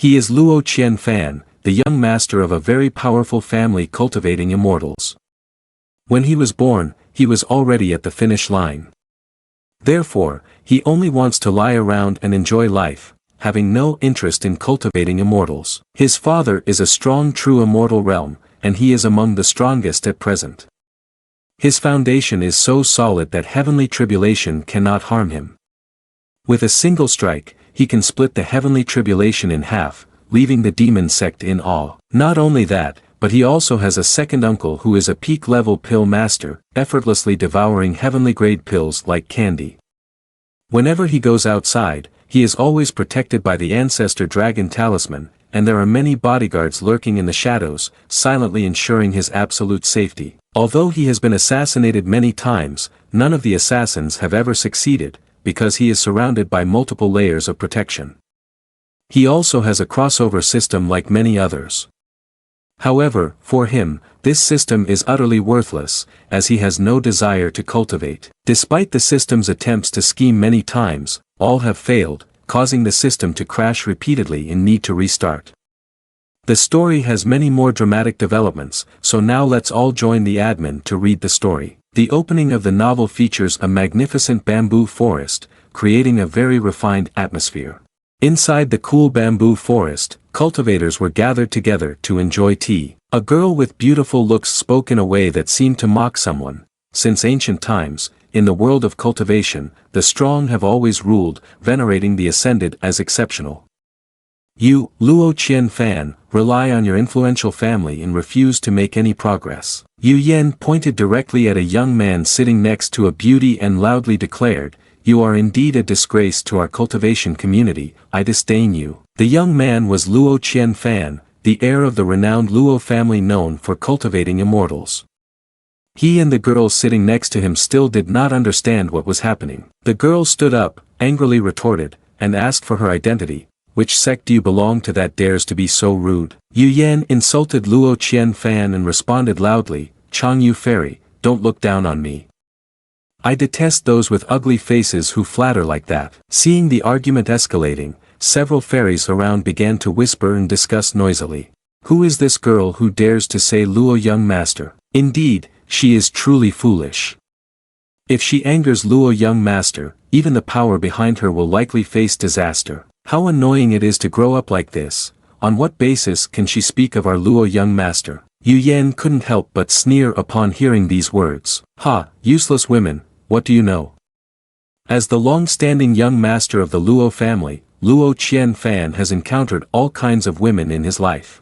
He is Luo Chenfan, the young master of a very powerful family cultivating immortals. When he was born, he was already at the finish line. Therefore, he only wants to lie around and enjoy life, having no interest in cultivating immortals. His father is a strong true immortal realm, and he is among the strongest at present. His foundation is so solid that heavenly tribulation cannot harm him. With a single strike, he can split the heavenly tribulation in half, leaving the demon sect in awe. Not only that, but he also has a second uncle who is a peak-level pill master, effortlessly devouring heavenly-grade pills like candy. Whenever he goes outside, he is always protected by the ancestor dragon talisman, and there are many bodyguards lurking in the shadows, silently ensuring his absolute safety. Although he has been assassinated many times, none of the assassins have ever succeeded, because he is surrounded by multiple layers of protection. He also has a crossover system like many others. However, for him, this system is utterly worthless, as he has no desire to cultivate. Despite the system's attempts to scheme many times, all have failed, causing the system to crash repeatedly and need to restart. The story has many more dramatic developments, so now let's all join the admin to read the story. The opening of the novel features a magnificent bamboo forest, creating a very refined atmosphere. Inside the cool bamboo forest, cultivators were gathered together to enjoy tea. A girl with beautiful looks spoke in a way that seemed to mock someone. Since ancient times, in the world of cultivation, the strong have always ruled, venerating the ascended as exceptional. You, Luo Chenfan, rely on your influential family and refuse to make any progress. Yu Yen pointed directly at a young man sitting next to a beauty and loudly declared, "You are indeed a disgrace to our cultivation community, I disdain you." The young man was Luo Chenfan, the heir of the renowned Luo family known for cultivating immortals. He and the girl sitting next to him still did not understand what was happening. The girl stood up, angrily retorted, and asked for her identity. "Which sect do you belong to that dares to be so rude?" Yu Yan insulted Luo Chenfan and responded loudly, "Changyu Fairy, don't look down on me. I detest those with ugly faces who flatter like that." Seeing the argument escalating, several fairies around began to whisper and discuss noisily. "Who is this girl who dares to say Luo young master? Indeed, she is truly foolish. If she angers Luo young master, even the power behind her will likely face disaster. How annoying it is to grow up like this. On what basis can she speak of our Luo young master?" Yu Yan couldn't help but sneer upon hearing these words. "Ha, useless women, what do you know?" As the long-standing young master of the Luo family, Luo Chenfan has encountered all kinds of women in his life.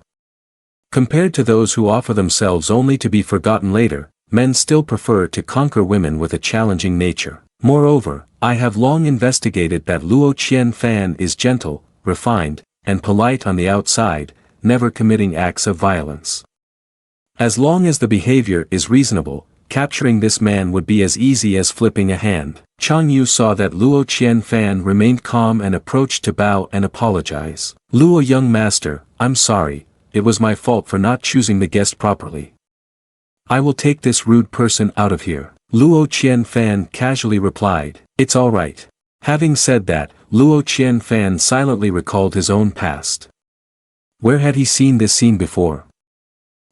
Compared to those who offer themselves only to be forgotten later, men still prefer to conquer women with a challenging nature. Moreover, I have long investigated that Luo Chenfan is gentle, refined, and polite on the outside, never committing acts of violence. As long as the behavior is reasonable, capturing this man would be as easy as flipping a hand. Chang Yu saw that Luo Chenfan remained calm and approached to bow and apologize. "Luo young master, I'm sorry, it was my fault for not choosing the guest properly. I will take this rude person out of here." Luo Chenfan casually replied, "It's all right." Having said that, Luo Chenfan silently recalled his own past. Where had he seen this scene before?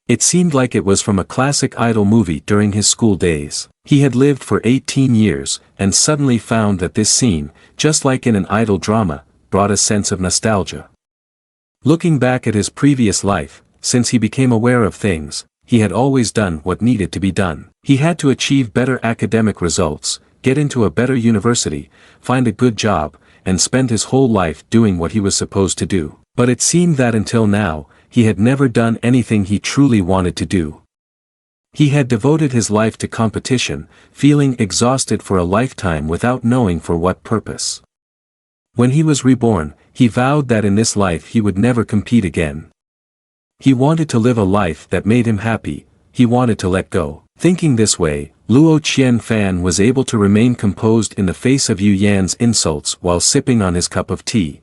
It seemed like it was from a classic idol movie during his school days. He had lived for 18 years, and suddenly found that this scene, just like in an idol drama, brought a sense of nostalgia. Looking back at his previous life, since he became aware of things, he had always done what needed to be done. He had to achieve better academic results, get into a better university, find a good job, and spend his whole life doing what he was supposed to do. But it seemed that until now, he had never done anything he truly wanted to do. He had devoted his life to competition, feeling exhausted for a lifetime without knowing for what purpose. When he was reborn, he vowed that in this life he would never compete again. He wanted to live a life that made him happy, he wanted to let go. Thinking this way, Luo Chenfan was able to remain composed in the face of Yu Yan's insults while sipping on his cup of tea.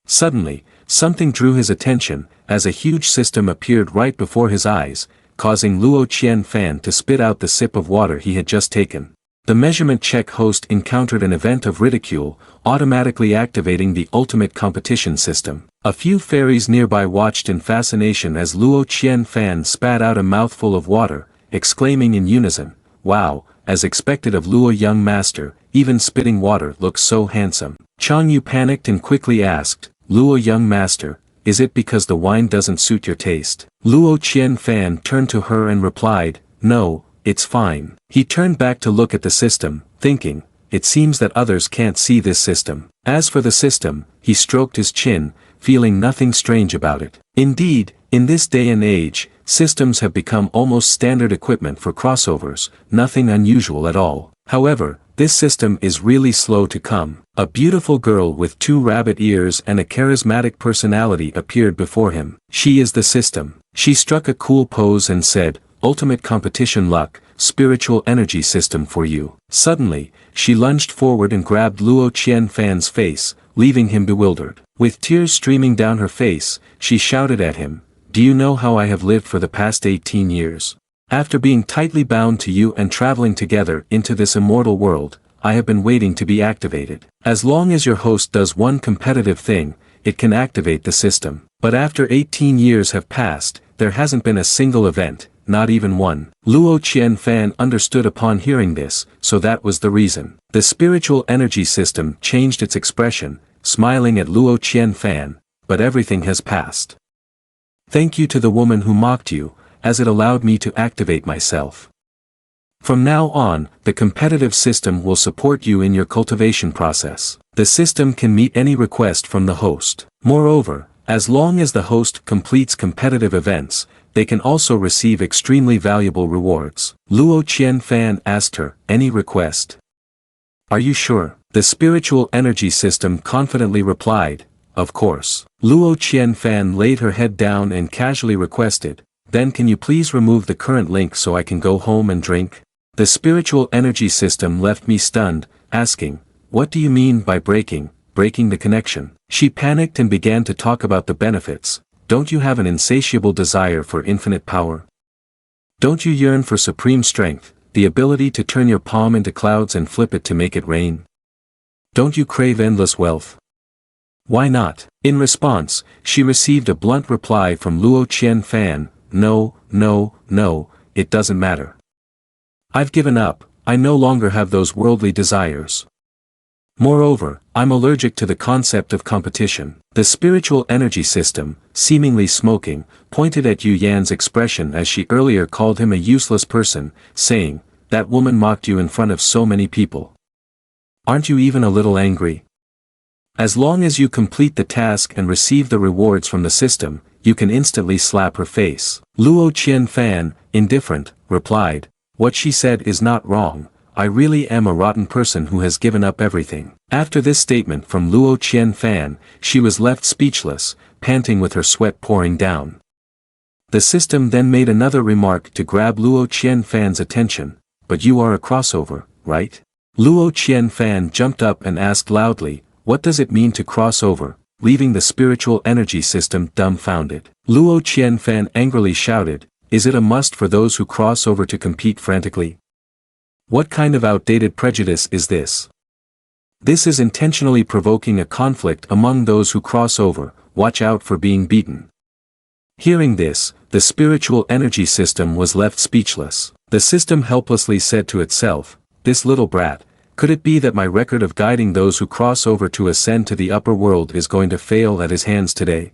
Suddenly, something drew his attention, as a huge system appeared right before his eyes, causing Luo Chenfan to spit out the sip of water he had just taken. The measurement check host encountered an event of ridicule, automatically activating the ultimate competition system. A few fairies nearby watched in fascination as Luo Qianfan spat out a mouthful of water, exclaiming in unison, "Wow, as expected of Luo young master, even spitting water looks so handsome." Chang Yu panicked and quickly asked, "Luo young master, is it because the wine doesn't suit your taste?" Luo Qianfan turned to her and replied, "No, it's fine." He turned back to look at the system, thinking, it seems that others can't see this system. As for the system, he stroked his chin, feeling nothing strange about it. Indeed, in this day and age, systems have become almost standard equipment for crossovers, nothing unusual at all. However, this system is really slow to come. A beautiful girl with 2 rabbit ears and a charismatic personality appeared before him. She is the system. She struck a cool pose and said, "Ultimate competition luck, spiritual energy system for you." Suddenly, she lunged forward and grabbed Luo Qianfan's face, leaving him bewildered. With tears streaming down her face, she shouted at him, "Do you know how I have lived for the past 18 years? After being tightly bound to you and traveling together into this immortal world, I have been waiting to be activated. As long as your host does one competitive thing, it can activate the system. But after 18 years have passed, there hasn't been a single event, not even one." Luo Qianfan understood upon hearing this, so that was the reason. The spiritual energy system changed its expression, smiling at Luo Qianfan, "But everything has passed. Thank you to the woman who mocked you, as it allowed me to activate myself. From now on, the competitive system will support you in your cultivation process. The system can meet any request from the host. Moreover, as long as the host completes competitive events, they can also receive extremely valuable rewards." Luo Qianfan asked her, "Any request?" "Are you sure?" The spiritual energy system confidently replied, "Of course." Luo Qianfan laid her head down and casually requested, "Then can you please remove the current link so I can go home and drink?" The spiritual energy system left me stunned, asking, "What do you mean by breaking the connection?" She panicked and began to talk about the benefits. "Don't you have an insatiable desire for infinite power? Don't you yearn for supreme strength, the ability to turn your palm into clouds and flip it to make it rain? Don't you crave endless wealth? Why not?" In response, she received a blunt reply from Luo Qianfan, "No, no, no, it doesn't matter. I've given up, I no longer have those worldly desires. Moreover, I'm allergic to the concept of competition." The spiritual energy system, seemingly smoking, pointed at Yu Yan's expression as she earlier called him a useless person, saying, "That woman mocked you in front of so many people. Aren't you even a little angry? As long as you complete the task and receive the rewards from the system, you can instantly slap her face." Luo Qianfan, indifferent, replied, "What she said is not wrong. I really am a rotten person who has given up everything." After this statement from Luo Qianfan, she was left speechless, panting with her sweat pouring down. The system then made another remark to grab Luo Qianfan's attention, "But you are a crossover, right?" Luo Qianfan jumped up and asked loudly, "What does it mean to cross over?" leaving the spiritual energy system dumbfounded. Luo Qianfan angrily shouted, "Is it a must for those who cross over to compete frantically? What kind of outdated prejudice is this? This is intentionally provoking a conflict among those who cross over. Watch out for being beaten." Hearing this, the spiritual energy system was left speechless. The system helplessly said to itself, "This little brat, could it be that my record of guiding those who cross over to ascend to the upper world is going to fail at his hands today?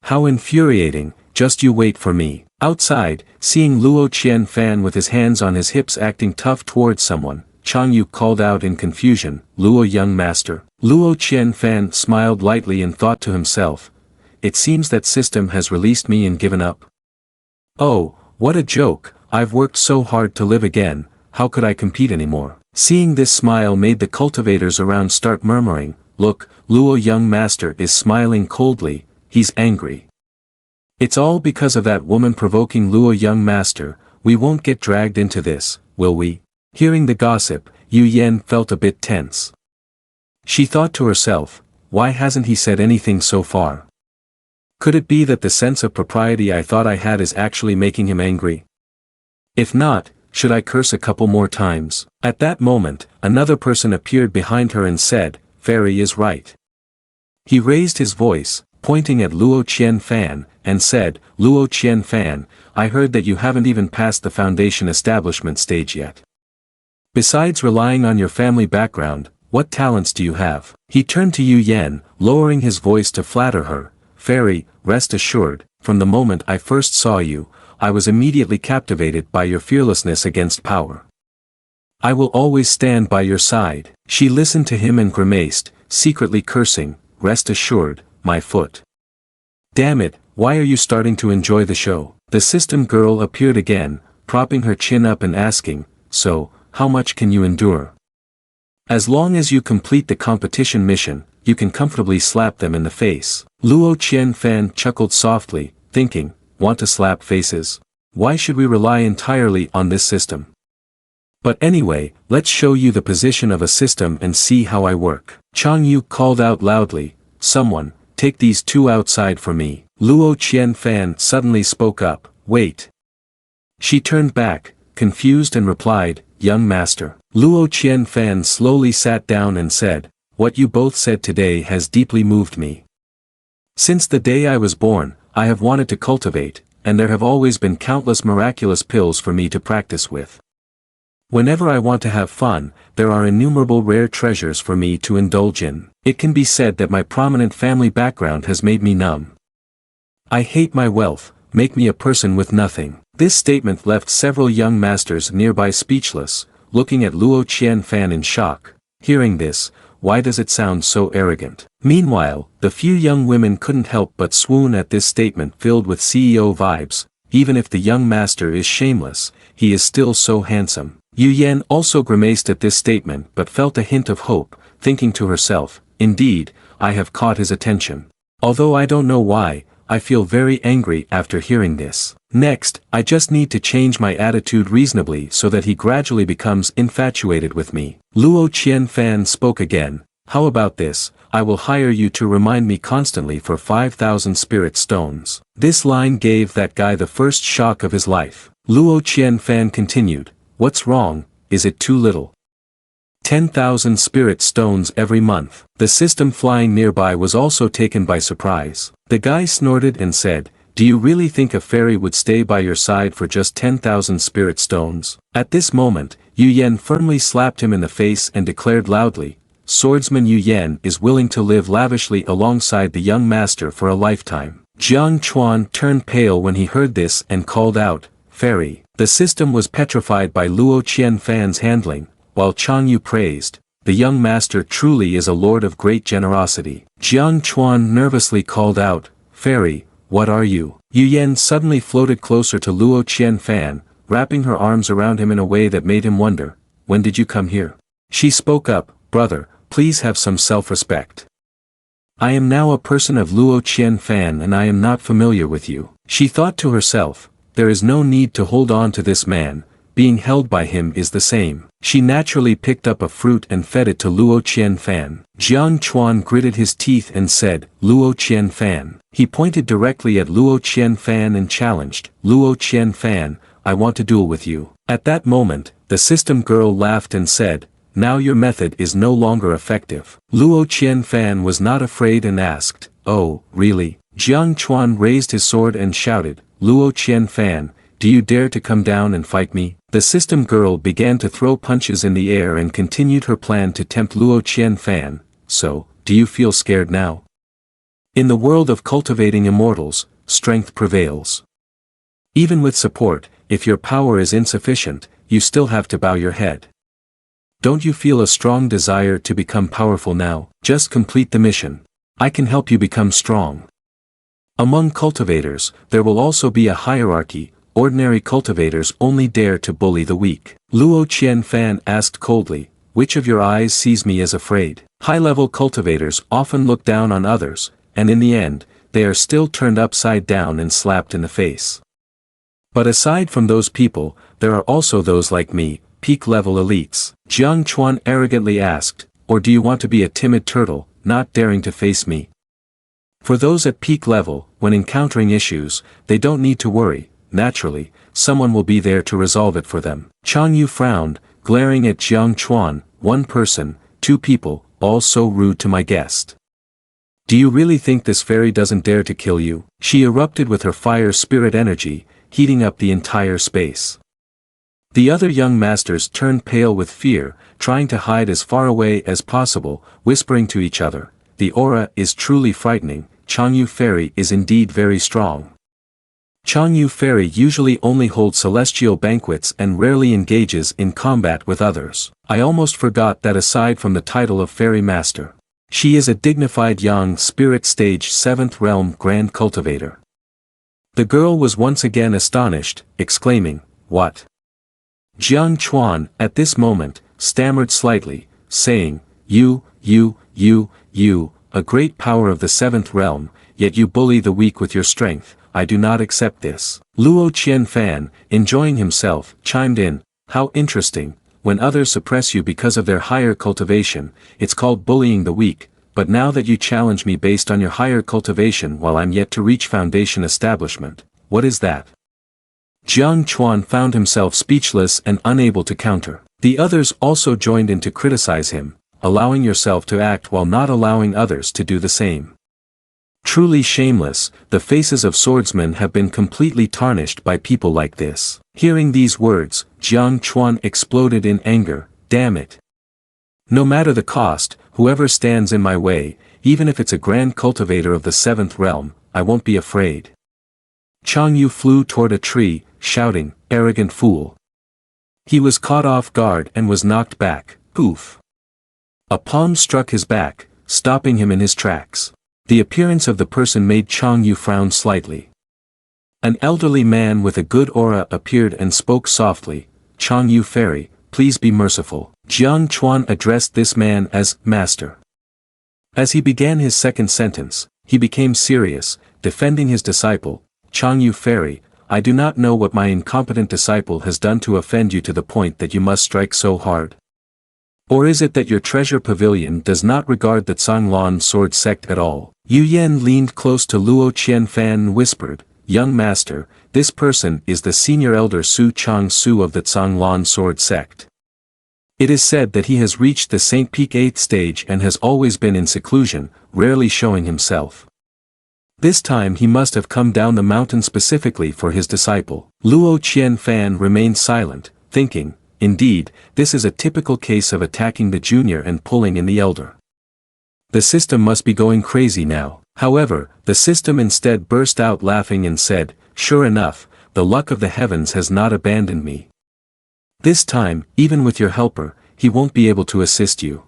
How infuriating, just you wait for me." Outside, seeing Luo Qianfan with his hands on his hips acting tough towards someone, Chang Yu called out in confusion, "Luo young master." Luo Qianfan smiled lightly and thought to himself, "It seems that system has released me and given up. Oh, what a joke, I've worked so hard to live again, how could I compete anymore?" Seeing this smile made the cultivators around start murmuring, "Look, Luo young master is smiling coldly, he's angry. It's all because of that woman provoking Luo young master, we won't get dragged into this, will we?" Hearing the gossip, Yu Yan felt a bit tense. She thought to herself, why hasn't he said anything so far? Could it be that the sense of propriety I thought I had is actually making him angry? If not, should I curse a couple more times? At that moment, another person appeared behind her and said, "Fairy is right." He raised his voice, pointing at Luo Qianfan, and said, "Luo Qianfan, I heard that you haven't even passed the foundation establishment stage yet. Besides relying on your family background, what talents do you have?" He turned to Yu Yan, lowering his voice to flatter her. "Fairy, rest assured, from the moment I first saw you, I was immediately captivated by your fearlessness against power. I will always stand by your side." She listened to him and grimaced, secretly cursing, "Rest assured, my foot. Damn it, why are you starting to enjoy the show?" The system girl appeared again, propping her chin up and asking, "So, how much can you endure?" "As long as you complete the competition mission, you can comfortably slap them in the face." Luo Qianfan chuckled softly, thinking, "Want to slap faces? Why should we rely entirely on this system? But anyway, let's show you the position of a system and see how I work." Chang Yu called out loudly, "Someone, take these two outside for me." Luo Qianfan suddenly spoke up, "Wait." She turned back, confused and replied, "Young master." Luo Qianfan slowly sat down and said, "What you both said today has deeply moved me. Since the day I was born, I have wanted to cultivate, and there have always been countless miraculous pills for me to practice with. Whenever I want to have fun, there are innumerable rare treasures for me to indulge in. It can be said that my prominent family background has made me numb. I hate my wealth, make me a person with nothing." This statement left several young masters nearby speechless, looking at Luo Qianfan in shock. Hearing this, why does it sound so arrogant? Meanwhile, the few young women couldn't help but swoon at this statement filled with CEO vibes. Even if the young master is shameless, he is still so handsome. Yu Yan also grimaced at this statement but felt a hint of hope, thinking to herself, "Indeed, I have caught his attention. Although I don't know why, I feel very angry after hearing this. Next, I just need to change my attitude reasonably so that he gradually becomes infatuated with me." Luo Qianfan spoke again, "How about this, I will hire you to remind me constantly for 5,000 spirit stones." This line gave that guy the first shock of his life. Luo Qianfan continued, "What's wrong, is it too little? 10,000 spirit stones every month." The system flying nearby was also taken by surprise. The guy snorted and said, "Do you really think a fairy would stay by your side for just 10,000 spirit stones?" At this moment, Yu Yan firmly slapped him in the face and declared loudly, "Swordsman Yu Yan is willing to live lavishly alongside the young master for a lifetime." Jiang Chuan turned pale when he heard this and called out, "Fairy." The system was petrified by Luo Qianfan's handling, while Chang Yu praised, "The young master truly is a lord of great generosity." Jiang Chuan nervously called out, "Fairy, what are you?" Yu Yan suddenly floated closer to Luo Qianfan, wrapping her arms around him in a way that made him wonder, "When did you come here?" She spoke up, "Brother, please have some self-respect. I am now a person of Luo Qianfan and I am not familiar with you." She thought to herself, "There is no need to hold on to this man, being held by him is the same." She naturally picked up a fruit and fed it to Luo Qianfan. Jiang Chuan gritted his teeth and said, "Luo Qianfan." He pointed directly at Luo Qianfan and challenged, "Luo Qianfan, I want to duel with you." At that moment, the system girl laughed and said, "Now your method is no longer effective." Luo Qianfan was not afraid and asked, "Oh, really?" Jiang Chuan raised his sword and shouted, "Luo Qianfan, do you dare to come down and fight me?" The system girl began to throw punches in the air and continued her plan to tempt Luo Qianfan. "So, do you feel scared now? In the world of cultivating immortals, strength prevails. Even with support, if your power is insufficient, you still have to bow your head. Don't you feel a strong desire to become powerful now? Just complete the mission. I can help you become strong." Among cultivators, there will also be a hierarchy. Ordinary cultivators only dare to bully the weak. Luo Qianfan asked coldly, "Which of your eyes sees me as afraid?" High-level cultivators often look down on others, and in the end, they are still turned upside down and slapped in the face. But aside from those people, there are also those like me, peak-level elites. Jiang Chuan arrogantly asked, "Or do you want to be a timid turtle, not daring to face me?" For those at peak level, when encountering issues, they don't need to worry. Naturally, someone will be there to resolve it for them. Chang Yu frowned, glaring at Jiang Chuan, "One person, two people, all so rude to my guest. Do you really think this fairy doesn't dare to kill you? She erupted with her fire spirit energy, heating up the entire space. The other young masters turned pale with fear, trying to hide as far away as possible, whispering to each other, "The aura is truly frightening, Changyu Fairy is indeed very strong." Changyu Fairy usually only holds celestial banquets and rarely engages in combat with others. I almost forgot that aside from the title of Fairy Master, she is a dignified young spirit stage 7th realm grand cultivator. The girl was once again astonished, exclaiming, "What?" Jiang Chuan, at this moment, stammered slightly, saying, You, a great power of the 7th realm, yet you bully the weak with your strength, I do not accept this." Luo Qianfan, enjoying himself, chimed in, "How interesting, when others suppress you because of their higher cultivation, it's called bullying the weak, but now that you challenge me based on your higher cultivation while I'm yet to reach foundation establishment, what is that?" Jiang Chuan found himself speechless and unable to counter. The others also joined in to criticize him, allowing yourself to act while not allowing others to do the same. Truly shameless, the faces of swordsmen have been completely tarnished by people like this. Hearing these words, Jiang Chuan exploded in anger, "Damn it! No matter the cost, whoever stands in my way, even if it's a grand cultivator of the 7th realm, I won't be afraid." Chang Yu flew toward a tree, shouting, "Arrogant fool." He was caught off guard and was knocked back, poof. A palm struck his back, stopping him in his tracks. The appearance of the person made Chang Yu frown slightly. An elderly man with a good aura appeared and spoke softly, "Chang Yu Fairy, please be merciful." Jiang Chuan addressed this man as Master. As he began his second sentence, he became serious, defending his disciple, "Chang Yu Fairy, I do not know what my incompetent disciple has done to offend you to the point that you must strike so hard. Or is it that your treasure pavilion does not regard the Canglan sword sect at all?" Yu Yan leaned close to Luo Qianfan and whispered, "Young master, this person is the senior elder Su Chang Su of the Canglan sword sect. It is said that he has reached the Saint Peak 8th stage and has always been in seclusion, rarely showing himself. This time he must have come down the mountain specifically for his disciple." Luo Qianfan remained silent, thinking, indeed, this is a typical case of attacking the junior and pulling in the elder. The system must be going crazy now. However, the system instead burst out laughing and said, "Sure enough, the luck of the heavens has not abandoned me. This time, even with your helper, he won't be able to assist you.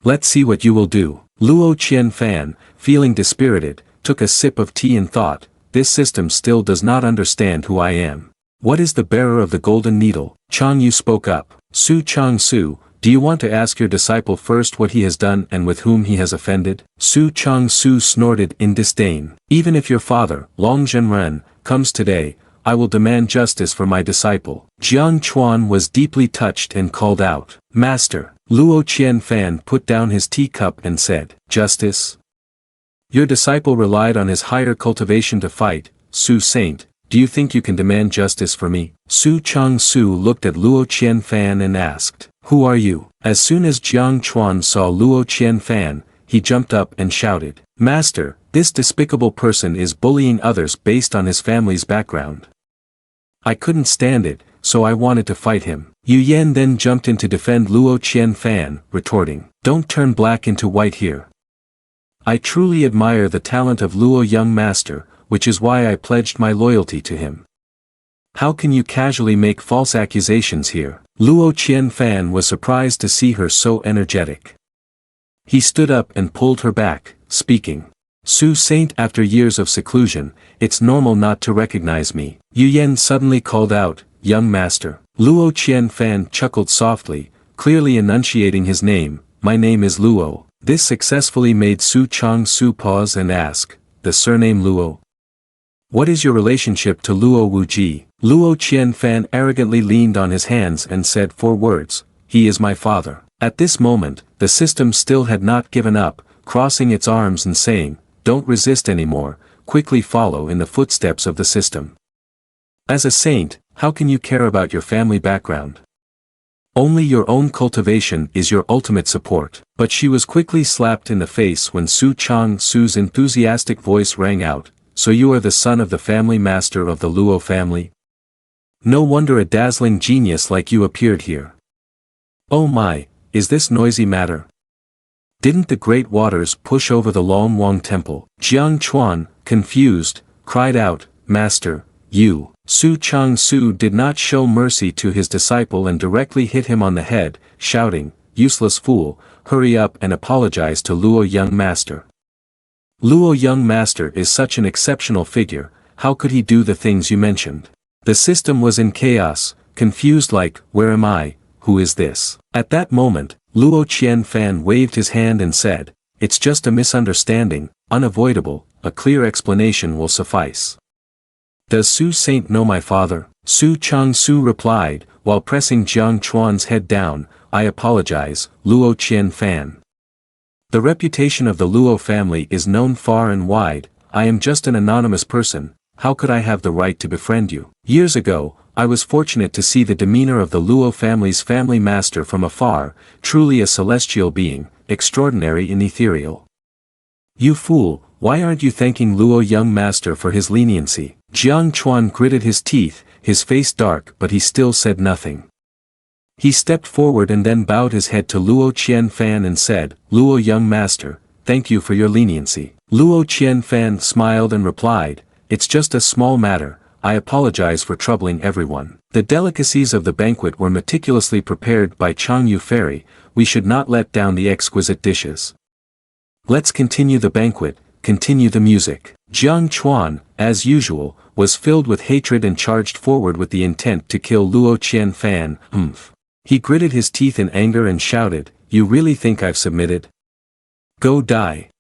Let's see what you will do." Luo Qianfan, feeling dispirited, took a sip of tea and thought, "This system still does not understand who I am. What is the bearer of the golden needle?" Chang Yu spoke up, "Su Chang Su, do you want to ask your disciple first what he has done and with whom he has offended?" Su Chang Su snorted in disdain. "Even if your father, Long Zhenren, comes today, I will demand justice for my disciple." Jiang Chuan was deeply touched and called out, "Master." Luo Qianfan put down his teacup and said, "Justice? Your disciple relied on his higher cultivation to fight, Su Saint, do you think you can demand justice for me?" Su Chang Su looked at Luo Qianfan and asked, "Who are you?" As soon as Jiang Chuan saw Luo Qianfan, he jumped up and shouted, "Master, this despicable person is bullying others based on his family's background. I couldn't stand it, so I wanted to fight him." Yu Yan then jumped in to defend Luo Qianfan, retorting, "Don't turn black into white here. I truly admire the talent of Luo young master, which is why I pledged my loyalty to him. How can you casually make false accusations here?" Luo Qianfan was surprised to see her so energetic. He stood up and pulled her back, speaking, "Su Saint, after years of seclusion, it's normal not to recognize me." Yu Yan suddenly called out, "Young master." Luo Qianfan chuckled softly, clearly enunciating his name, "My name is Luo." This successfully made Su Chang Su pause and ask, "The surname Luo? What is your relationship to Luo Wuji?" Luo Qianfan arrogantly leaned on his hands and said 4 words, "He is my father." At this moment, the system still had not given up, crossing its arms and saying, "Don't resist anymore, quickly follow in the footsteps of the system. As a saint, how can you care about your family background? Only your own cultivation is your ultimate support. But she was quickly slapped in the face when Su Chang-su's enthusiastic voice rang out, "So you are the son of the family master of the Luo family? No wonder a dazzling genius like you appeared here. Oh my, is this noisy matter? Didn't the great waters push over the Long Wang temple?" Jiang Chuan, confused, cried out, "Master, you." Su Chang-su did not show mercy to his disciple and directly hit him on the head, shouting, "Useless fool, hurry up and apologize to Luo young master. Luo young master is such an exceptional figure, how could he do the things you mentioned?" The system was in chaos, confused like, "Where am I, who is this?" At that moment, Luo Qianfan waved his hand and said, "It's just a misunderstanding, unavoidable, a clear explanation will suffice." "Does Su Saint know my father?" Su Chang-su replied, while pressing Jiang Chuan's head down, "I apologize, Luo Qianfan. The reputation of the Luo family is known far and wide, I am just an anonymous person, how could I have the right to befriend you? Years ago, I was fortunate to see the demeanor of the Luo family's family master from afar, truly a celestial being, extraordinary and ethereal." "You fool, why aren't you thanking Luo young master for his leniency?" Jiang Chuan gritted his teeth, his face dark but he still said nothing. He stepped forward and then bowed his head to Luo Qianfan and said, "Luo young master, thank you for your leniency." Luo Qianfan smiled and replied, "It's just a small matter, I apologize for troubling everyone." The delicacies of the banquet were meticulously prepared by Changyu Fairy, we should not let down the exquisite dishes. Let's continue the banquet, continue the music. Jiang Chuan, as usual, was filled with hatred and charged forward with the intent to kill Luo Qianfan. He gritted his teeth in anger and shouted, "You really think I've submitted? Go die."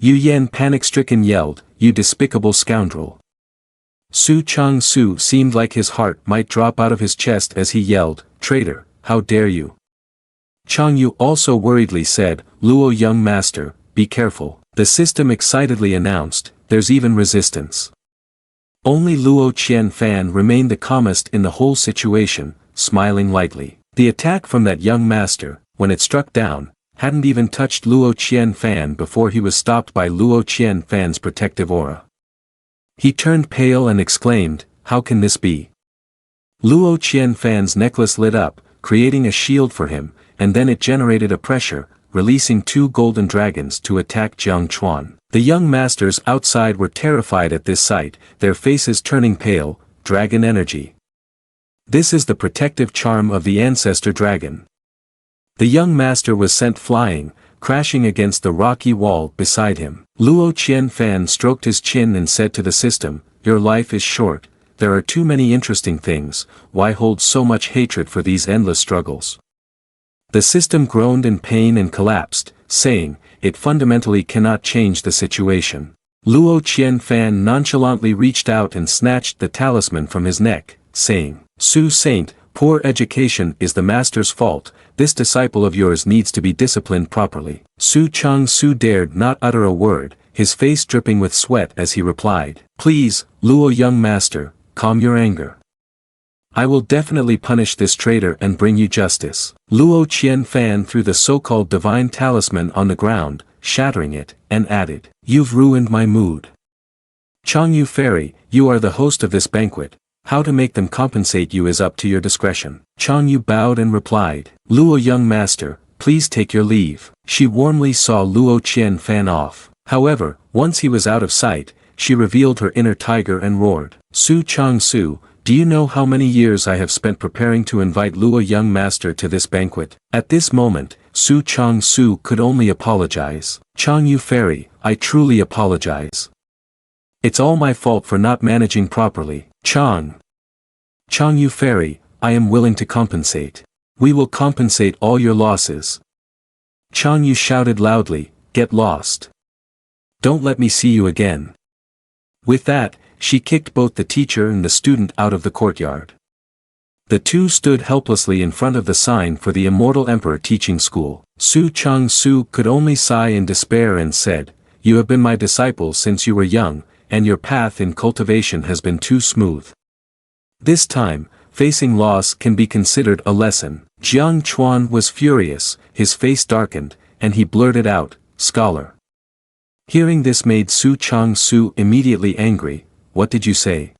Yu Yan panic-stricken yelled, "You despicable scoundrel." Su Chang-su seemed like his heart might drop out of his chest as he yelled, "Traitor, how dare you!" Chang Yu also worriedly said, "Luo young master, be careful." The system excitedly announced, "There's even resistance." Only Luo Qianfan remained the calmest in the whole situation, smiling lightly. The attack from that young master, when it struck down, hadn't even touched Luo Qianfan before he was stopped by Luo Qianfan's protective aura. He turned pale and exclaimed, "How can this be?" Luo Qianfan's necklace lit up, creating a shield for him, and then it generated a pressure, releasing 2 golden dragons to attack Jiang Chuan. The young masters outside were terrified at this sight, their faces turning pale, dragon energy. This is the protective charm of the ancestor dragon. The young master was sent flying, crashing against the rocky wall beside him. Luo Qianfan stroked his chin and said to the system, "Your life is short, there are too many interesting things, why hold so much hatred for these endless struggles?" The system groaned in pain and collapsed, saying, "It fundamentally cannot change the situation." Luo Qianfan nonchalantly reached out and snatched the talisman from his neck, saying, "Su Saint, poor education is the master's fault, this disciple of yours needs to be disciplined properly." Su Chang-su dared not utter a word, his face dripping with sweat as he replied, "Please, Luo young master, calm your anger. I will definitely punish this traitor and bring you justice." Luo Qianfan threw the so-called divine talisman on the ground, shattering it, and added, "You've ruined my mood. Changyu Fairy, you are the host of this banquet, how to make them compensate you is up to your discretion." Changyu bowed and replied, "Luo young master, please take your leave." She warmly saw Luo Qianfan off. However, once he was out of sight, she revealed her inner tiger and roared, "Su Chang-su, do you know how many years I have spent preparing to invite Luo young master to this banquet?" At this moment, Su Chang-su could only apologize. "Changyu Fairy, I truly apologize. It's all my fault for not managing properly." Changyu Fairy, I am willing to compensate. We will compensate all your losses." Changyu shouted loudly, "Get lost. Don't let me see you again." With that, she kicked both the teacher and the student out of the courtyard. The two stood helplessly in front of the sign for the Immortal Emperor Teaching School. Su Chang-su could only sigh in despair and said, "You have been my disciple since you were young, and your path in cultivation has been too smooth. This time, facing loss can be considered a lesson." Jiang Chuan was furious, his face darkened, and he blurted out, "Scholar." Hearing this made Su Chang-su immediately angry. "What did you say?"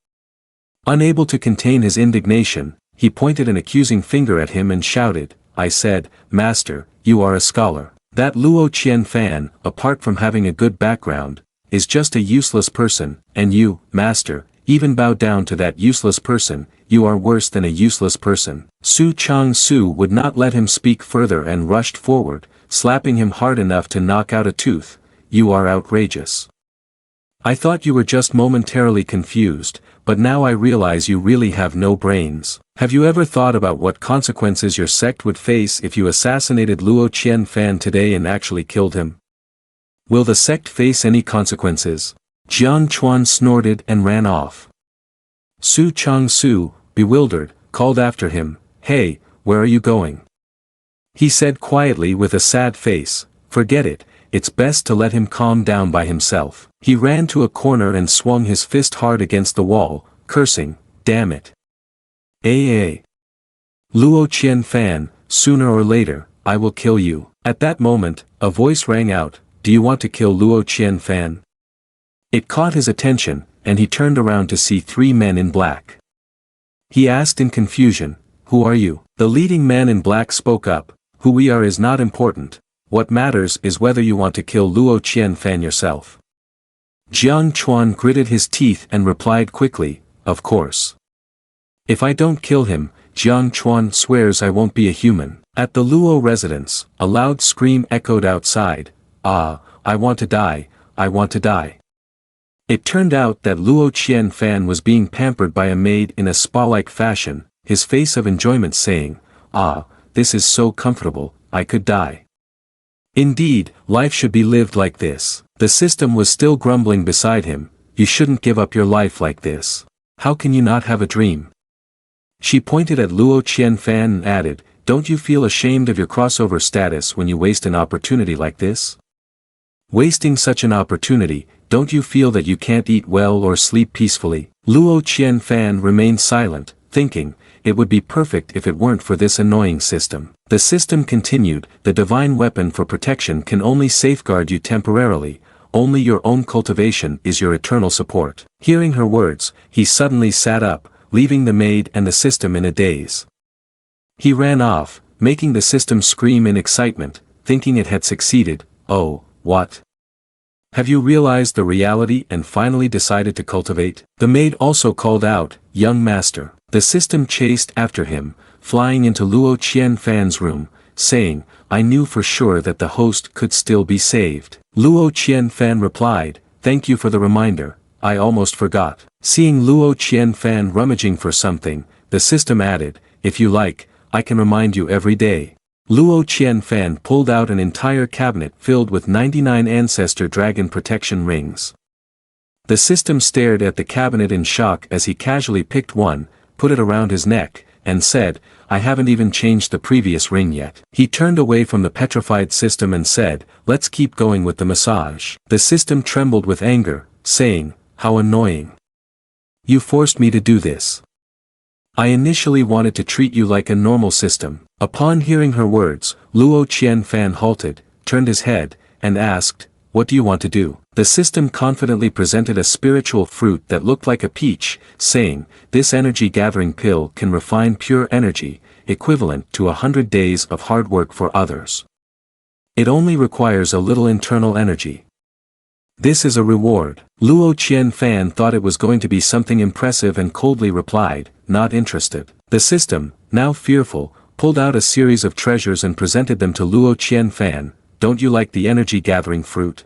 Unable to contain his indignation, he pointed an accusing finger at him and shouted, "I said, Master, you are a scholar. That Luo Qianfan, apart from having a good background, is just a useless person, and you, Master, even bow down to that useless person. You are worse than a useless person." Su Chang-su would not let him speak further and rushed forward, slapping him hard enough to knock out a tooth. "You are outrageous. I thought you were just momentarily confused, but now I realize you really have no brains. Have you ever thought about what consequences your sect would face if you assassinated Luo Qianfan today and actually killed him? Will the sect face any consequences?" Jiang Chuan snorted and ran off. Su Chang-su, bewildered, called after him, "Hey, where are you going?" He said quietly with a sad face, "Forget it, it's best to let him calm down by himself." He ran to a corner and swung his fist hard against the wall, cursing, "Damn it. Luo Qianfan, sooner or later, I will kill you." At that moment, a voice rang out, "Do you want to kill Luo Qianfan?" It caught his attention, and he turned around to see three men in black. He asked in confusion, "Who are you?" The leading man in black spoke up, "Who we are is not important. What matters is whether you want to kill Luo Qianfan yourself." Jiang Chuan gritted his teeth and replied quickly, "Of course. If I don't kill him, Jiang Chuan swears I won't be a human." At the Luo residence, a loud scream echoed outside, "Ah, I want to die, I want to die." It turned out that Luo Qianfan was being pampered by a maid in a spa-like fashion, his face of enjoyment saying, "Ah, this is so comfortable, I could die. Indeed, life should be lived like this." The system was still grumbling beside him, "You shouldn't give up your life like this. How can you not have a dream?" She pointed at Luo Qianfan and added, "Don't you feel ashamed of your crossover status when you waste an opportunity like this? Wasting such an opportunity, don't you feel that you can't eat well or sleep peacefully?" Luo Qianfan remained silent, thinking, it would be perfect if it weren't for this annoying system. The system continued, "The divine weapon for protection can only safeguard you temporarily, only your own cultivation is your eternal support." Hearing her words, he suddenly sat up, leaving the maid and the system in a daze. He ran off, making the system scream in excitement, thinking it had succeeded. "Oh, what? Have you realized the reality and finally decided to cultivate?" The maid also called out, "Young master." The system chased after him, flying into Luo Qianfan's room, saying, "I knew for sure that the host could still be saved." Luo Qianfan replied, "Thank you for the reminder, I almost forgot." Seeing Luo Qianfan rummaging for something, the system added, "If you like, I can remind you every day." Luo Qianfan pulled out an entire cabinet filled with 99 ancestor dragon protection rings. The system stared at the cabinet in shock as he casually picked one, put it around his neck, and said, "I haven't even changed the previous ring yet." He turned away from the petrified system and said, "Let's keep going with the massage." The system trembled with anger, saying, "How annoying. You forced me to do this. I initially wanted to treat you like a normal system." Upon hearing her words, Luo Qianfan halted, turned his head, and asked, "What do you want to do?" The system confidently presented a spiritual fruit that looked like a peach, saying, "This energy-gathering pill can refine pure energy, equivalent to 100 days of hard work for others. It only requires a little internal energy. This is a reward." Luo Qianfan thought it was going to be something impressive and coldly replied, "Not interested." The system, now fearful, pulled out a series of treasures and presented them to Luo Qianfan. "Don't you like the energy-gathering fruit?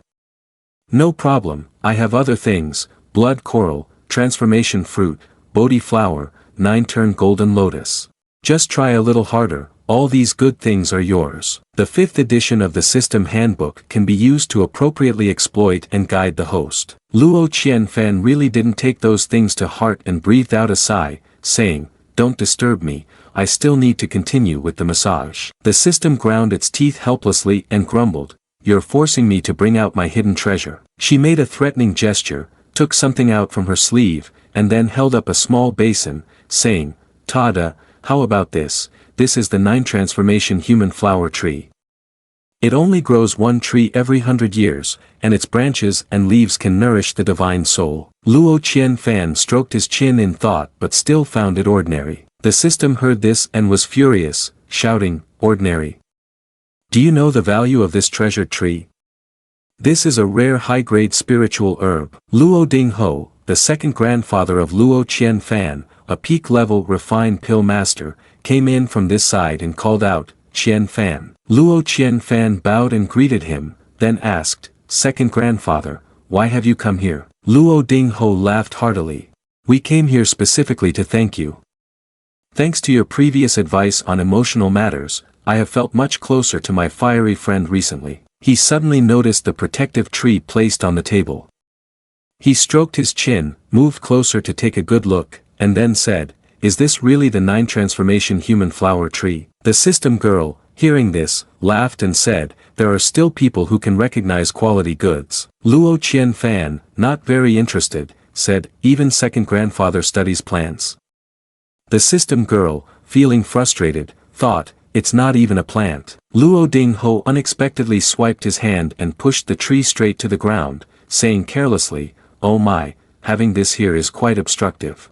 No problem, I have other things, blood coral, transformation fruit, Bodhi flower, 9-turn golden lotus. Just try a little harder, all these good things are yours." The 5th edition of the system handbook can be used to appropriately exploit and guide the host. Luo Qianfan really didn't take those things to heart and breathed out a sigh, saying, "Don't disturb me, I still need to continue with the massage." The system ground its teeth helplessly and grumbled, "You're forcing me to bring out my hidden treasure." She made a threatening gesture, took something out from her sleeve, and then held up a small basin, saying, "Tada, how about this? this is the 9 transformation human flower tree. It only grows one tree every 100 years, and its branches and leaves can nourish the divine soul. Luo Qianfan stroked his chin in thought but still found it ordinary. The system heard this and was furious, shouting, "Ordinary? Do you know the value of this treasured tree? This is a rare high-grade spiritual herb." Luo Dingho, the second grandfather of Luo Qianfan, a peak-level refined pill master, came in from this side and called out, "Qianfan." Luo Qianfan bowed and greeted him, then asked, "Second grandfather, why have you come here?" Luo Dingho laughed heartily. "We came here specifically to thank you. Thanks to your previous advice on emotional matters, I have felt much closer to my fiery friend recently." He suddenly noticed the protective tree placed on the table. He stroked his chin, moved closer to take a good look, and then said, "Is this really the 9 transformation human flower tree?" The system girl, hearing this, laughed and said, "There are still people who can recognize quality goods." Luo Qianfan, not very interested, said, "Even second grandfather studies plants." The system girl, feeling frustrated, thought, "It's not even a plant." Luo Dingho unexpectedly swiped his hand and pushed the tree straight to the ground, saying carelessly, "Oh my, having this here is quite obstructive."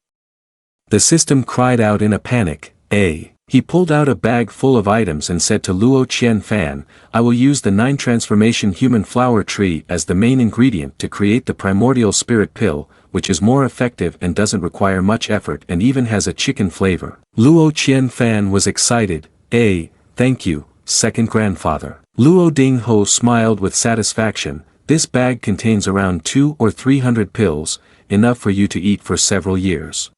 The system cried out in a panic, "Eh?" He pulled out a bag full of items and said to Luo Qianfan, "I will use the 9 transformation human flower tree as the main ingredient to create the primordial spirit pill, which is more effective and doesn't require much effort and even has a chicken flavor." Luo Qianfan was excited, "Eh, thank you, second grandfather." Luo Dingho smiled with satisfaction, "This bag contains around 200 or 300 pills, enough for you to eat for several years.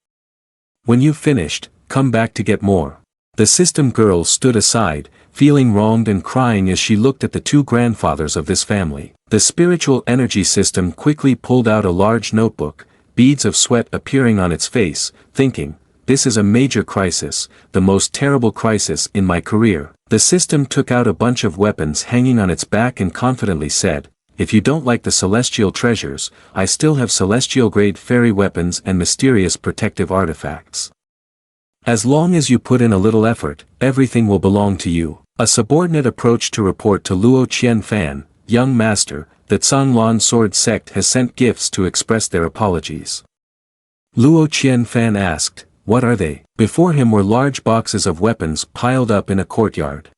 When you've finished, come back to get more." The system girl stood aside, feeling wronged and crying as she looked at the 2 grandfathers of this family. The spiritual energy system quickly pulled out a large notebook, beads of sweat appearing on its face, thinking, "This is a major crisis, the most terrible crisis in my career." The system took out a bunch of weapons hanging on its back and confidently said, "If you don't like the celestial treasures, I still have celestial-grade fairy weapons and mysterious protective artifacts. As long as you put in a little effort, everything will belong to you." A subordinate approached to report to Luo Qianfan, "Young master, the Zhanglan sword sect has sent gifts to express their apologies." Luo Qianfan asked, "What are they?" Before him were large boxes of weapons piled up in a courtyard.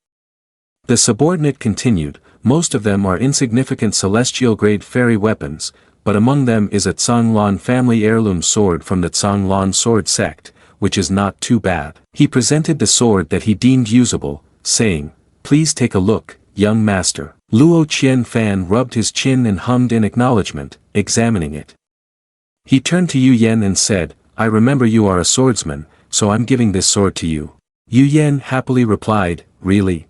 The subordinate continued, "Most of them are insignificant celestial-grade fairy weapons, but among them is a Zhanglan family heirloom sword from the Zhanglan sword sect, which is not too bad." He presented the sword that he deemed usable, saying, "Please take a look, young master." Luo Qianfan rubbed his chin and hummed in acknowledgement, examining it. He turned to Yu Yen and said, "I remember you are a swordsman, so I'm giving this sword to you." Yu Yen happily replied, "Really?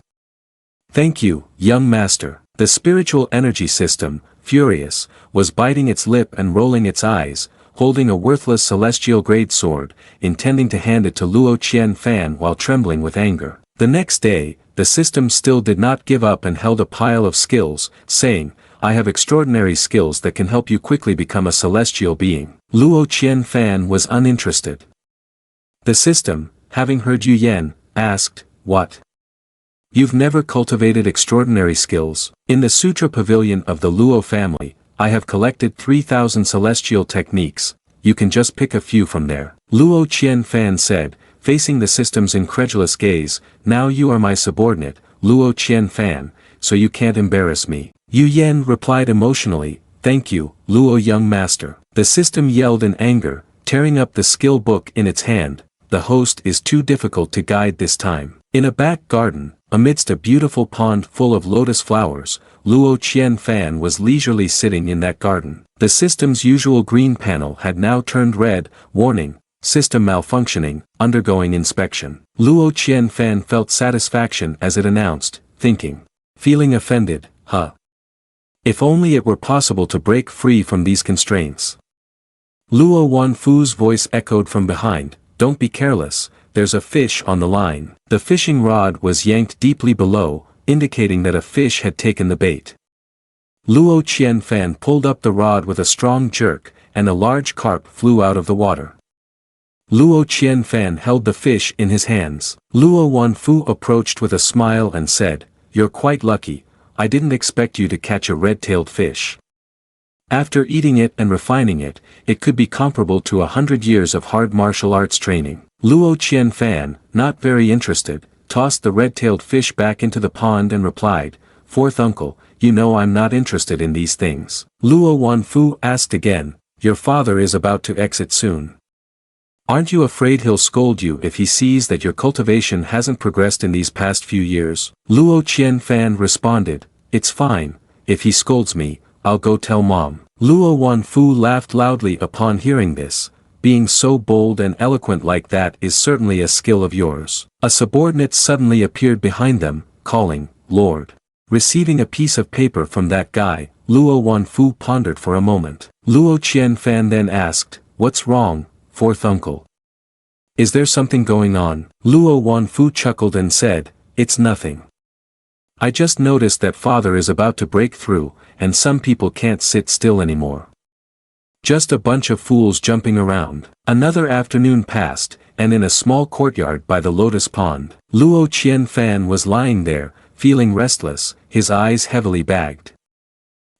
Thank you, young master." The spiritual energy system, furious, was biting its lip and rolling its eyes, holding a worthless celestial-grade sword, intending to hand it to Luo Qianfan while trembling with anger. The next day, the system still did not give up and held a pile of skills, saying, "I have extraordinary skills that can help you quickly become a celestial being." Luo Qianfan was uninterested. The system, having heard Yu Yen, asked, "What? You've never cultivated extraordinary skills?" "In the Sutra Pavilion of the Luo family, I have collected 3,000 celestial techniques, you can just pick a few from there." Luo Qianfan said, facing the system's incredulous gaze, "Now you are my subordinate, Luo Qianfan, so you can't embarrass me." Yu Yen replied emotionally, "Thank you, Luo young master." The system yelled in anger, tearing up the skill book in its hand, "The host is too difficult to guide this time." In a back garden, amidst a beautiful pond full of lotus flowers, Luo Qianfan was leisurely sitting in that garden. The system's usual green panel had now turned red, warning, "System malfunctioning, undergoing inspection." Luo Qianfan felt satisfaction as it announced, thinking, feeling offended, "Huh. If only it were possible to break free from these constraints." Luo Wanfu's voice echoed from behind, "Don't be careless, there's a fish on the line." The fishing rod was yanked deeply below, indicating that a fish had taken the bait. Luo Qianfan pulled up the rod with a strong jerk, and a large carp flew out of the water. Luo Qianfan held the fish in his hands. Luo Wanfu approached with a smile and said, "You're quite lucky, I didn't expect you to catch a red-tailed fish. After eating it and refining it, it could be comparable to 100 years of hard martial arts training." Luo Qianfan, not very interested, tossed the red-tailed fish back into the pond and replied, "Fourth uncle, you know I'm not interested in these things." Luo Wanfu asked again, "Your father is about to exit soon. Aren't you afraid he'll scold you if he sees that your cultivation hasn't progressed in these past few years?" Luo Qianfan responded, "It's fine, if he scolds me, I'll go tell mom." Luo Wanfu laughed loudly upon hearing this. "Being so bold and eloquent like that is certainly a skill of yours." A subordinate suddenly appeared behind them, calling, "Lord." Receiving a piece of paper from that guy, Luo Wanfu pondered for a moment. Luo Qianfan then asked, "What's wrong, fourth uncle? Is there something going on?" Luo Wanfu chuckled and said, "It's nothing. I just noticed that father is about to break through, and some people can't sit still anymore. Just a bunch of fools jumping around." Another afternoon passed, and in a small courtyard by the lotus pond, Luo Qianfan was lying there, feeling restless, his eyes heavily bagged.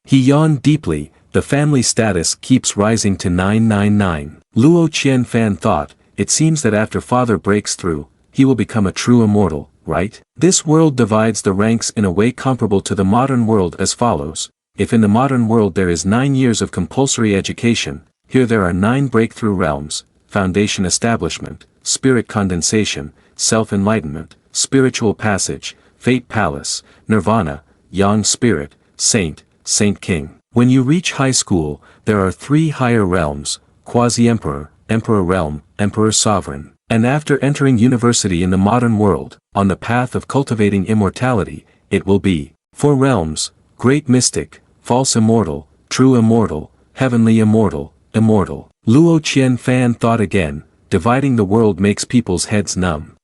He yawned deeply. The family status keeps rising to 999. Luo Qianfan thought, it seems that after father breaks through, he will become a true immortal, right? This world divides the ranks in a way comparable to the modern world as follows. If in the modern world there is 9 years of compulsory education, here there are 9 breakthrough realms: foundation establishment, spirit condensation, self-enlightenment, spiritual passage, fate palace, nirvana, yang spirit, saint, saint king. When you reach high school, there are 3 higher realms: quasi-emperor, emperor realm, emperor sovereign. And after entering university in the modern world, on the path of cultivating immortality, it will be 4 realms: great mystic, false immortal, true immortal, heavenly immortal, immortal. Luo Qianfan thought again, dividing the world makes people's heads numb.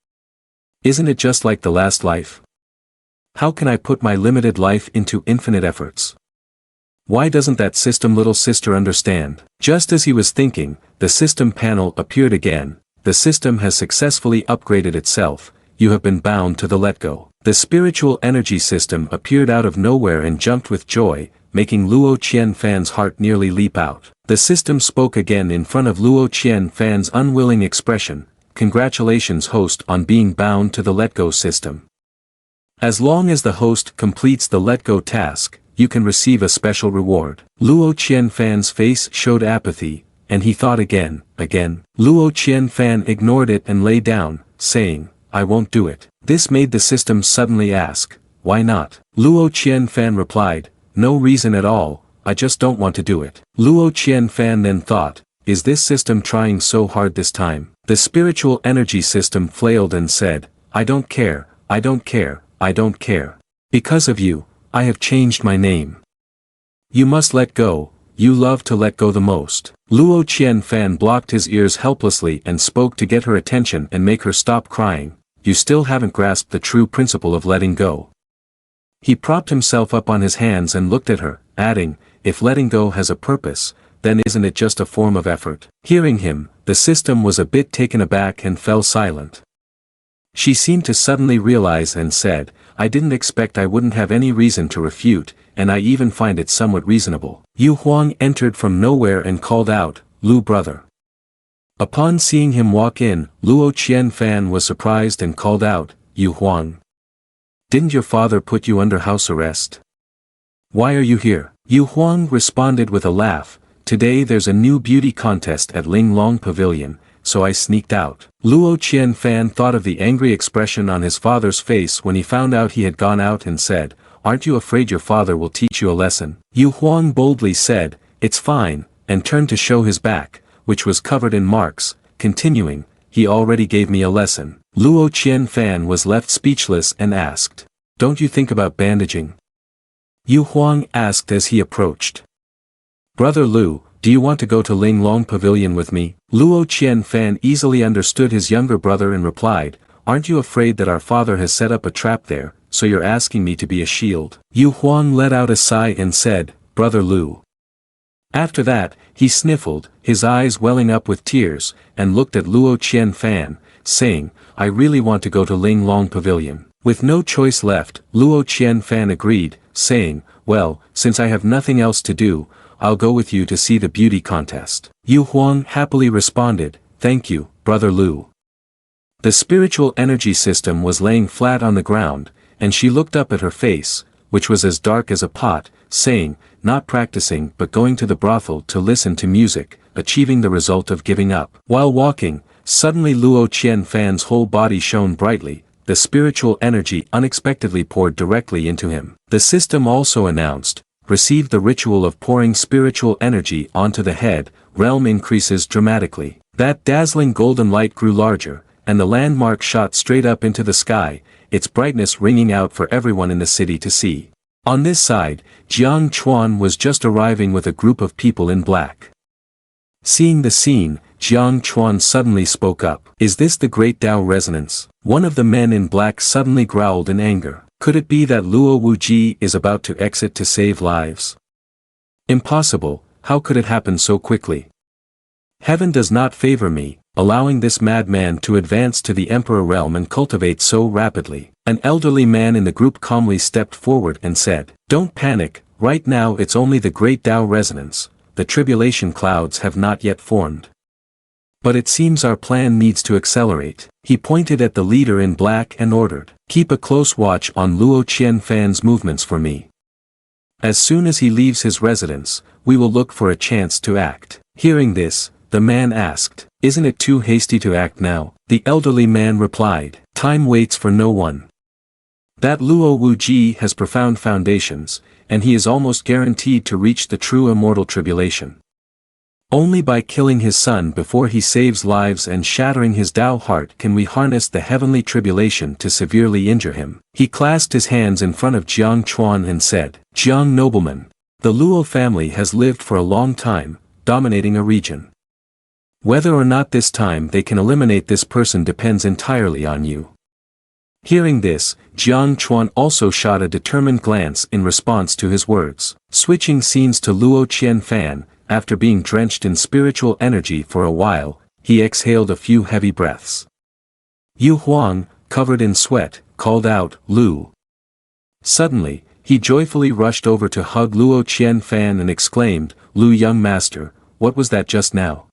Isn't it just like the last life? How can I put my limited life into infinite efforts? Why doesn't that system little sister understand? Just as he was thinking, the system panel appeared again. The system has successfully upgraded itself. You have been bound to the let go. The spiritual energy system appeared out of nowhere and jumped with joy, making Luo Qianfan's heart nearly leap out. The system spoke again in front of Luo Qianfan's unwilling expression. "Congratulations host on being bound to the let go system. As long as the host completes the let go task, you can receive a special reward." Luo Qianfan's face showed apathy, and he thought again. Luo Qianfan ignored it and lay down, saying, "I won't do it." This made the system suddenly ask, "Why not?" Luo Qianfan replied, "No reason at all, I just don't want to do it." Luo Qianfan then thought, "Is this system trying so hard this time?" The spiritual energy system flailed and said, "I don't care, I don't care, I don't care. Because of you, I have changed my name. You must let go, you love to let go the most." Luo Qianfan blocked his ears helplessly and spoke to get her attention and make her stop crying. "You still haven't grasped the true principle of letting go." He propped himself up on his hands and looked at her, adding, "If letting go has a purpose, then isn't it just a form of effort?" Hearing him, the system was a bit taken aback and fell silent. She seemed to suddenly realize and said, "I didn't expect I wouldn't have any reason to refute, and I even find it somewhat reasonable." Yu Huang entered from nowhere and called out, "Lu brother." Upon seeing him walk in, Luo Qianfan was surprised and called out, "Yu Huang. Didn't your father put you under house arrest? Why are you here?" Yu Huang responded with a laugh, "Today there's a new beauty contest at Linglong Pavilion, so I sneaked out." Luo Qianfan thought of the angry expression on his father's face when he found out he had gone out and said, "Aren't you afraid your father will teach you a lesson?" Yu Huang boldly said, "It's fine," and turned to show his back, which was covered in marks, continuing, "He already gave me a lesson." Luo Qianfan was left speechless and asked, "Don't you think about bandaging?" Yu Huang asked as he approached. "Brother Lu, do you want to go to Linglong Pavilion with me?" Luo Qianfan easily understood his younger brother and replied, "Aren't you afraid that our father has set up a trap there, so you're asking me to be a shield?" Yu Huang let out a sigh and said, "Brother Lu. After that, he sniffled, his eyes welling up with tears, and looked at Luo Qianfan, saying, I really want to go to Ling Long Pavilion. With no choice left, Luo Qianfan agreed, saying, well, since I have nothing else to do, I'll go with you to see the beauty contest. Yu Huang happily responded, thank you, Brother Lu. The spiritual energy system was laying flat on the ground, and she looked up at her face, which was as dark as a pot, saying, not practicing but going to the brothel to listen to music, achieving the result of giving up. While walking, suddenly Luo Qianfan's whole body shone brightly, the spiritual energy unexpectedly poured directly into him. The system also announced, receive the ritual of pouring spiritual energy onto the head, realm increases dramatically. That dazzling golden light grew larger, and the landmark shot straight up into the sky, its brightness ringing out for everyone in the city to see. On this side, Jiang Chuan was just arriving with a group of people in black. Seeing the scene, Jiang Chuan suddenly spoke up. Is this the Great Tao Resonance? One of the men in black suddenly growled in anger. Could it be that Luo Wuji is about to exit to save lives? Impossible, how could it happen so quickly? Heaven does not favor me, allowing this madman to advance to the Emperor realm and cultivate so rapidly. An elderly man in the group calmly stepped forward and said, don't panic, right now it's only the Great Tao Resonance, the tribulation clouds have not yet formed. But it seems our plan needs to accelerate. He pointed at the leader in black and ordered, keep a close watch on Luo Qianfan's movements for me. As soon as he leaves his residence, we will look for a chance to act. Hearing this, the man asked, isn't it too hasty to act now? The elderly man replied, time waits for no one. That Luo Wuji has profound foundations, and he is almost guaranteed to reach the true immortal tribulation. Only by killing his son before he saves lives and shattering his Tao heart can we harness the heavenly tribulation to severely injure him. He clasped his hands in front of Jiang Chuan and said, Jiang nobleman, the Luo family has lived for a long time, dominating a region. Whether or not this time they can eliminate this person depends entirely on you. Hearing this, Jiang Chuan also shot a determined glance in response to his words. Switching scenes to Luo Qianfan, after being drenched in spiritual energy for a while, he exhaled a few heavy breaths. Yu Huang, covered in sweat, called out, Lu. Suddenly, he joyfully rushed over to hug Luo Qianfan and exclaimed, Lu young master, what was that just now?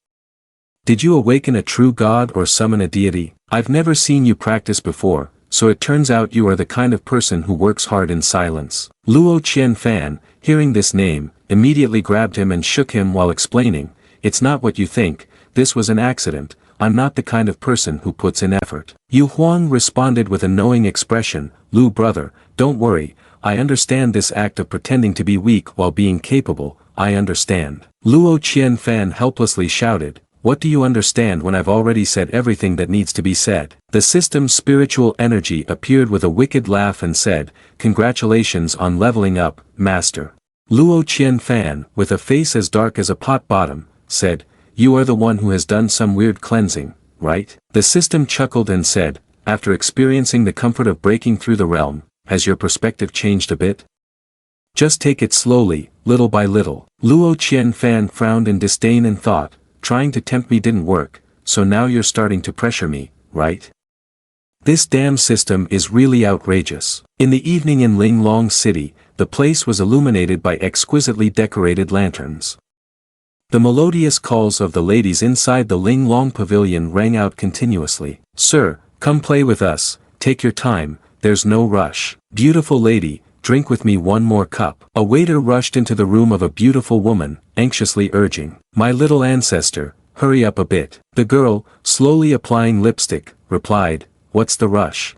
Did you awaken a true god or summon a deity? I've never seen you practice before, so it turns out you are the kind of person who works hard in silence. Luo Qianfan, hearing this name, immediately grabbed him and shook him while explaining, it's not what you think, this was an accident, I'm not the kind of person who puts in effort. Yu Huang responded with a knowing expression, Lu brother, don't worry, I understand this act of pretending to be weak while being capable, I understand. Luo Qianfan helplessly shouted, what do you understand when I've already said everything that needs to be said? The system's spiritual energy appeared with a wicked laugh and said, congratulations on leveling up, master. Luo Qianfan, with a face as dark as a pot bottom, said, you are the one who has done some weird cleansing, right? The system chuckled and said, after experiencing the comfort of breaking through the realm, has your perspective changed a bit? Just take it slowly, little by little. Luo Qianfan frowned in disdain and thought, trying to tempt me didn't work, so now you're starting to pressure me, right? This damn system is really outrageous. In the evening in Ling Long City, the place was illuminated by exquisitely decorated lanterns. The melodious calls of the ladies inside the Ling Long Pavilion rang out continuously. Sir, come play with us, take your time, there's no rush. Beautiful lady, drink with me one more cup. A waiter rushed into the room of a beautiful woman, anxiously urging, my little ancestor, hurry up a bit. The girl, slowly applying lipstick, replied, what's the rush?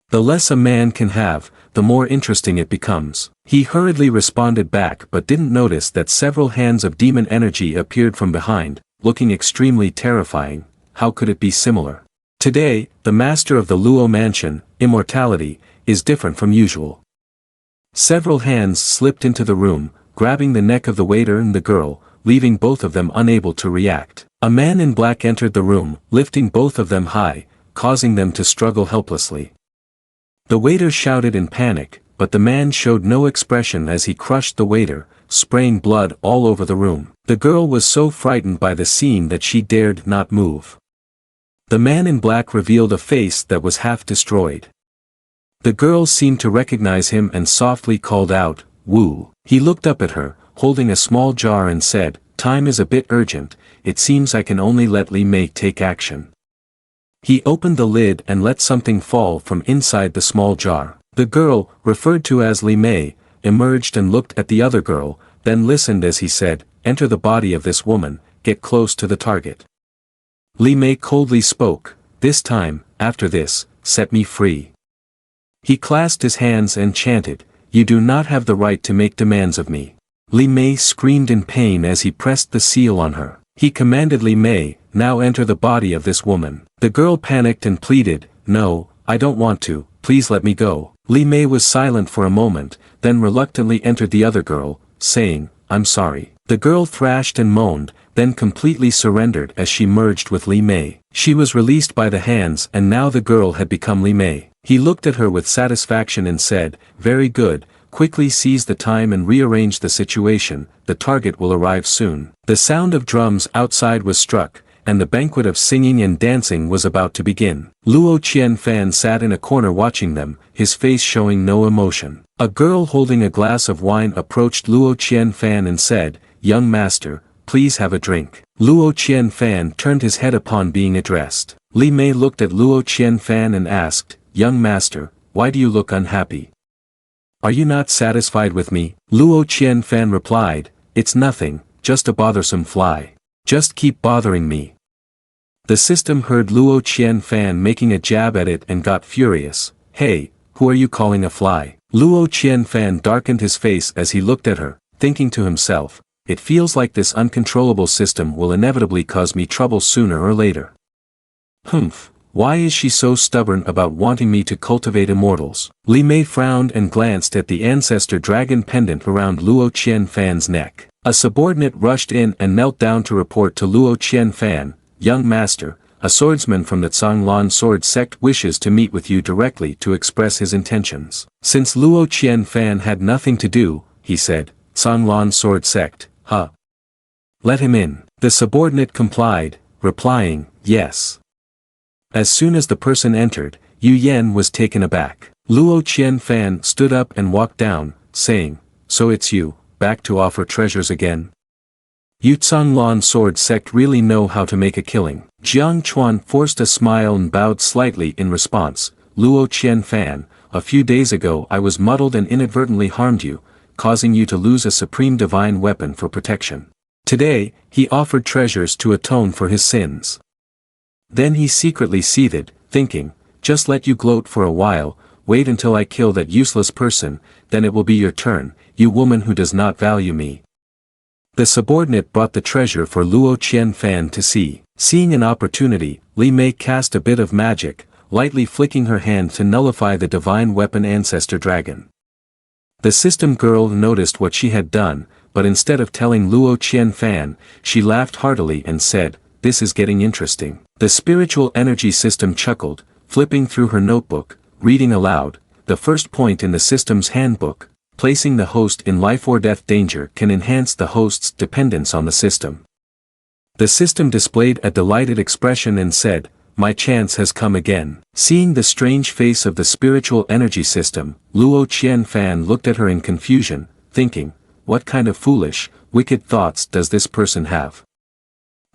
The less a man can have, the more interesting it becomes. He hurriedly responded back but didn't notice that several hands of demon energy appeared from behind, looking extremely terrifying. How could it be similar? Today, the master of the Luo mansion, immortality, is different from usual. Several hands slipped into the room, grabbing the neck of the waiter and the girl, leaving both of them unable to react. A man in black entered the room, lifting both of them high, causing them to struggle helplessly. The waiter shouted in panic, but the man showed no expression as he crushed the waiter, spraying blood all over the room. The girl was so frightened by the scene that she dared not move. The man in black revealed a face that was half destroyed. The girl seemed to recognize him and softly called out, "Wu." He looked up at her, holding a small jar, and said, "Time is a bit urgent, it seems I can only let Li Mei take action." He opened the lid and let something fall from inside the small jar. The girl, referred to as Li Mei, emerged and looked at the other girl, then listened as he said, "Enter the body of this woman, get close to the target." Li Mei coldly spoke, "This time, after this, set me free." He clasped his hands and chanted, "You do not have the right to make demands of me." Li Mei screamed in pain as he pressed the seal on her. He commanded Li Mei, "Now enter the body of this woman." The girl panicked and pleaded, "No, I don't want to, please let me go." Li Mei was silent for a moment, then reluctantly entered the other girl, saying, "I'm sorry." The girl thrashed and moaned, then completely surrendered as she merged with Li Mei. She was released by the hands, and now the girl had become Li Mei. He looked at her with satisfaction and said, "Very good, quickly seize the time and rearrange the situation, the target will arrive soon." The sound of drums outside was struck, and the banquet of singing and dancing was about to begin. Luo Qianfan sat in a corner watching them, his face showing no emotion. A girl holding a glass of wine approached Luo Qianfan and said, "Young master, please have a drink." Luo Qianfan turned his head upon being addressed. Li Mei looked at Luo Qianfan and asked, "Young master, why do you look unhappy? Are you not satisfied with me?" Luo Qianfan replied, "It's nothing, just a bothersome fly. Just keep bothering me." The system heard Luo Qianfan making a jab at it and got furious. "Hey, who are you calling a fly?" Luo Qianfan darkened his face as he looked at her, thinking to himself, "It feels like this uncontrollable system will inevitably cause me trouble sooner or later. Humph, why is she so stubborn about wanting me to cultivate immortals?" Li Mei frowned and glanced at the ancestor dragon pendant around Luo Qianfan's neck. A subordinate rushed in and knelt down to report to Luo Qianfan, "Young master, a swordsman from the Zhanglan sword sect wishes to meet with you directly to express his intentions." Since Luo Qianfan had nothing to do, he said, "Zhanglan sword sect, huh? Let him in." The subordinate complied, replying, "Yes." As soon as the person entered, Yu Yan was taken aback. Luo Qianfan stood up and walked down, saying, "So it's you, back to offer treasures again? You Zhanglan sword sect really know how to make a killing." Jiang Chuan forced a smile and bowed slightly in response. "Luo Qianfan, a few days ago I was muddled and inadvertently harmed you, causing you to lose a supreme divine weapon for protection. Today, he offered treasures to atone for his sins. Then he secretly seethed, thinking, just let you gloat for a while, wait until I kill that useless person, then it will be your turn, you woman who does not value me." The subordinate brought the treasure for Luo Qianfan to see. Seeing an opportunity, Li Mei cast a bit of magic, lightly flicking her hand to nullify the divine weapon ancestor dragon. The system girl noticed what she had done, but instead of telling Luo Qianfan, she laughed heartily and said, "This is getting interesting." The spiritual energy system chuckled, flipping through her notebook, reading aloud, "The first point in the system's handbook, placing the host in life or death danger can enhance the host's dependence on the system." The system displayed a delighted expression and said, "My chance has come again." Seeing the strange face of the spiritual energy system, Luo Qianfan looked at her in confusion, thinking, what kind of foolish, wicked thoughts does this person have?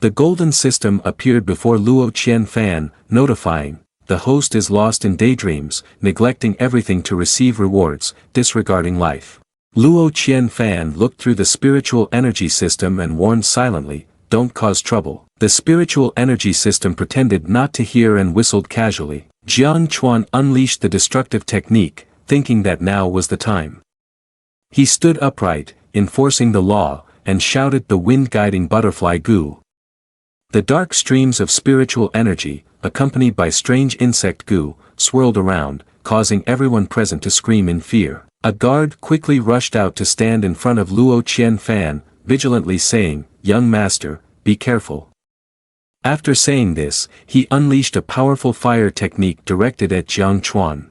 The golden system appeared before Luo Qianfan, notifying, "The host is lost in daydreams, neglecting everything to receive rewards, disregarding life." Luo Qianfan looked through the spiritual energy system and warned silently, "Don't cause trouble." The spiritual energy system pretended not to hear and whistled casually. Jiang Chuan unleashed the destructive technique, thinking that now was the time. He stood upright, enforcing the law, and shouted the wind-guiding butterfly goo. The dark streams of spiritual energy, accompanied by strange insect goo, swirled around, causing everyone present to scream in fear. A guard quickly rushed out to stand in front of Luo Qianfan, vigilantly saying, "Young master, be careful." After saying this, he unleashed a powerful fire technique directed at Jiang Chuan.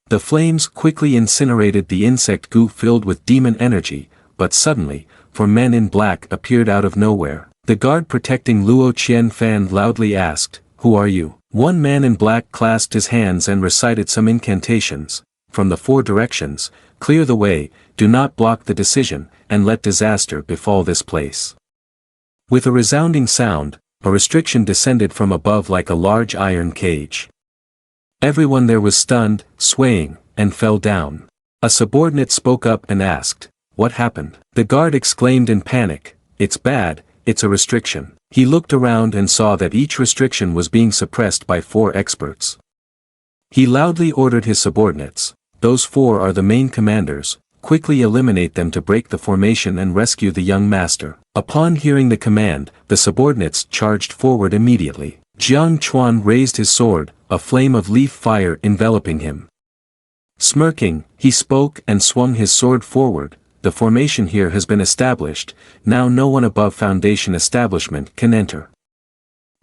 The flames quickly incinerated the insect goo filled with demon energy, but suddenly, 4 men in black appeared out of nowhere. The guard protecting Luo Qianfan loudly asked, "Who are you?" One man in black clasped his hands and recited some incantations. "From the 4 directions, clear the way, do not block the decision, and let disaster befall this place." With a resounding sound, a restriction descended from above like a large iron cage. Everyone there was stunned, swaying, and fell down. A subordinate spoke up and asked, "What happened?" The guard exclaimed in panic, "It's bad, it's a restriction." He looked around and saw that each restriction was being suppressed by 4 experts. He loudly ordered his subordinates, "Those 4 are the main commanders, quickly eliminate them to break the formation and rescue the young master." Upon hearing the command, the subordinates charged forward immediately. Jiang Chuan raised his sword, a flame of leaf fire enveloping him. Smirking, he spoke and swung his sword forward. "The formation here has been established, now no one above foundation establishment can enter.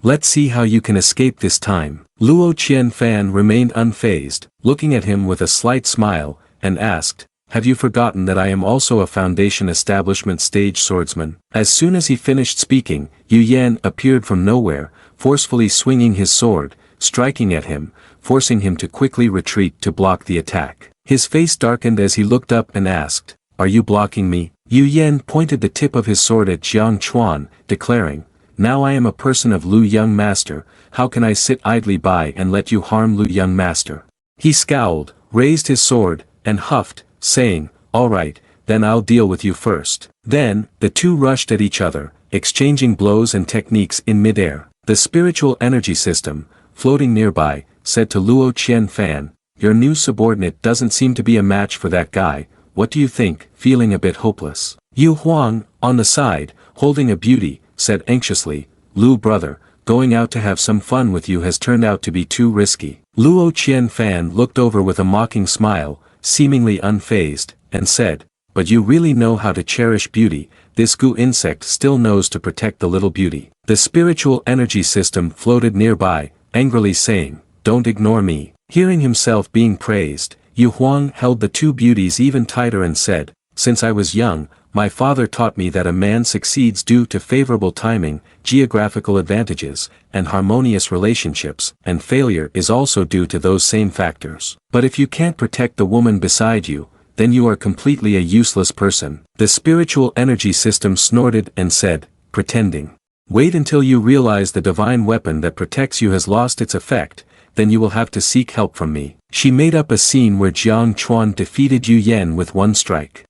Let's see how you can escape this time." Luo Qianfan remained unfazed, looking at him with a slight smile, and asked, "Have you forgotten that I am also a foundation establishment stage swordsman?" As soon as he finished speaking, Yu Yan appeared from nowhere, forcefully swinging his sword, striking at him, forcing him to quickly retreat to block the attack. His face darkened as he looked up and asked, "Are you blocking me?" Yu Yan pointed the tip of his sword at Jiang Chuan, declaring, "Now I am a person of Lu young master, how can I sit idly by and let you harm Lu young master?" He scowled, raised his sword, and huffed, saying, "All right, then I'll deal with you first." Then, the two rushed at each other, exchanging blows and techniques in midair. The spiritual energy system, floating nearby, said to Luo Qianfan, "Your new subordinate doesn't seem to be a match for that guy, what do you think?" Feeling a bit hopeless, Yu Huang, on the side, holding a beauty, said anxiously, "Lu brother, going out to have some fun with you has turned out to be too risky." Luo Qianfan looked over with a mocking smile, seemingly unfazed, and said, "But you really know how to cherish beauty, this goo insect still knows to protect the little beauty." The spiritual energy system floated nearby, angrily saying, "Don't ignore me." Hearing himself being praised, Yu Huang held the 2 beauties even tighter and said, "Since I was young, my father taught me that a man succeeds due to favorable timing, geographical advantages, and harmonious relationships, and failure is also due to those same factors. But if you can't protect the woman beside you, then you are completely a useless person." The spiritual energy system snorted and said, "Pretending. Wait until you realize the divine weapon that protects you has lost its effect, then you will have to seek help from me." She made up a scene where Jiang Chuan defeated Yu Yan with 1 strike.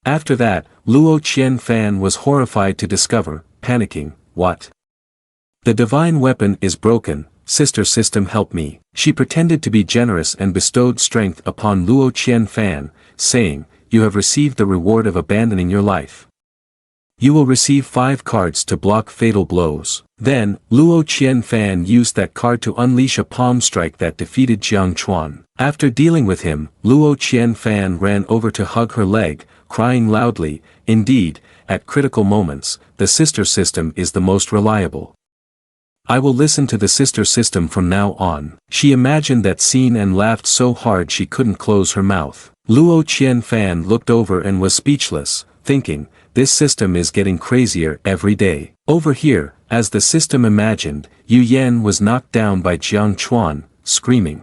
After that, Luo Qianfan was horrified to discover, panicking, "What? The divine weapon is broken, sister system help me." She pretended to be generous and bestowed strength upon Luo Qianfan, saying, "You have received the reward of abandoning your life. You will receive 5 cards to block fatal blows." Then, Luo Qianfan used that card to unleash a palm strike that defeated Jiang Chuan. After dealing with him, Luo Qianfan ran over to hug her leg, crying loudly, "Indeed, at critical moments, the sister system is the most reliable. I will listen to the sister system from now on." She imagined that scene and laughed so hard she couldn't close her mouth. Luo Qianfan looked over and was speechless, thinking, "This system is getting crazier every day." Over here, as the system imagined, Yu Yan was knocked down by Jiang Chuan, screaming.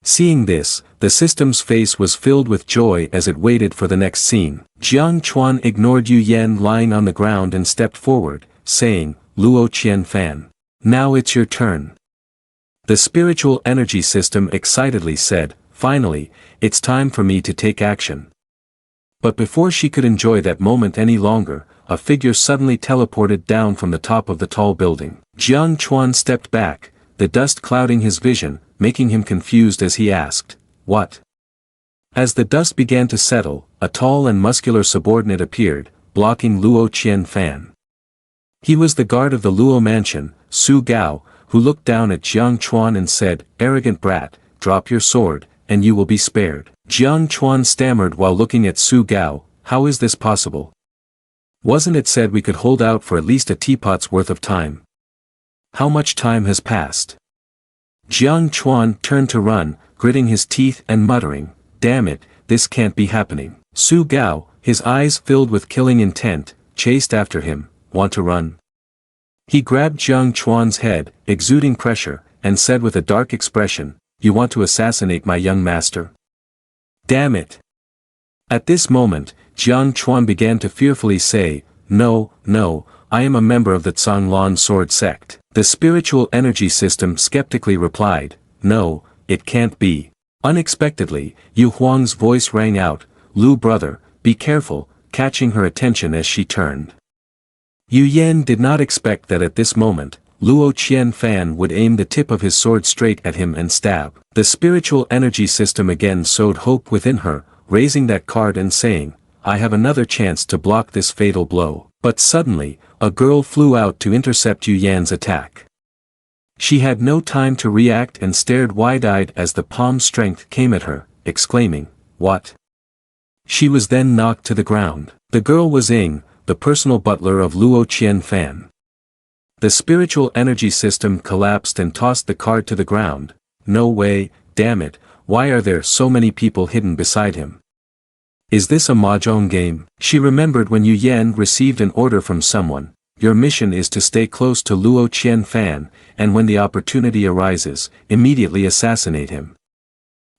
Seeing this, the system's face was filled with joy as it waited for the next scene. Jiang Chuan ignored Yu Yan lying on the ground and stepped forward, saying, "Luo Qianfan. Now it's your turn." The spiritual energy system excitedly said, "Finally, it's time for me to take action." But before she could enjoy that moment any longer, a figure suddenly teleported down from the top of the tall building. Jiang Chuan stepped back, the dust clouding his vision, making him confused as he asked, "What?" As the dust began to settle, a tall and muscular subordinate appeared, blocking Luo Qianfan. He was the guard of the Luo mansion, Su Gao, who looked down at Jiang Chuan and said, "Arrogant brat, drop your sword, and you will be spared." Jiang Chuan stammered while looking at Su Gao, "How is this possible? Wasn't it said we could hold out for at least a teapot's worth of time? How much time has passed?" Jiang Chuan turned to run, gritting his teeth and muttering, "Damn it, this can't be happening." Su Gao, his eyes filled with killing intent, chased after him. Want to run? He grabbed Jiang Chuan's head, exuding pressure, and said with a dark expression, "You want to assassinate my young master? Damn it!" At this moment, Jiang Chuan began to fearfully say, "No, no, I am a member of the Zhanglan sword sect." The spiritual energy system skeptically replied, "No, it can't be." Unexpectedly, Yu Huang's voice rang out, "Lu brother, be careful," catching her attention as she turned. Yu Yan did not expect that at this moment, Luo Qianfan would aim the tip of his sword straight at him and stab. The spiritual energy system again sowed hope within her, raising that card and saying, "I have another chance to block this fatal blow." But suddenly, a girl flew out to intercept Yu Yan's attack. She had no time to react and stared wide-eyed as the palm's strength came at her, exclaiming, "What?" She was then knocked to the ground. The girl was Ying, the personal butler of Luo Qianfan. The spiritual energy system collapsed and tossed the card to the ground. "No way, damn it, why are there so many people hidden beside him? Is this a mahjong game?" She remembered when Yu Yan received an order from someone, "Your mission is to stay close to Luo Qianfan, and when the opportunity arises, immediately assassinate him."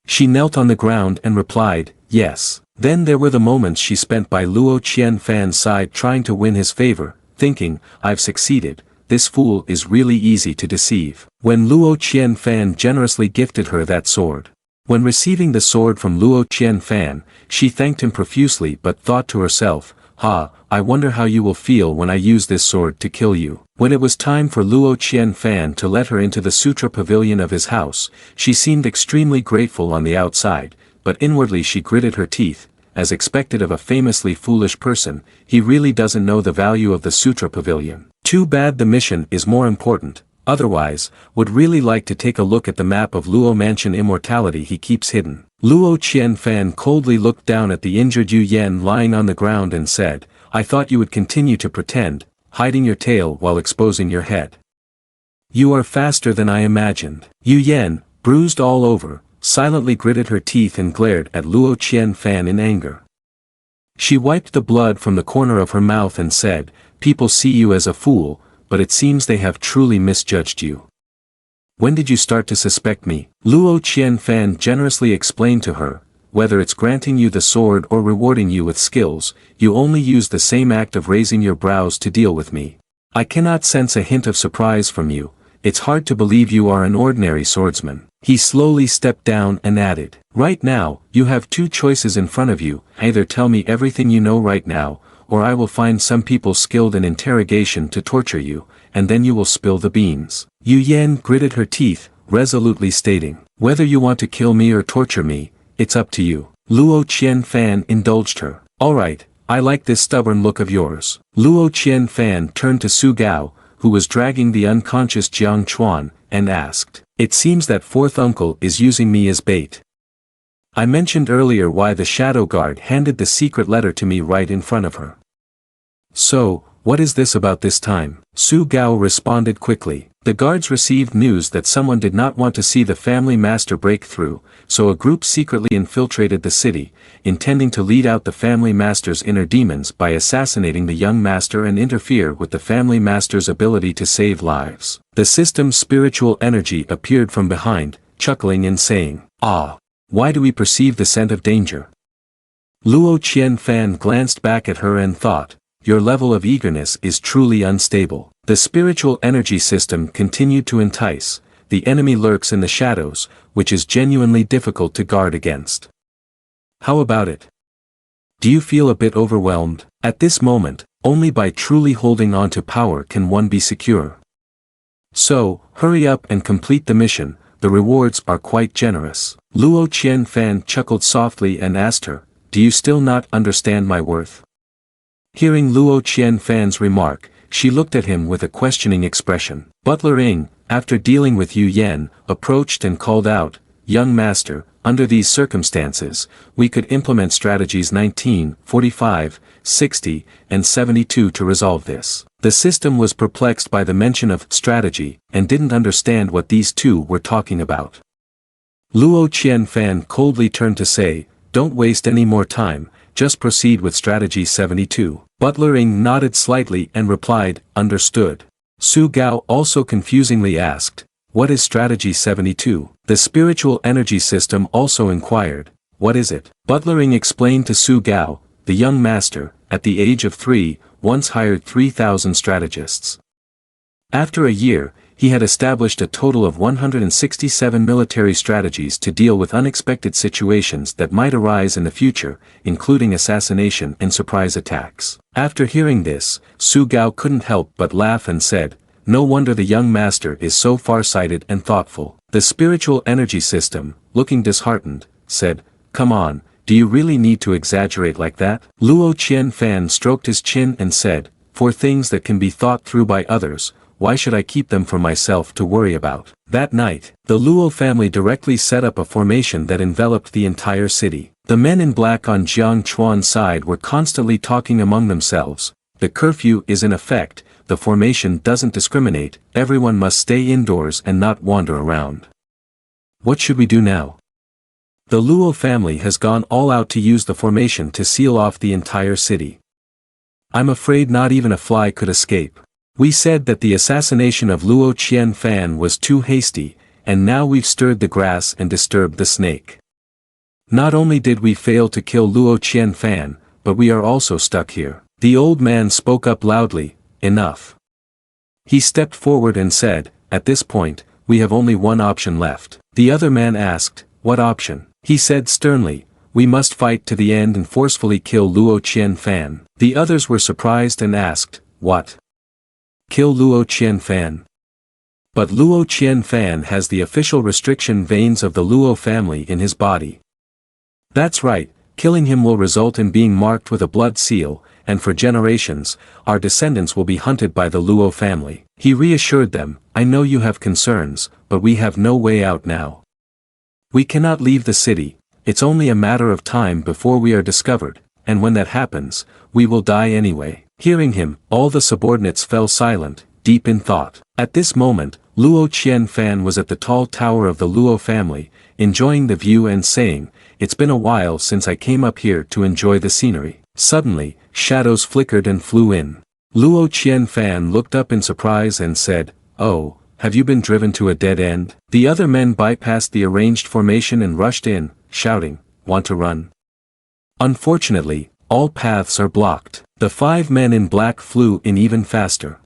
She knelt on the ground and replied, "Yes." Then there were the moments she spent by Luo Qianfan's side trying to win his favor, thinking, "I've succeeded, this fool is really easy to deceive." When Luo Qianfan generously gifted her that sword. When receiving the sword from Luo Qianfan, she thanked him profusely but thought to herself, I wonder how you will feel when I use this sword to kill you." When it was time for Luo Qianfan to let her into the sutra pavilion of his house, she seemed extremely grateful on the outside, but inwardly she gritted her teeth, as expected of a famously foolish person. He really doesn't know the value of the sutra pavilion. Too bad the mission is more important, otherwise, would really like to take a look at the map of Luo Mansion immortality he keeps hidden. Luo Qianfan coldly looked down at the injured Yu Yan lying on the ground and said, "I thought you would continue to pretend, hiding your tail while exposing your head. You are faster than I imagined." Yu Yan, bruised all over, silently gritted her teeth and glared at Luo Qianfan in anger. She wiped the blood from the corner of her mouth and said, "People see you as a fool, but it seems they have truly misjudged you. When did you start to suspect me?" Luo Qianfan generously explained to her, "Whether it's granting you the sword or rewarding you with skills, you only use the same act of raising your brows to deal with me. I cannot sense a hint of surprise from you. It's hard to believe you are an ordinary swordsman." He slowly stepped down and added, "Right now, you have two choices in front of you. Either tell me everything you know right now, or I will find some people skilled in interrogation to torture you, and then you will spill the beans." Yu Yan gritted her teeth, resolutely stating, "Whether you want to kill me or torture me, it's up to you." Luo Qianfan indulged her. "Alright, I like this stubborn look of yours." Luo Qianfan turned to Su Gao, who was dragging the unconscious Jiang Chuan, and asked, "It seems that fourth uncle is using me as bait. I mentioned earlier why the shadow guard handed the secret letter to me right in front of her. So, what is this about this time?" Su Gao responded quickly. The guards received news that someone did not want to see the family master break through, so a group secretly infiltrated the city, intending to lead out the family master's inner demons by assassinating the young master and interfere with the family master's ability to save lives. The system's spiritual energy appeared from behind, chuckling and saying, "Ah, why do we perceive the scent of danger?" Luo Qianfan glanced back at her and thought, "Your level of eagerness is truly unstable." The spiritual energy system continued to entice, "The enemy lurks in the shadows, which is genuinely difficult to guard against. How about it? Do you feel a bit overwhelmed? At this moment, only by truly holding on to power can one be secure. So, hurry up and complete the mission, the rewards are quite generous." Luo Qianfan chuckled softly and asked her, "Do you still not understand my worth?" Hearing Luo Qianfan's remark, she looked at him with a questioning expression. Butler Ying, after dealing with Yu Yan, approached and called out, "Young master, under these circumstances, we could implement strategies 19, 45, 60, and 72 to resolve this." The system was perplexed by the mention of strategy, and didn't understand what these two were talking about. Luo Qianfan coldly turned to say, "Don't waste any more time, just proceed with strategy 72. Butler Ing nodded slightly and replied, understood. Su Gao also confusingly asked, what is strategy 72? The spiritual energy system also inquired, what is it? Butler Ing explained to Su Gao, the young master, at the age of 3, once hired 3,000 strategists. After a year, he had established a total of 167 military strategies to deal with unexpected situations that might arise in the future, including assassination and surprise attacks. After hearing this, Su Gao couldn't help but laugh and said, no wonder the young master is so far-sighted and thoughtful. The spiritual energy system, looking disheartened, said, come on, do you really need to exaggerate like that? Luo Qianfan stroked his chin and said, for things that can be thought through by others, why should I keep them for myself to worry about? That night, the Luo family directly set up a formation that enveloped the entire city. The men in black on Jiang Chuan's side were constantly talking among themselves. The curfew is in effect, the formation doesn't discriminate, everyone must stay indoors and not wander around. What should we do now? The Luo family has gone all out to use the formation to seal off the entire city. I'm afraid not even a fly could escape. We said that the assassination of Luo Qianfan was too hasty, and now we've stirred the grass and disturbed the snake. Not only did we fail to kill Luo Qianfan, but we are also stuck here. The old man spoke up loudly, enough. He stepped forward and said, at this point, we have only one option left. The other man asked, what option? He said sternly, we must fight to the end and forcefully kill Luo Qianfan. The others were surprised and asked, what? Kill Luo Qianfan. But Luo Qianfan has the official restriction veins of the Luo family in his body. That's right, killing him will result in being marked with a blood seal, and for generations, our descendants will be hunted by the Luo family. He reassured them, I know you have concerns, but we have no way out now. We cannot leave the city, it's only a matter of time before we are discovered, and when that happens, we will die anyway. Hearing him, all the subordinates fell silent, deep in thought. At this moment, Luo Qianfan was at the tall tower of the Luo family, enjoying the view and saying, it's been a while since I came up here to enjoy the scenery. Suddenly, shadows flickered and flew in. Luo Qianfan looked up in surprise and said, oh, have you been driven to a dead end? The other men bypassed the arranged formation and rushed in, shouting, want to run? Unfortunately, all paths are blocked. The 5 men in black flew in even faster.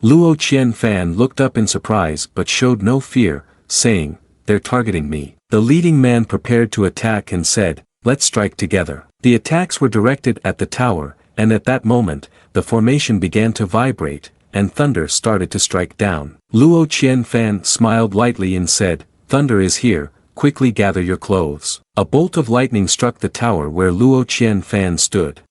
Luo Qianfan looked up in surprise but showed no fear, saying, they're targeting me. The leading man prepared to attack and said, let's strike together. The attacks were directed at the tower, and at that moment, the formation began to vibrate, and thunder started to strike down. Luo Qianfan smiled lightly and said, thunder is here, quickly gather your clothes. A bolt of lightning struck the tower where Luo Qianfan stood.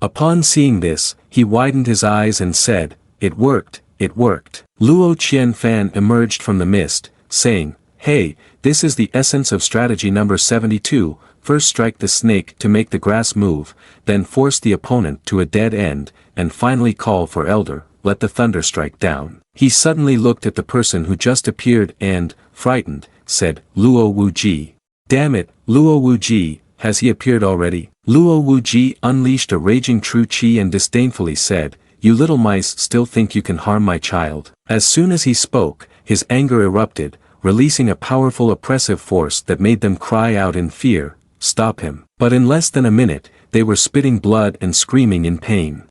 Upon seeing this, he widened his eyes and said, it worked, it worked. Luo Qianfan emerged from the mist, saying, hey, this is the essence of strategy number 72, first strike the snake to make the grass move, then force the opponent to a dead end, and finally call for elder, let the thunder strike down. He suddenly looked at the person who just appeared and, frightened, said, Luo Wuji. Damn it, Luo Wuji, has he appeared already? Luo Wuji unleashed a raging true qi and disdainfully said, you little mice still think you can harm my child. As soon as he spoke, his anger erupted, releasing a powerful oppressive force that made them cry out in fear, stop him. But in less than a minute, they were spitting blood and screaming in pain.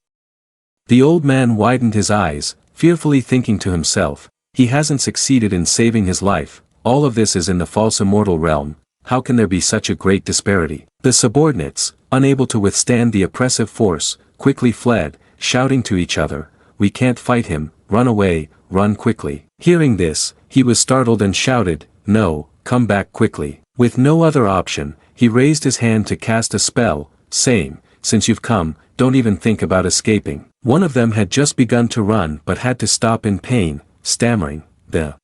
The old man widened his eyes, fearfully thinking to himself, he hasn't succeeded in saving his life, all of this is in the false immortal realm, how can there be such a great disparity? The subordinates, unable to withstand the oppressive force, quickly fled, shouting to each other, we can't fight him, run away, run quickly. Hearing this, he was startled and shouted, no, come back quickly. With no other option, he raised his hand to cast a spell, saying, since you've come, don't even think about escaping. One of them had just begun to run but had to stop in pain, stammering,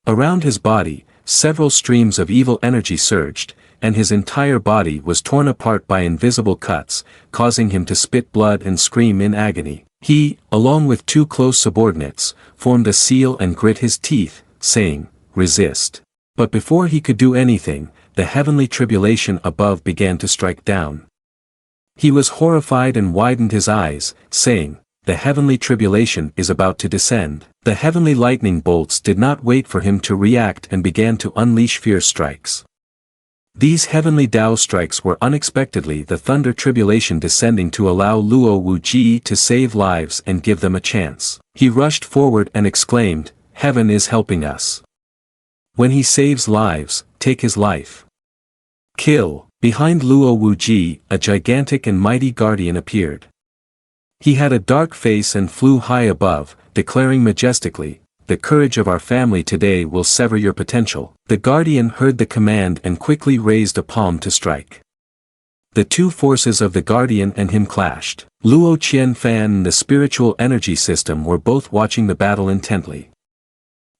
Around his body, several streams of evil energy surged, and his entire body was torn apart by invisible cuts, causing him to spit blood and scream in agony. He, along with 2 close subordinates, formed a seal and grit his teeth, saying, resist. But before he could do anything, the heavenly tribulation above began to strike down. He was horrified and widened his eyes, saying, "The heavenly tribulation is about to descend." The heavenly lightning bolts did not wait for him to react and began to unleash fierce strikes. These heavenly Tao strikes were unexpectedly the thunder tribulation descending to allow Luo Wuji to save lives and give them a chance. He rushed forward and exclaimed, "Heaven is helping us. When he saves lives, take his life. Kill." Behind Luo Wuji, a gigantic and mighty guardian appeared. He had a dark face and flew high above, declaring majestically, "The courage of our family today will sever your potential." The guardian heard the command and quickly raised a palm to strike. The two forces of the guardian and him clashed. Luo Qianfan and the spiritual energy system were both watching the battle intently.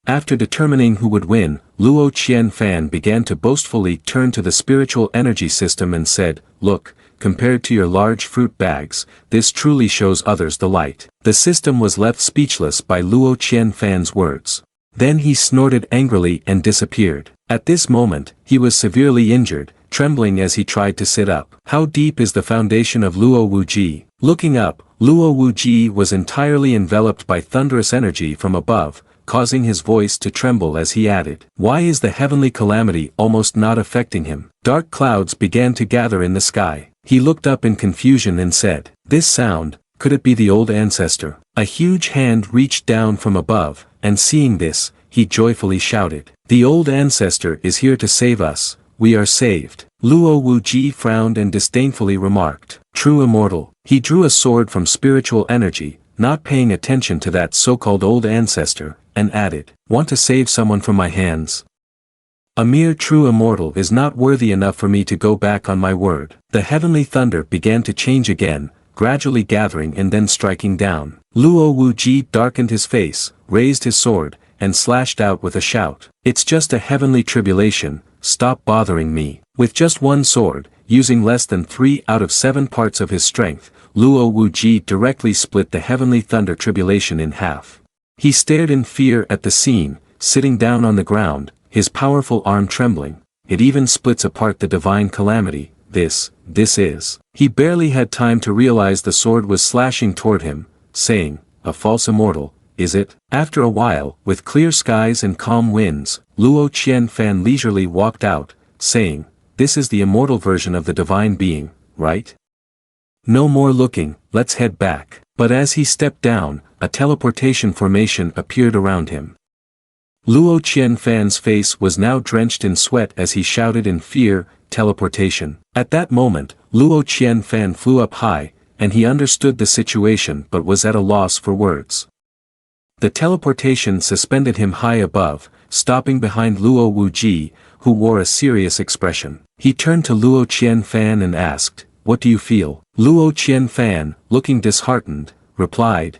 After determining who would win, Luo Qianfan began to boastfully turn to the spiritual energy system and said, "Look, compared to your large fruit bags, this truly shows others the light." The system was left speechless by Luo Qianfan's words. Then he snorted angrily and disappeared. At this moment, he was severely injured, trembling as he tried to sit up. How deep is the foundation of Luo Wuji? Looking up, Luo Wuji was entirely enveloped by thunderous energy from above, causing his voice to tremble as he added, "Why is the heavenly calamity almost not affecting him?" Dark clouds began to gather in the sky. He looked up in confusion and said, "This sound, could it be the old ancestor?" A huge hand reached down from above, and seeing this, he joyfully shouted, "The old ancestor is here to save us, we are saved." Luo Wuji frowned and disdainfully remarked, "True immortal." He drew a sword from spiritual energy, not paying attention to that so-called old ancestor, and added, "Want to save someone from my hands? A mere true immortal is not worthy enough for me to go back on my word." The heavenly thunder began to change again, gradually gathering and then striking down. Luo Wuji darkened his face, raised his sword, and slashed out with a shout, "It's just a heavenly tribulation, stop bothering me." With just one sword, using less than 3 out of 7 parts of his strength, Luo Wuji directly split the heavenly thunder tribulation in half. He stared in fear at the scene, sitting down on the ground, his powerful arm trembling. It even splits apart the divine calamity. This is. He barely had time to realize the sword was slashing toward him, saying, "A false immortal, is it?" After a while, with clear skies and calm winds, Luo Qianfan leisurely walked out, saying, "This is the immortal version of the divine being, right? No more looking, let's head back." But as he stepped down, a teleportation formation appeared around him. Luo Qianfan's face was now drenched in sweat as he shouted in fear, "Teleportation." At that moment, Luo Qianfan flew up high, and he understood the situation but was at a loss for words. The teleportation suspended him high above, stopping behind Luo Wuji, who wore a serious expression. He turned to Luo Qianfan and asked, "What do you feel?" Luo Qianfan, looking disheartened, replied,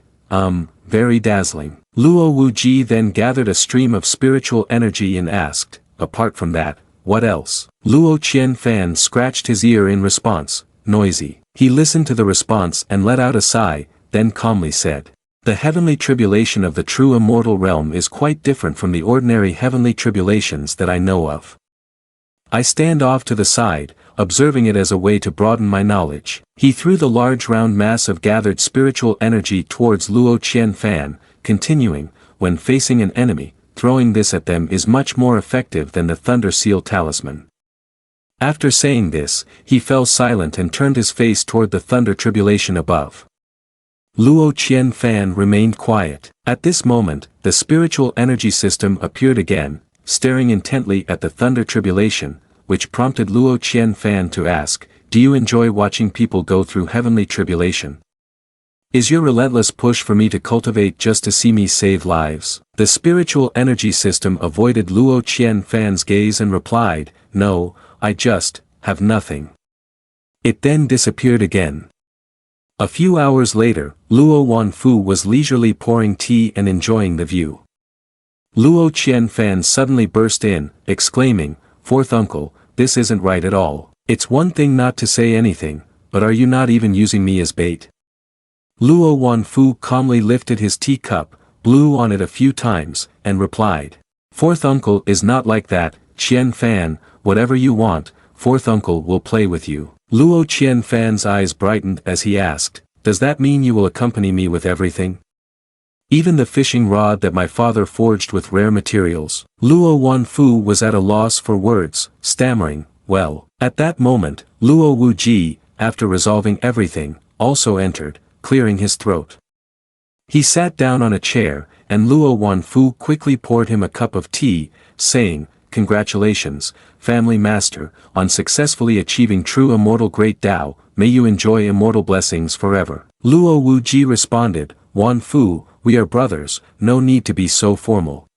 Very dazzling." Luo Wuji then gathered a stream of spiritual energy and asked, "Apart from that, what else?" Luo Qianfan scratched his ear in response, "Noisy." He listened to the response and let out a sigh, then calmly said, "The heavenly tribulation of the true immortal realm is quite different from the ordinary heavenly tribulations that I know of. I stand off to the side, observing it as a way to broaden my knowledge." He threw the large round mass of gathered spiritual energy towards Luo Qianfan, continuing, "When facing an enemy, throwing this at them is much more effective than the Thunder Seal Talisman." After saying this, he fell silent and turned his face toward the thunder tribulation above. Luo Qianfan remained quiet. At this moment, the spiritual energy system appeared again, staring intently at the thunder tribulation, which prompted Luo Qianfan to ask, "Do you enjoy watching people go through heavenly tribulation? Is your relentless push for me to cultivate just to see me save lives?" The spiritual energy system avoided Luo Qianfan's gaze and replied, "No, I just have nothing." It then disappeared again. A few hours later, Luo Wanfu was leisurely pouring tea and enjoying the view. Luo Qianfan suddenly burst in, exclaiming, "Fourth uncle, this isn't right at all. It's one thing not to say anything, but are you not even using me as bait?" Luo Wanfu calmly lifted his teacup, blew on it a few times, and replied, "Fourth uncle is not like that, Qianfan, whatever you want, fourth uncle will play with you." Luo Qianfan's eyes brightened as he asked, does that mean you will accompany me with everything? Even the fishing rod that my father forged with rare materials. Luo Wanfu was at a loss for words, stammering, well. At that moment, Luo Wuji, after resolving everything, also entered, clearing his throat. He sat down on a chair, and Luo Wanfu quickly poured him a cup of tea, saying, congratulations, family master, on successfully achieving true immortal great Tao, may you enjoy immortal blessings forever. Luo Wuji responded, Wanfu, we are brothers, no need to be so formal.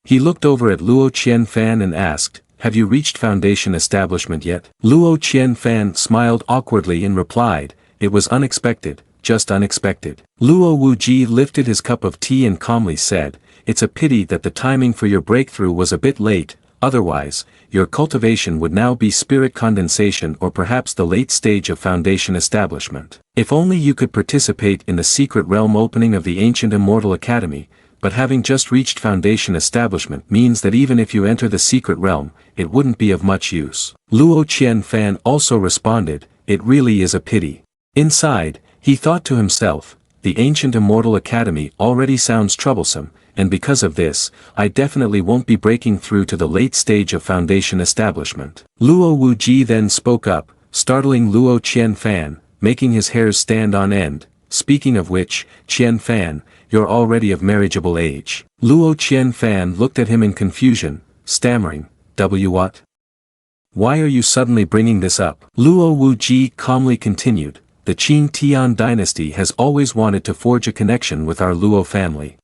He looked over at Luo Qianfan and asked, have you reached foundation establishment yet? Luo Qianfan smiled awkwardly and replied, it was unexpected, just unexpected. Luo Wuji lifted his cup of tea and calmly said, it's a pity that the timing for your breakthrough was a bit late, otherwise, your cultivation would now be spirit condensation or perhaps the late stage of foundation establishment. If only you could participate in the secret realm opening of the ancient immortal academy, but having just reached foundation establishment means that even if you enter the secret realm, it wouldn't be of much use. Luo Qianfan also responded, it really is a pity. Inside, he thought to himself, the ancient immortal academy already sounds troublesome, and because of this, I definitely won't be breaking through to the late stage of foundation establishment. Luo Wuji then spoke up, startling Luo Qianfan, making his hairs stand on end, speaking of which, Qianfan, you're already of marriageable age. Luo Qianfan looked at him in confusion, stammering, what? Why are you suddenly bringing this up? Luo Wuji calmly continued, the Qin Tian dynasty has always wanted to forge a connection with our Luo family.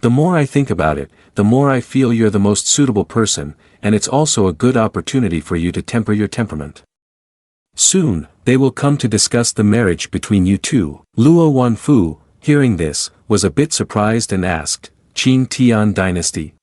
The more I think about it, the more I feel you're the most suitable person, and it's also a good opportunity for you to temper your temperament. Soon, they will come to discuss the marriage between you two. Luo Wanfu, hearing this, was a bit surprised and asked, Qin Tian dynasty?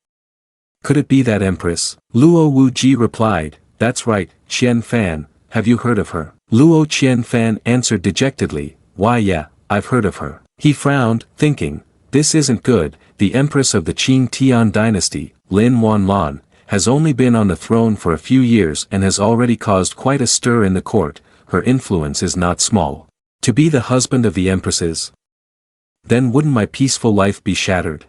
Could it be that empress? Luo Wuji replied, that's right, Qianfan, have you heard of her? Luo Qianfan answered dejectedly, why yeah, I've heard of her. He frowned, thinking, this isn't good, the empress of the Qin Tian dynasty, Lin Wanlan, has only been on the throne for a few years and has already caused quite a stir in the court, her influence is not small. To be the husband of the empresses? Then wouldn't my peaceful life be shattered?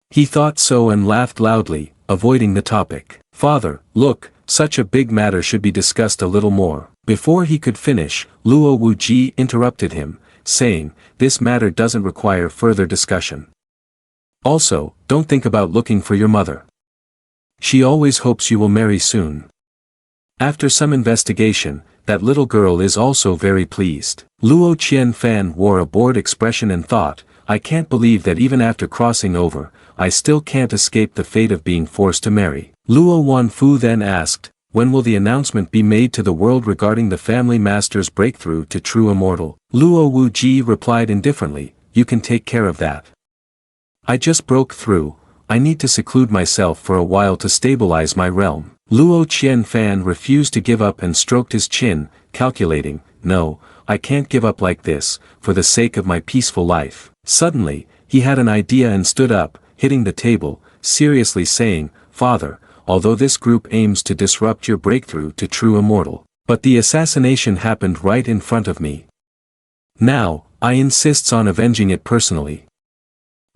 He thought so and laughed loudly, avoiding the topic. Father, look, such a big matter should be discussed a little more. Before he could finish, Luo Wuji interrupted him, saying, this matter doesn't require further discussion. Also, don't think about looking for your mother. She always hopes you will marry soon. After some investigation, that little girl is also very pleased. Luo Qianfan wore a bored expression and thought, I can't believe that even after crossing over, I still can't escape the fate of being forced to marry. Luo Wanfu then asked, when will the announcement be made to the world regarding the family master's breakthrough to true immortal? Luo Wuji replied indifferently, you can take care of that. I just broke through, I need to seclude myself for a while to stabilize my realm. Luo Qianfan refused to give up and stroked his chin, calculating, no, I can't give up like this, for the sake of my peaceful life. Suddenly, he had an idea and stood up, hitting the table, seriously saying, Father, although this group aims to disrupt your breakthrough to true immortal, but the assassination happened right in front of me. Now, I insists on avenging it personally.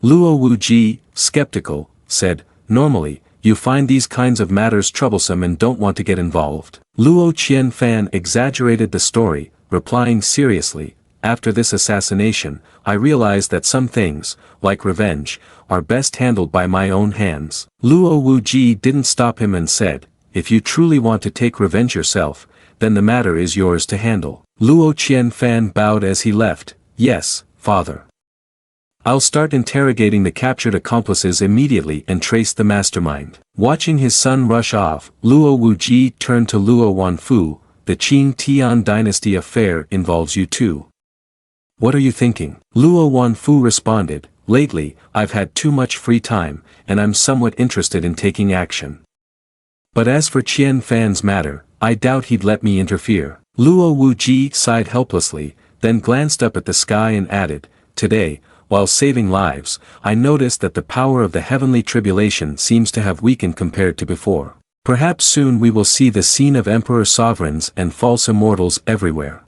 Luo Wuji, skeptical, said, normally, you find these kinds of matters troublesome and don't want to get involved. Luo Qianfan exaggerated the story, replying seriously, after this assassination, I realized that some things, like revenge, are best handled by my own hands. Luo Wuji didn't stop him and said, if you truly want to take revenge yourself, then the matter is yours to handle. Luo Qianfan bowed as he left, yes, father. I'll start interrogating the captured accomplices immediately and trace the mastermind. Watching his son rush off, Luo Wuji turned to Luo Wanfu, the Qin Tian dynasty affair involves you too. What are you thinking? Luo Wanfu responded, lately, I've had too much free time, and I'm somewhat interested in taking action. But as for Qianfan's matter, I doubt he'd let me interfere. Luo Wuji sighed helplessly, then glanced up at the sky and added, today, while saving lives, I noticed that the power of the heavenly tribulation seems to have weakened compared to before. Perhaps soon we will see the scene of emperor sovereigns and false immortals everywhere.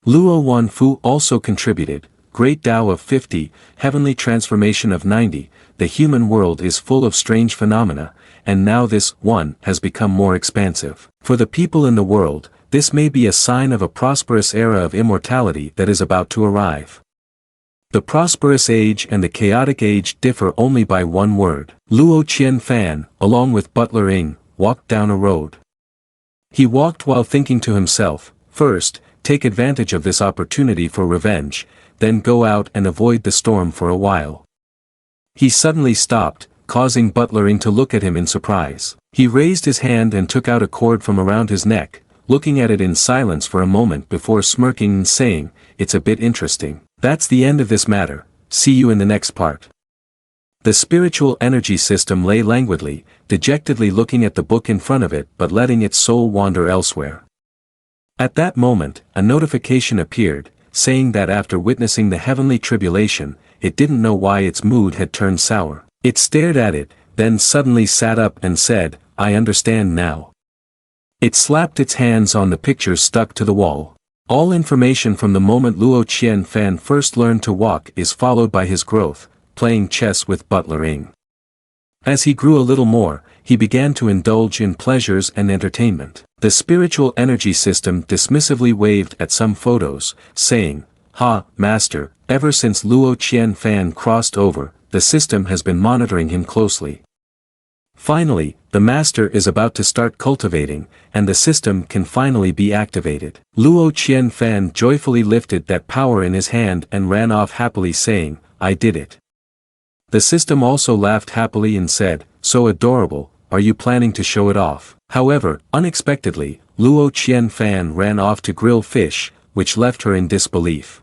Luo Wanfu also contributed, Great Tao of 50, Heavenly Transformation of 90, the human world is full of strange phenomena, and now this one has become more expansive. For the people in the world, this may be a sign of a prosperous era of immortality that is about to arrive. The prosperous age and the chaotic age differ only by one word. Luo Chenfan, along with Butler Ing, walked down a road. He walked while thinking to himself, first, take advantage of this opportunity for revenge, then go out and avoid the storm for a while. He suddenly stopped, causing Butler Ing to look at him in surprise. He raised his hand and took out a cord from around his neck, looking at it in silence for a moment before smirking and saying, "It's a bit interesting." That's the end of this matter, see you in the next part. The spiritual energy system lay languidly, dejectedly looking at the book in front of it but letting its soul wander elsewhere. At that moment, a notification appeared, saying that after witnessing the heavenly tribulation, it didn't know why its mood had turned sour. It stared at it, then suddenly sat up and said, "I understand now." It slapped its hands on the pictures stuck to the wall. All information from the moment Luo Qianfan first learned to walk is followed by his growth, playing chess with Butler Ing. As he grew a little more, he began to indulge in pleasures and entertainment. The spiritual energy system dismissively waved at some photos, saying, "Ha, master, ever since Luo Qianfan crossed over, the system has been monitoring him closely. Finally, the master is about to start cultivating, and the system can finally be activated." Luo Qianfan joyfully lifted that power in his hand and ran off happily saying, "I did it." The system also laughed happily and said, "So adorable, are you planning to show it off?" However, unexpectedly, Luo Qianfan ran off to grill fish, which left her in disbelief.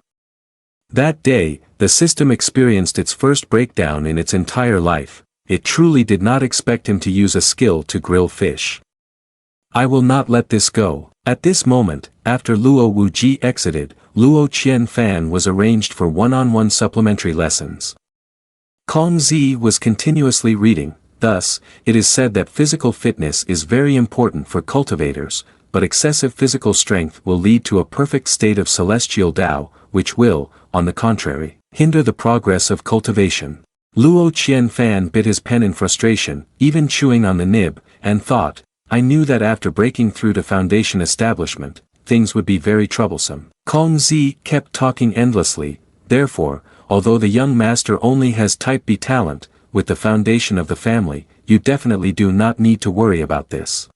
That day, the system experienced its first breakdown in its entire life. It truly did not expect him to use a skill to grill fish. "I will not let this go." At this moment, after Luo Wuji exited, Luo Qianfan was arranged for one-on-one supplementary lessons. Kong Zi was continuously reading, thus, it is said that physical fitness is very important for cultivators, but excessive physical strength will lead to a perfect state of celestial Tao, which will, on the contrary, hinder the progress of cultivation. Luo Qianfan bit his pen in frustration, even chewing on the nib, and thought, "I knew that after breaking through the foundation establishment, things would be very troublesome." Kong Zi kept talking endlessly, therefore, although the young master only has type B talent, with the foundation of the family, you definitely do not need to worry about this.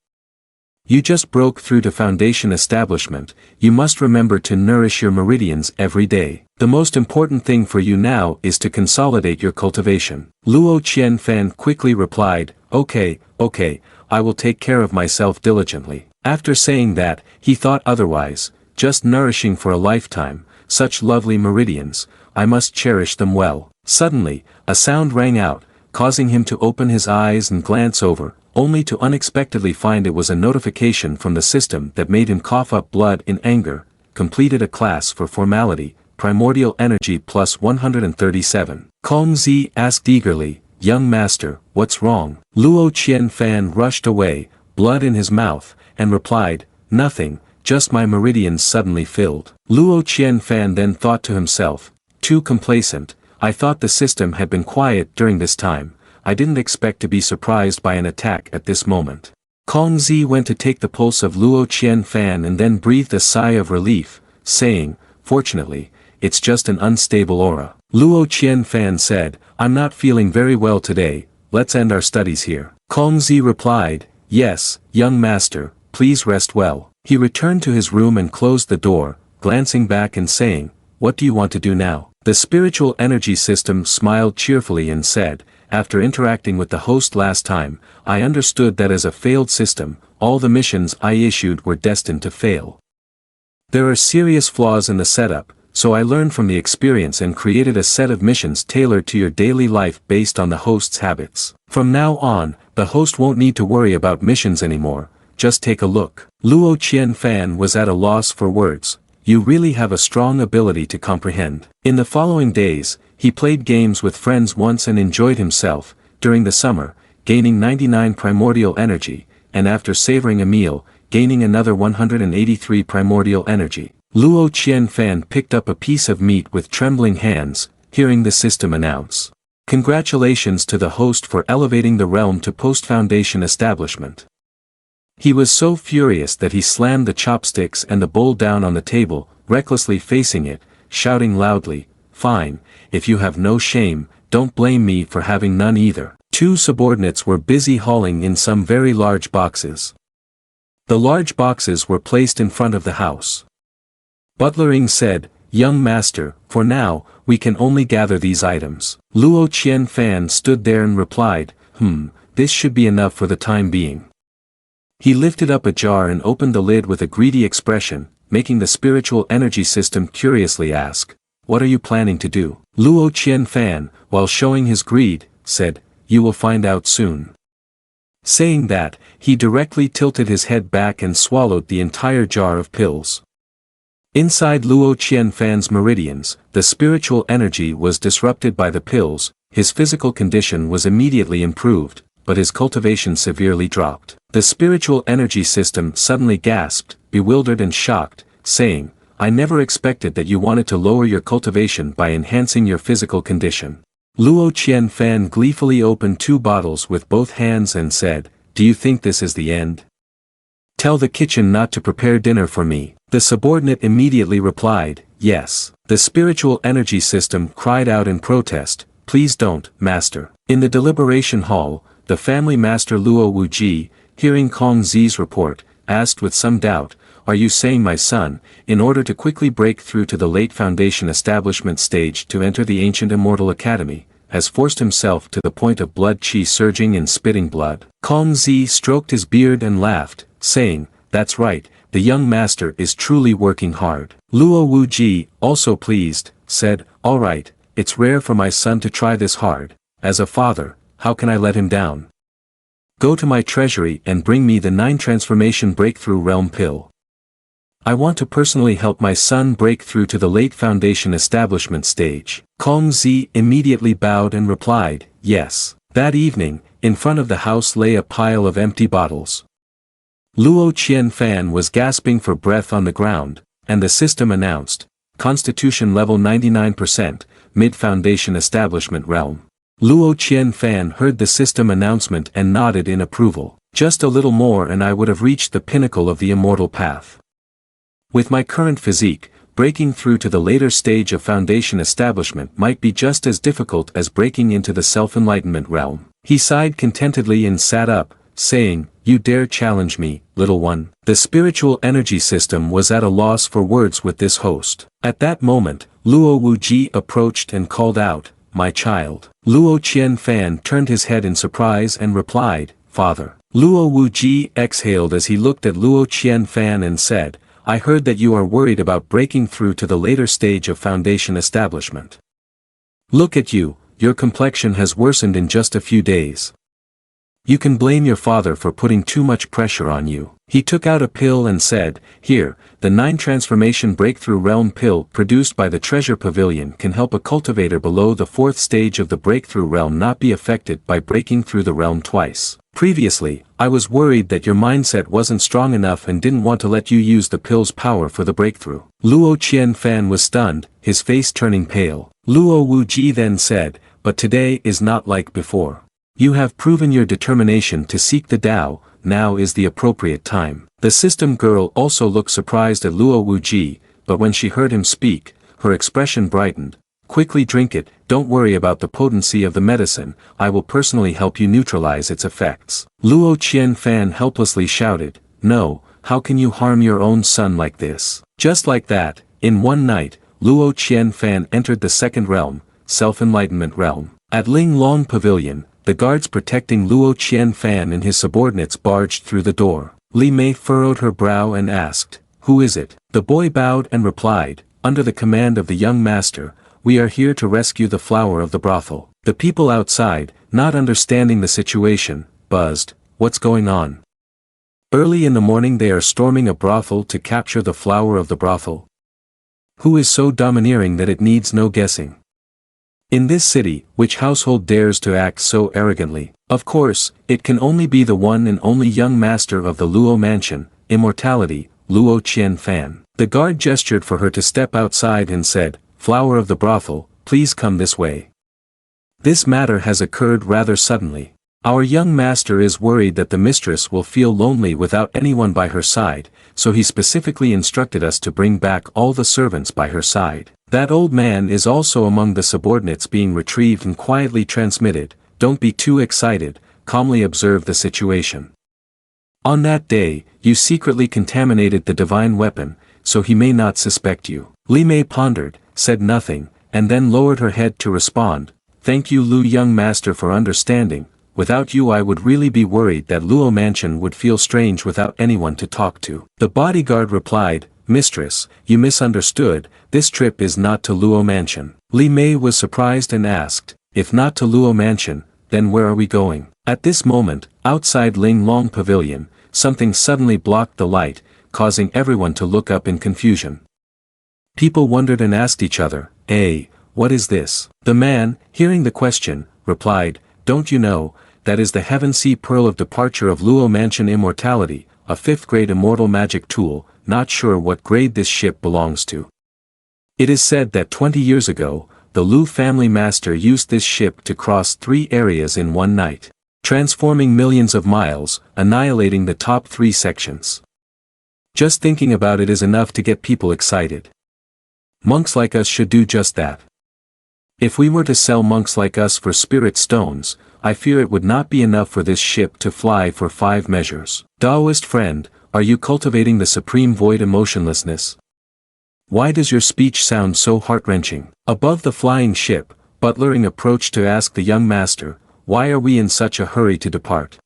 You just broke through the foundation establishment, you must remember to nourish your meridians every day. The most important thing for you now is to consolidate your cultivation. Luo Qianfan quickly replied, okay, I will take care of myself diligently." After saying that, he thought otherwise, just nourishing for a lifetime, such lovely meridians, I must cherish them well. Suddenly, a sound rang out, causing him to open his eyes and glance over, only to unexpectedly find it was a notification from the system that made him cough up blood in anger. Completed a class for formality, primordial energy plus 137. Kong Zi asked eagerly, "Young master, what's wrong?" Luo Qianfan rushed away, blood in his mouth, and replied, "Nothing, just my meridians suddenly filled." Luo Qianfan then thought to himself, "Too complacent, I thought the system had been quiet during this time. I didn't expect to be surprised by an attack at this moment." Kong Zi went to take the pulse of Luo Qianfan and then breathed a sigh of relief, saying, "Fortunately, it's just an unstable aura." Luo Qianfan said, "I'm not feeling very well today, let's end our studies here." Kong Zi replied, "Yes, young master, please rest well." He returned to his room and closed the door, glancing back and saying, "What do you want to do now?" The spiritual energy system smiled cheerfully and said, "After interacting with the host last time, I understood that as a failed system, all the missions I issued were destined to fail. There are serious flaws in the setup, so I learned from the experience and created a set of missions tailored to your daily life based on the host's habits. From now on, the host won't need to worry about missions anymore, just take a look." Luo Qianfan was at a loss for words. You really have a strong ability to comprehend. In the following days, he played games with friends once and enjoyed himself. During the summer, gaining 99 primordial energy, and after savoring a meal, gaining another 183 primordial energy. Luo Qianfan picked up a piece of meat with trembling hands, hearing the system announce, "Congratulations to the host for elevating the realm to post-foundation establishment." He was so furious that he slammed the chopsticks and the bowl down on the table, recklessly facing it, shouting loudly, "Fine, if you have no shame, don't blame me for having none either." Two subordinates were busy hauling in some very large boxes. The large boxes were placed in front of the house. Butlering said, "Young master, for now, we can only gather these items." Luo Qianfan stood there and replied, "This should be enough for the time being." He lifted up a jar and opened the lid with a greedy expression, making the spiritual energy system curiously ask, "What are you planning to do?" Luo Qianfan, while showing his greed, said, "You will find out soon." Saying that, he directly tilted his head back and swallowed the entire jar of pills. Inside Luo Qianfan's meridians, the spiritual energy was disrupted by the pills, his physical condition was immediately improved, but his cultivation severely dropped. The spiritual energy system suddenly gasped, bewildered and shocked, saying, "I never expected that you wanted to lower your cultivation by enhancing your physical condition." Luo Qianfan gleefully opened 2 bottles with both hands and said, "Do you think this is the end? Tell the kitchen not to prepare dinner for me." The subordinate immediately replied, "Yes." The spiritual energy system cried out in protest, "Please don't, master." In the deliberation hall, the family master Luo Wuji, hearing Kong Zi's report, asked with some doubt, "Are you saying my son, in order to quickly break through to the late foundation establishment stage to enter the ancient immortal academy, has forced himself to the point of blood qi surging and spitting blood?" Kong Zi stroked his beard and laughed, saying, "That's right, the young master is truly working hard." Luo Wuji, also pleased, said, "All right, it's rare for my son to try this hard. As a father, how can I let him down? Go to my treasury and bring me the 9 transformation breakthrough realm pill. I want to personally help my son break through to the late foundation establishment stage." Kong Zi immediately bowed and replied, "Yes." That evening, in front of the house lay a pile of empty bottles. Luo Qianfan was gasping for breath on the ground, and the system announced, "Constitution level 99%, mid-foundation establishment realm." Luo Qianfan heard the system announcement and nodded in approval. "Just a little more and I would have reached the pinnacle of the immortal path. With my current physique, breaking through to the later stage of foundation establishment might be just as difficult as breaking into the self-enlightenment realm." He sighed contentedly and sat up, saying, "You dare challenge me, little one?" The spiritual energy system was at a loss for words with this host. At that moment, Luo Wuji approached and called out, "My child." Luo Qianfan turned his head in surprise and replied, "Father." Luo Wuji exhaled as he looked at Luo Qianfan and said, "I heard that you are worried about breaking through to the later stage of foundation establishment. Look at you, your complexion has worsened in just a few days. You can blame your father for putting too much pressure on you." He took out a pill and said, "Here, the 9 transformation breakthrough realm pill produced by the treasure pavilion can help a cultivator below the 4th stage of the breakthrough realm not be affected by breaking through the realm twice. Previously, I was worried that your mindset wasn't strong enough and didn't want to let you use the pill's power for the breakthrough." Luo Qianfan was stunned, his face turning pale. Luo Wuji then said, "But today is not like before. You have proven your determination to seek the Tao, now is the appropriate time." The system girl also looked surprised at Luo Wuji, but when she heard him speak, her expression brightened. "Quickly drink it, don't worry about the potency of the medicine, I will personally help you neutralize its effects." Luo Qianfan helplessly shouted, "No, how can you harm your own son like this?" Just like that, in one night, Luo Qianfan entered the 2nd realm, self-enlightenment realm. At Ling Long Pavilion, the guards protecting Luo Qianfan and his subordinates barged through the door. Li Mei furrowed her brow and asked, "Who is it?" The boy bowed and replied, "Under the command of the young master, we are here to rescue the flower of the brothel." The people outside, not understanding the situation, buzzed, "What's going on? Early in the morning they are storming a brothel to capture the flower of the brothel. Who is so domineering that it needs no guessing?" In this city, which household dares to act so arrogantly? Of course, it can only be the one and only young master of the Luo mansion, immortality, Luo Chenfan. The guard gestured for her to step outside and said, "Flower of the brothel, please come this way. This matter has occurred rather suddenly. Our young master is worried that the mistress will feel lonely without anyone by her side, so he specifically instructed us to bring back all the servants by her side. That old man is also among the subordinates being retrieved and quietly transmitted. Don't be too excited, calmly observe the situation. On that day, you secretly contaminated the divine weapon, so he may not suspect you." Li Mei pondered, said nothing, and then lowered her head to respond, "Thank you Lu young master for understanding. Without you I would really be worried that Luo mansion would feel strange without anyone to talk to." The bodyguard replied, "Mistress, you misunderstood, this trip is not to Luo mansion." Li Mei was surprised and asked, "If not to Luo mansion, then where are we going?" At this moment, outside Ling Long pavilion, something suddenly blocked the light, causing everyone to look up in confusion. People wondered and asked each other, "Hey, what is this?" The man, hearing the question, replied, "Don't you know, that is the Heaven Sea Pearl of Departure of Luo Mansion Immortality, a 5th grade immortal magic tool, not sure what grade this ship belongs to. It is said that 20 years ago, the Lu family master used this ship to cross 3 areas in one night, transforming millions of miles, annihilating the top 3 sections. Just thinking about it is enough to get people excited. Monks like us should do just that. If we were to sell monks like us for spirit stones, I fear it would not be enough for this ship to fly for 5 measures. Taoist friend, are you cultivating the supreme void emotionlessness? Why does your speech sound so heart-wrenching?" Above the flying ship, Butlering approached to ask the young master, "Why are we in such a hurry to depart?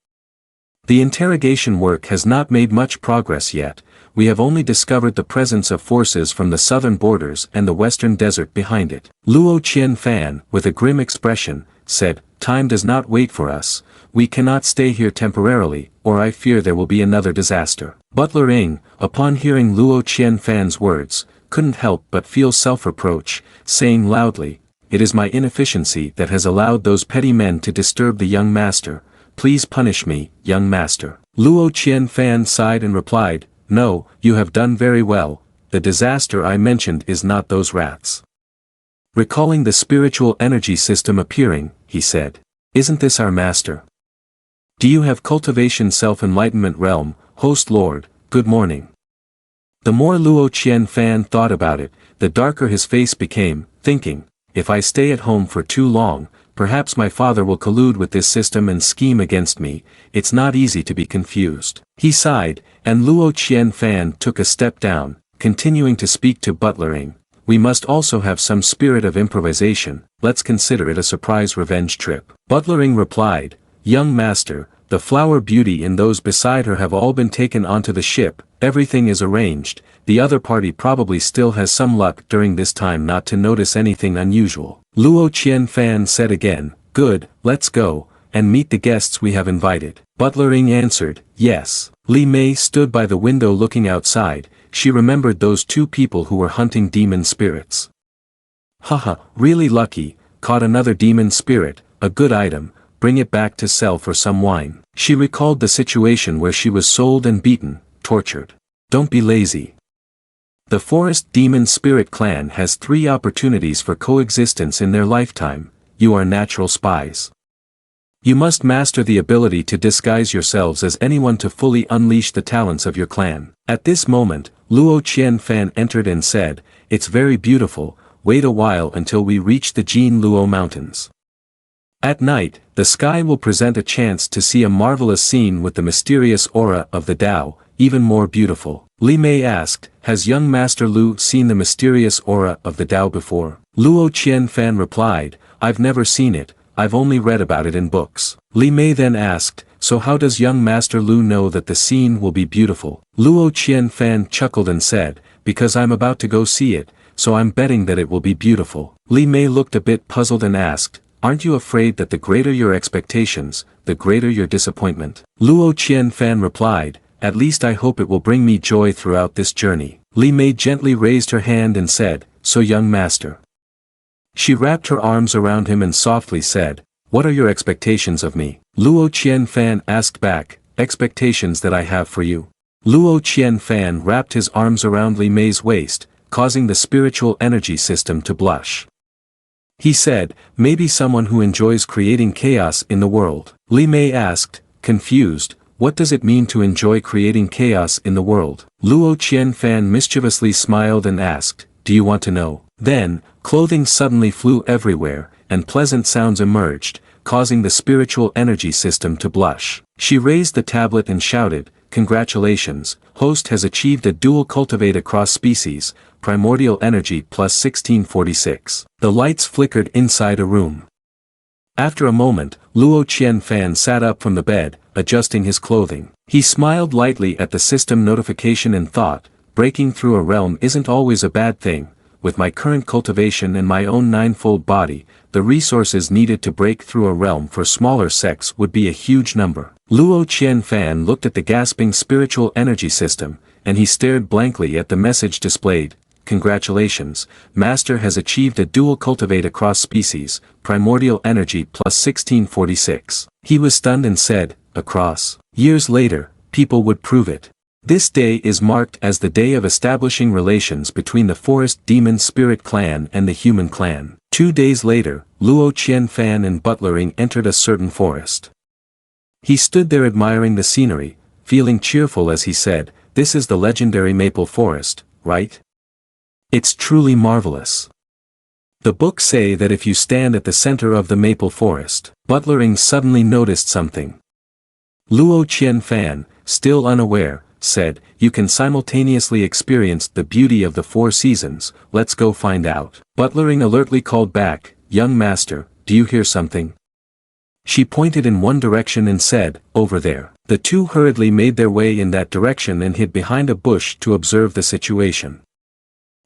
The interrogation work has not made much progress yet. We have only discovered the presence of forces from the southern borders and the western desert behind it." Luo Qianfan, with a grim expression, said, "Time does not wait for us, we cannot stay here temporarily, or I fear there will be another disaster." Butler Ing, upon hearing Luo Qianfan's words, couldn't help but feel self-reproach, saying loudly, "It is my inefficiency that has allowed those petty men to disturb the young master. Please punish me, young master." Luo Qianfan sighed and replied, "No, you have done very well, the disaster I mentioned is not those rats." Recalling the spiritual energy system appearing, he said, "Isn't this our master? Do you have cultivation self-enlightenment realm, host lord, good morning." The more Luo Qianfan thought about it, the darker his face became, thinking, "If I stay at home for too long, perhaps my father will collude with this system and scheme against me. It's not easy to be confused." He sighed, and Luo Qianfan took a step down, continuing to speak to Butlering, "We must also have some spirit of improvisation, let's consider it a surprise revenge trip." Butlering replied, "Young master, the flower beauty and those beside her have all been taken onto the ship, everything is arranged, the other party probably still has some luck during this time not to notice anything unusual." Luo Qianfan said again, "Good, let's go, and meet the guests we have invited." Butlering answered, "Yes." Li Mei stood by the window looking outside, she remembered those 2 people who were hunting demon spirits. Haha, really lucky, caught another demon spirit, a good item, bring it back to sell for some wine. She recalled the situation where she was sold and beaten, tortured. Don't be lazy. The Forest Demon Spirit Clan has 3 opportunities for coexistence in their lifetime. You are natural spies. You must master the ability to disguise yourselves as anyone to fully unleash the talents of your clan. At this moment, Luo Qianfan entered and said, "It's very beautiful, wait a while until we reach the Jin Luo Mountains. At night, the sky will present a chance to see a marvelous scene with the mysterious aura of the Tao, even more beautiful." Li Mei asked, "Has young Master Lu seen the mysterious aura of the Tao before?" Luo Qianfan replied, "I've never seen it, I've only read about it in books." Li Mei then asked, "So how does young Master Lu know that the scene will be beautiful?" Luo Qianfan chuckled and said, "Because I'm about to go see it, so I'm betting that it will be beautiful." Li Mei looked a bit puzzled and asked, "Aren't you afraid that the greater your expectations, the greater your disappointment?" Luo Qianfan replied, "At least I hope it will bring me joy throughout this journey." Li Mei gently raised her hand and said, "So young master, She wrapped her arms around him and softly said, "What are your expectations of me?" Luo Qianfan asked back, "Expectations that I have for you." Luo Qianfan wrapped his arms around Li Mei's waist, causing the spiritual energy system to blush. He said, "Maybe someone who enjoys creating chaos in the world." Li Mei asked, confused, "What does it mean to enjoy creating chaos in the world?" Luo Qianfan mischievously smiled and asked, "Do you want to know?" Then, clothing suddenly flew everywhere, and pleasant sounds emerged, causing the spiritual energy system to blush. She raised the tablet and shouted, "Congratulations, host has achieved a dual cultivate across species, primordial energy plus 1646. The lights flickered inside a room. After a moment, Luo Qianfan sat up from the bed, adjusting his clothing. He smiled lightly at the system notification and thought, breaking through a realm isn't always a bad thing. With my current cultivation and my own ninefold body, the resources needed to break through a realm for smaller sects would be a huge number. Luo Qianfan looked at the gasping spiritual energy system, and he stared blankly at the message displayed. "Congratulations, Master has achieved a dual cultivate across species, primordial energy plus 1646. He was stunned and said, "Across." Years later, people would prove it. This day is marked as the day of establishing relations between the forest demon spirit clan and the human clan. 2 days later, Luo Qianfan and Butlering entered a certain forest. He stood there admiring the scenery, feeling cheerful as he said, "This is the legendary maple forest, right? It's truly marvelous. The books say that if you stand at the center of the maple forest." Butlering suddenly noticed something. Luo Qianfan, still unaware, said, "You can simultaneously experience the beauty of the 4 seasons, let's go find out." Butlering alertly called back, "Young master, do you hear something?" She pointed in one direction and said, "Over there." The two hurriedly made their way in that direction and hid behind a bush to observe the situation.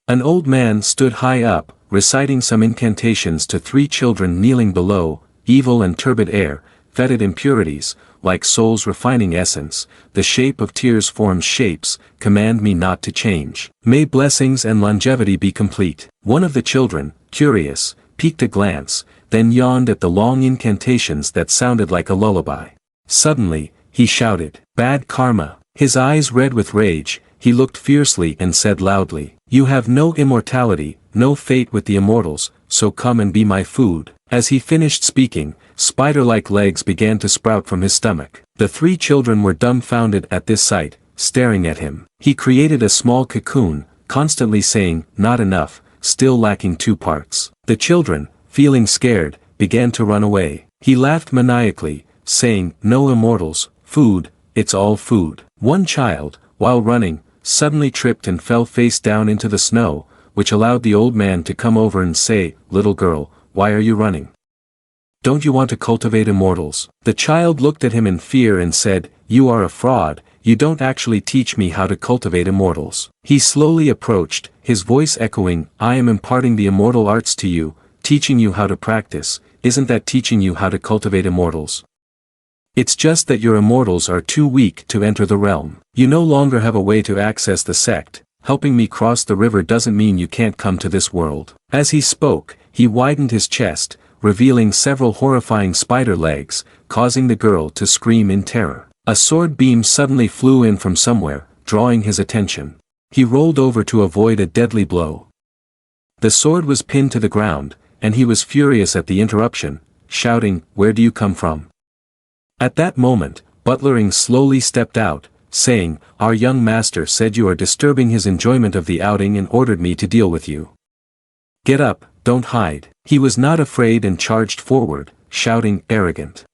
An old man stood high up, reciting some incantations to 3 children kneeling below. "Evil and turbid air, fetid impurities, like soul's refining essence, the shape of tears forms shapes, command me not to change. May blessings and longevity be complete." One of the children, curious, peeked a glance, then yawned at the long incantations that sounded like a lullaby. Suddenly, he shouted, "Bad karma." His eyes red with rage, he looked fiercely and said loudly, "You have no immortality, no fate with the immortals, so come and be my food." As he finished speaking, spider-like legs began to sprout from his stomach. The 3 children were dumbfounded at this sight, staring at him. He created a small cocoon, constantly saying, "Not enough, still lacking 2 parts." The children, feeling scared, began to run away. He laughed maniacally, saying, "No immortals, food, it's all food." One child, while running, suddenly tripped and fell face down into the snow, which allowed the old man to come over and say, "Little girl, why are you running? Don't you want to cultivate immortals?" The child looked at him in fear and said, "You are a fraud, you don't actually teach me how to cultivate immortals." He slowly approached, his voice echoing, "I am imparting the immortal arts to you, teaching you how to practice, isn't that teaching you how to cultivate immortals? It's just that your immortals are too weak to enter the realm. You no longer have a way to access the sect. Helping me cross the river doesn't mean you can't come to this world." As he spoke, he widened his chest, revealing several horrifying spider legs, causing the girl to scream in terror. A sword beam suddenly flew in from somewhere, drawing his attention. He rolled over to avoid a deadly blow. The sword was pinned to the ground, and he was furious at the interruption, shouting, "Where do you come from?" At that moment, Butlering slowly stepped out, saying, "Our young master said you are disturbing his enjoyment of the outing and ordered me to deal with you. Get up, don't hide." He was not afraid and charged forward, shouting, "Arrogant."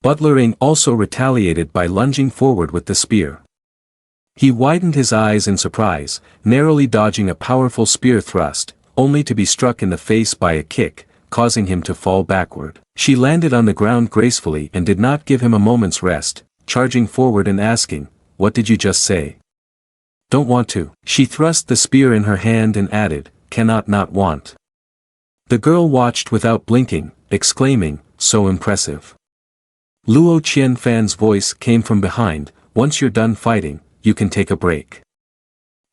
Butlering also retaliated by lunging forward with the spear. He widened his eyes in surprise, narrowly dodging a powerful spear thrust, only to be struck in the face by a kick, causing him to fall backward. She landed on the ground gracefully and did not give him a moment's rest, charging forward and asking, "What did you just say?" "Don't want to." She thrust the spear in her hand and added, "Cannot not want." The girl watched without blinking, exclaiming, "So impressive." Luo Qianfan's voice came from behind, "Once you're done fighting, you can take a break."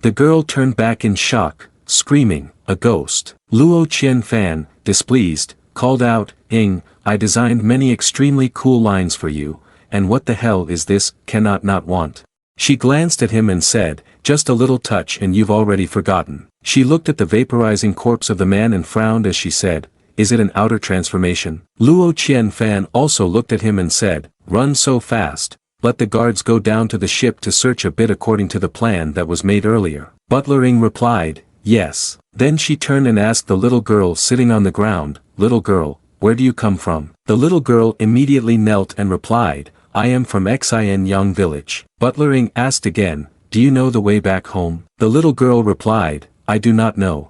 The girl turned back in shock, screaming, "A ghost." Luo Qianfan, displeased, called out, "Ing, I designed many extremely cool lines for you, and what the hell is this, cannot not want?" She glanced at him and said, "Just a little touch and you've already forgotten." She looked at the vaporizing corpse of the man and frowned as she said, "Is it an outer transformation?" Luo Qianfan also looked at him and said, "Run so fast, let the guards go down to the ship to search a bit according to the plan that was made earlier." Butler Ing replied, "Yes." Then she turned and asked the little girl sitting on the ground, "Little girl, where do you come from?" The little girl immediately knelt and replied, "I am from Xin Yang village." Butler Ing asked again, "Do you know the way back home?" The little girl replied, "I do not know.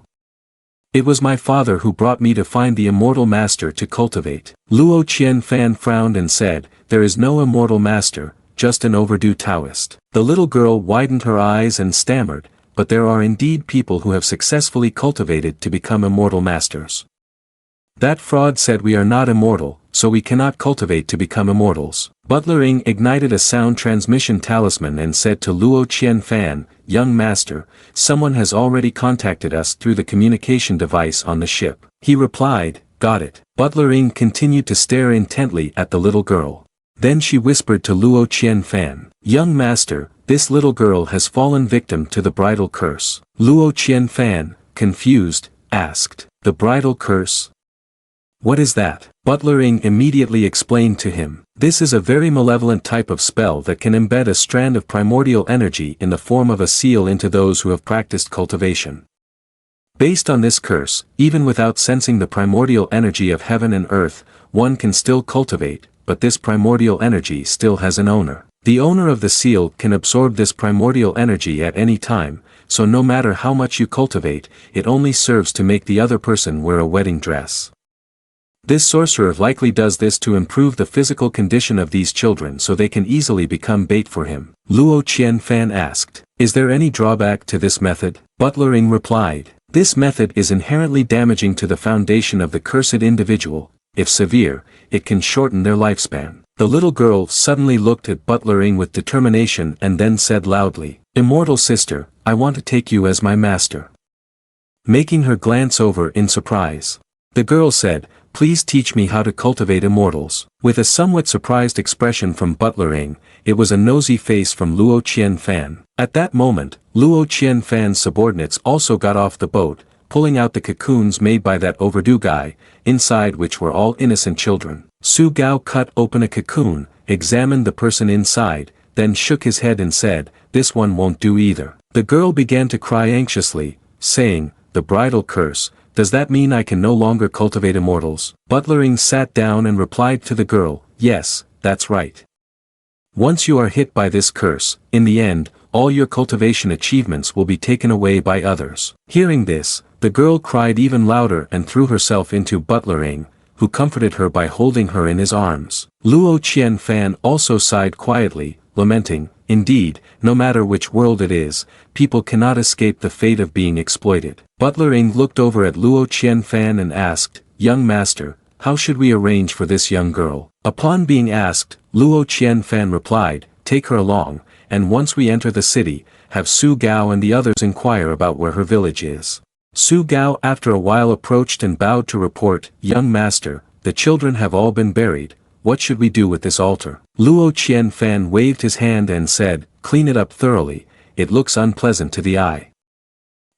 It was my father who brought me to find the immortal master to cultivate." Luo Qianfan frowned and said, "There is no immortal master, just an overdue Taoist." The little girl widened her eyes and stammered, "But there are indeed people who have successfully cultivated to become immortal masters. That fraud said we are not immortal, so we cannot cultivate to become immortals." Butler Ing ignited a sound transmission talisman and said to Luo Qianfan, "Young master, someone has already contacted us through the communication device on the ship." He replied, "Got it." Butler Ing continued to stare intently at the little girl. Then she whispered to Luo Qianfan, "Young master, this little girl has fallen victim to the bridal curse." Luo Qianfan, confused, asked, "The bridal curse? What is that?" Butler Ing immediately explained to him, "This is a very malevolent type of spell that can embed a strand of primordial energy in the form of a seal into those who have practiced cultivation. Based on this curse, even without sensing the primordial energy of heaven and earth, one can still cultivate, but this primordial energy still has an owner. The owner of the seal can absorb this primordial energy at any time, so no matter how much you cultivate, it only serves to make the other person wear a wedding dress. This sorcerer likely does this to improve the physical condition of these children so they can easily become bait for him." Luo Qianfan asked, "Is there any drawback to this method?" Butler Ing replied, "This method is inherently damaging to the foundation of the cursed individual. If severe, it can shorten their lifespan." The little girl suddenly looked at Butler Ing with determination and then said loudly, "Immortal sister, I want to take you as my master." Making her glance over in surprise. The girl said, "Please teach me how to cultivate immortals." With a somewhat surprised expression from Butler Ing, it was a nosy face from Luo Qianfan. At that moment, Luo Qianfan's subordinates also got off the boat, pulling out the cocoons made by that overdue guy, inside which were all innocent children. Su Gao cut open a cocoon, examined the person inside, then shook his head and said, "This one won't do either." The girl began to cry anxiously, saying, "The bridal curse, does that mean I can no longer cultivate immortals?" Butler Ing sat down and replied to the girl, "Yes, that's right. Once you are hit by this curse, in the end, all your cultivation achievements will be taken away by others." Hearing this, the girl cried even louder and threw herself into Butler Ing, who comforted her by holding her in his arms. Luo Qianfan also sighed quietly, lamenting, "Indeed, no matter which world it is, people cannot escape the fate of being exploited." Butler Ing looked over at Luo Qianfan and asked, "Young master, how should we arrange for this young girl?" Upon being asked, Luo Qianfan replied, "Take her along, and once we enter the city, have Su Gao and the others inquire about where her village is." Su Gao after a while approached and bowed to report, "Young master, the children have all been buried. What should we do with this altar?" Luo Qianfan waved his hand and said, "Clean it up thoroughly, it looks unpleasant to the eye."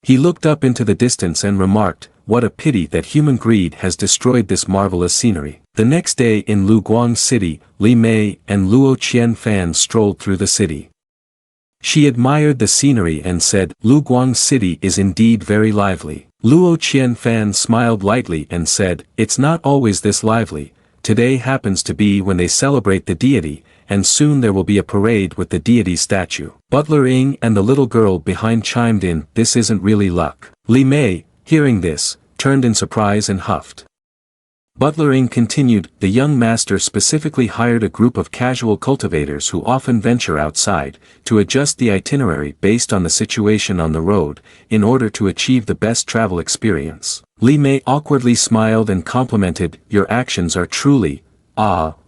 He looked up into the distance and remarked, "What a pity that human greed has destroyed this marvelous scenery." The next day in Luguang City, Li Mei and Luo Qianfan strolled through the city. She admired the scenery and said, "Luguang City is indeed very lively." Luo Qianfan smiled lightly and said, "It's not always this lively. Today happens to be when they celebrate the deity, and soon there will be a parade with the deity's statue." Butler Ing and the little girl behind chimed in, "This isn't really luck." Li Mei, hearing this, turned in surprise and huffed. Butler Ing continued, "The young master specifically hired a group of casual cultivators who often venture outside, to adjust the itinerary based on the situation on the road, in order to achieve the best travel experience." Li Mei awkwardly smiled and complimented, "Your actions are truly,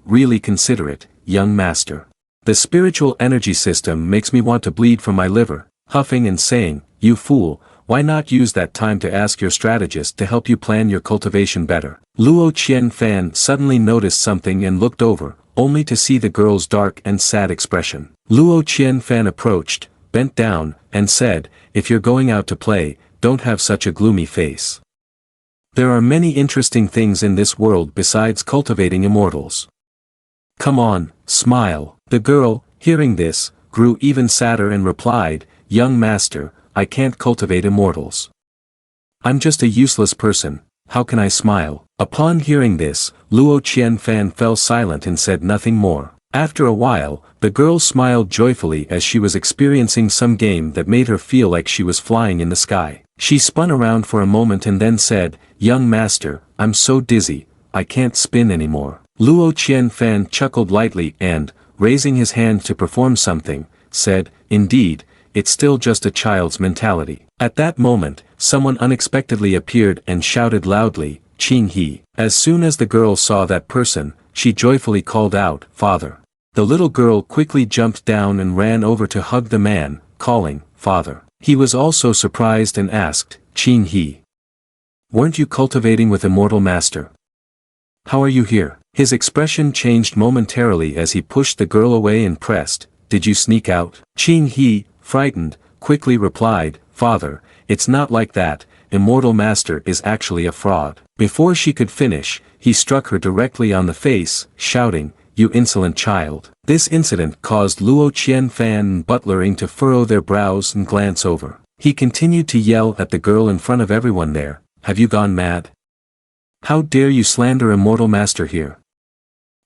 really considerate, young master. The spiritual energy system makes me want to bleed from my liver." Huffing and saying, "You fool, why not use that time to ask your strategist to help you plan your cultivation better? Luo Qianfan suddenly noticed something and looked over, only to see the girl's dark and sad expression. Luo Qianfan approached, bent down, and said, "If you're going out to play, don't have such a gloomy face. There are many interesting things in this world besides cultivating immortals. Come on, smile." The girl, hearing this, grew even sadder and replied, "Young master, I can't cultivate immortals. I'm just a useless person, how can I smile?" Upon hearing this, Luo Qianfan fell silent and said nothing more. After a while, the girl smiled joyfully as she was experiencing some game that made her feel like she was flying in the sky. She spun around for a moment and then said, "Young master, I'm so dizzy, I can't spin anymore." Luo Qianfan chuckled lightly and, raising his hand to perform something, said, "Indeed, it's still just a child's mentality." At that moment, someone unexpectedly appeared and shouted loudly, "Qing He." As soon as the girl saw that person, she joyfully called out, "Father." The little girl quickly jumped down and ran over to hug the man, calling, "Father." He was also surprised and asked, "Qing He, weren't you cultivating with Immortal Master? How are you here?" His expression changed momentarily as he pushed the girl away and pressed, "Did you sneak out?" Qing He, frightened, quickly replied, "Father, it's not like that, Immortal Master is actually a fraud." Before she could finish, he struck her directly on the face, shouting, "You insolent child." This incident caused Luo Qianfan and Butler Ing to furrow their brows and glance over. He continued to yell at the girl in front of everyone there, "Have you gone mad? How dare you slander Immortal Master here?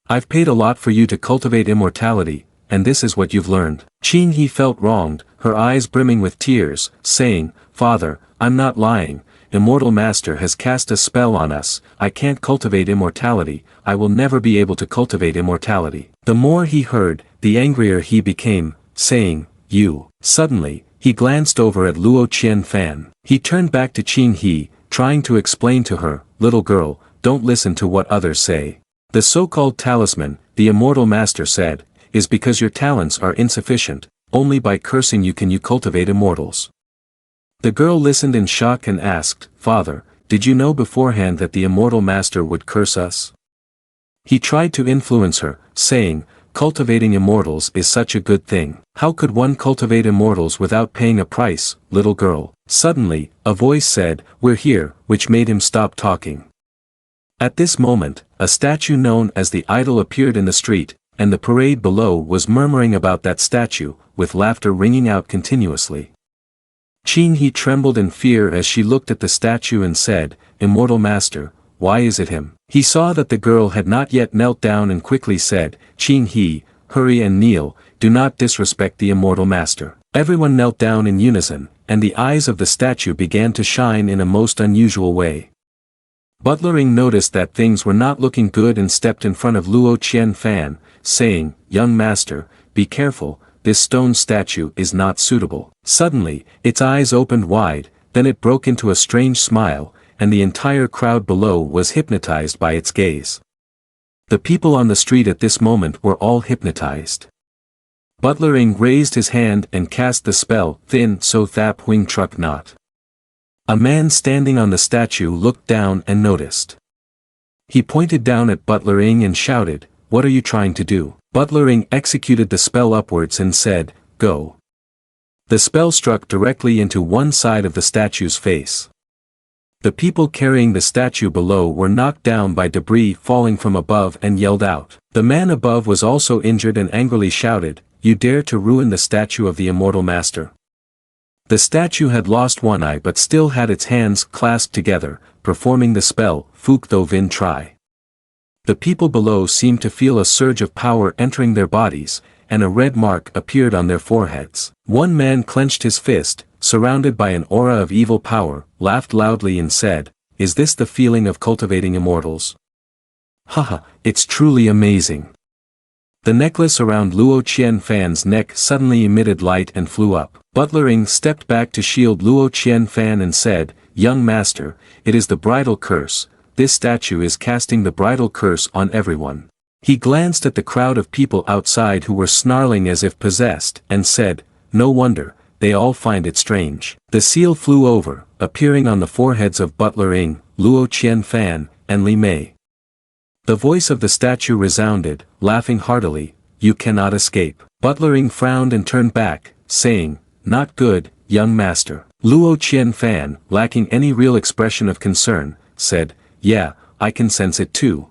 I've paid a lot for you to cultivate immortality, and this is what you've learned." Qing He felt wronged, her eyes brimming with tears, saying, "Father, I'm not lying, Immortal Master has cast a spell on us, I can't cultivate immortality, I will never be able to cultivate immortality." The more he heard, the angrier he became, saying, "You." Suddenly, he glanced over at Luo Qianfan. He turned back to Qing He, trying to explain to her, "Little girl, don't listen to what others say. The so-called talisman, the Immortal Master said, is because your talents are insufficient, only by cursing you can you cultivate immortals." The girl listened in shock and asked, "Father, did you know beforehand that the Immortal Master would curse us?" He tried to influence her, saying, "Cultivating immortals is such a good thing. How could one cultivate immortals without paying a price, little girl?" Suddenly, a voice said, "We're here," which made him stop talking. At this moment, a statue known as the idol appeared in the street, and the parade below was murmuring about that statue, with laughter ringing out continuously. Qing He trembled in fear as she looked at the statue and said, "Immortal Master, why is it him?" He saw that the girl had not yet knelt down and quickly said, "Qing He, hurry and kneel, do not disrespect the Immortal Master." Everyone knelt down in unison, and the eyes of the statue began to shine in a most unusual way. Butler Ing noticed that things were not looking good and stepped in front of Luo Qianfan, saying, "Young master, be careful, this stone statue is not suitable." Suddenly, its eyes opened wide, then it broke into a strange smile, and the entire crowd below was hypnotized by its gaze. The people on the street at this moment were all hypnotized. Butler Ing raised his hand and cast the spell, "Thin so thap huing truck not." A man standing on the statue looked down and noticed. He pointed down at Butler Ing and shouted, "What are you trying to do?" Butler Ing executed the spell upwards and said, "Go." The spell struck directly into one side of the statue's face. The people carrying the statue below were knocked down by debris falling from above and yelled out. The man above was also injured and angrily shouted, "You dare to ruin the statue of the Immortal Master." The statue had lost one eye but still had its hands clasped together, performing the spell, Fuk Tho Vin Tri. The people below seemed to feel a surge of power entering their bodies, and a red mark appeared on their foreheads. One man clenched his fist, surrounded by an aura of evil power, laughed loudly and said, "Is this the feeling of cultivating immortals? Haha, it's truly amazing." The necklace around Luo Qianfan's neck suddenly emitted light and flew up. Butler Ing stepped back to shield Luo Qianfan and said, "Young master, it is the bridal curse, this statue is casting the bridal curse on everyone." He glanced at the crowd of people outside who were snarling as if possessed, and said, "No wonder, they all find it strange. The seal flew over, appearing on the foreheads of Butler Ing, Luo Qianfan, and Li Mei. The voice of the statue resounded, laughing heartily, "You cannot escape." Butler Ing frowned and turned back, saying, "Not good, young master." Luo Qianfan, lacking any real expression of concern, said, "Yeah, I can sense it too.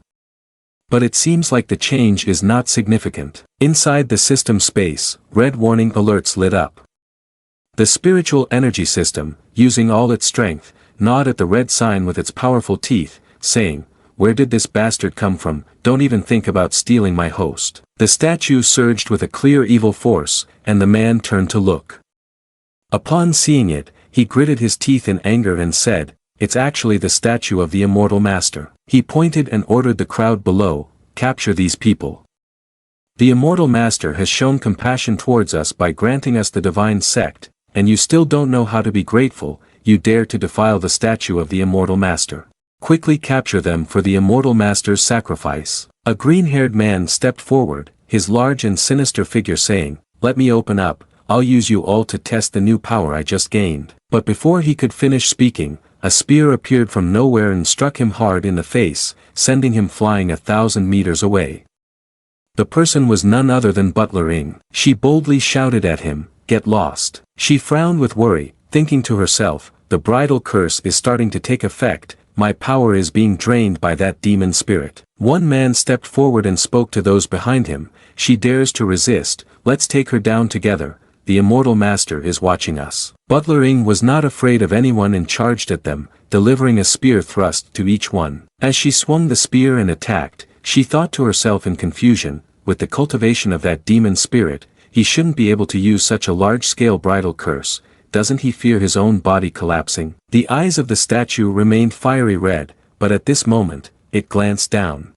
But it seems like the change is not significant." Inside the system space, red warning alerts lit up. The spiritual energy system, using all its strength, gnawed at the red sign with its powerful teeth, saying, "Where did this bastard come from? Don't even think about stealing my host." The statue surged with a clear evil force, and the man turned to look. Upon seeing it, he gritted his teeth in anger and said, "It's actually the statue of the immortal master." He pointed and ordered the crowd below, "Capture these people. The immortal master has shown compassion towards us by granting us the divine sect, and you still don't know how to be grateful. You dare to defile the statue of the immortal master. Quickly capture them for the immortal master's sacrifice." A green-haired man stepped forward, his large and sinister figure saying, "Let me open up, I'll use you all to test the new power I just gained." But before he could finish speaking, a spear appeared from nowhere and struck him hard in the face, sending him flying 1,000 meters away. The person was none other than Butler Ing. She boldly shouted at him, "Get lost." She frowned with worry, thinking to herself, "The bridal curse is starting to take effect, my power is being drained by that demon spirit." One man stepped forward and spoke to those behind him, "She dares to resist, let's take her down together, the immortal master is watching us." Butler Ing was not afraid of anyone and charged at them, delivering a spear thrust to each one. As she swung the spear and attacked, she thought to herself in confusion, with the cultivation of that demon spirit, he shouldn't be able to use such a large-scale bridal curse. Doesn't he fear his own body collapsing? The eyes of the statue remained fiery red, but at this moment, it glanced down.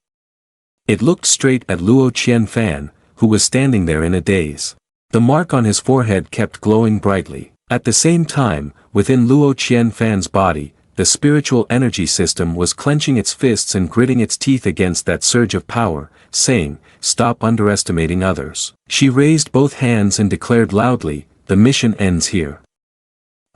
It looked straight at Luo Qianfan, who was standing there in a daze. The mark on his forehead kept glowing brightly. At the same time, within Luo Qianfan's body, the spiritual energy system was clenching its fists and gritting its teeth against that surge of power, saying, "Stop underestimating others." She raised both hands and declared loudly, "The mission ends here."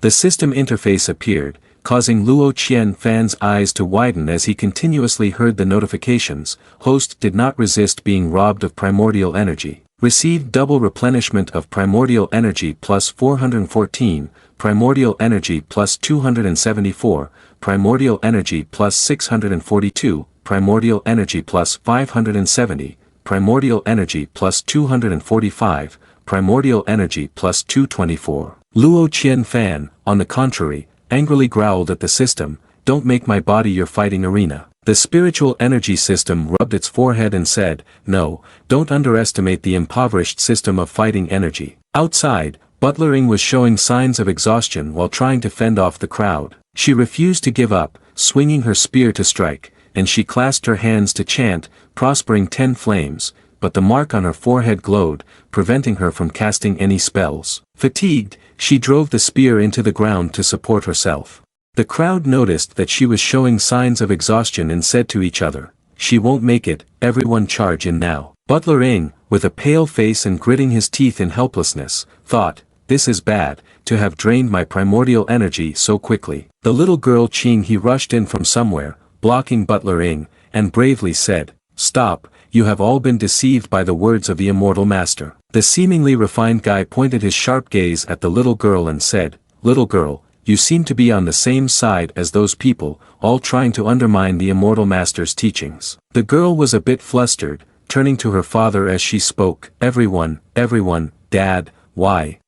The system interface appeared, causing Luo Qianfan's eyes to widen as he continuously heard the notifications. Host did not resist being robbed of primordial energy. Received double replenishment of primordial energy plus 414, primordial energy plus 274, primordial energy plus 642, primordial energy plus 570, primordial energy plus 245, primordial energy plus 224. Luo Qianfan, on the contrary, angrily growled at the system, "Don't make my body your fighting arena." The spiritual energy system rubbed its forehead and said, "No, don't underestimate the impoverished system of fighting energy." Outside, Butler Ing was showing signs of exhaustion while trying to fend off the crowd. She refused to give up, swinging her spear to strike, and she clasped her hands to chant, prospering 10 flames, but the mark on her forehead glowed, preventing her from casting any spells. Fatigued, she drove the spear into the ground to support herself. The crowd noticed that she was showing signs of exhaustion and said to each other, "She won't make it, everyone charge in now." Butler Ing, with a pale face and gritting his teeth in helplessness, thought, "This is bad, to have drained my primordial energy so quickly." The little girl Qing he rushed in from somewhere, blocking Butler Ing, and bravely said, "Stop, you have all been deceived by the words of the immortal master." The seemingly refined guy pointed his sharp gaze at the little girl and said, "Little girl, you seem to be on the same side as those people, all trying to undermine the immortal master's teachings." The girl was a bit flustered, turning to her father as she spoke, everyone, Dad, why?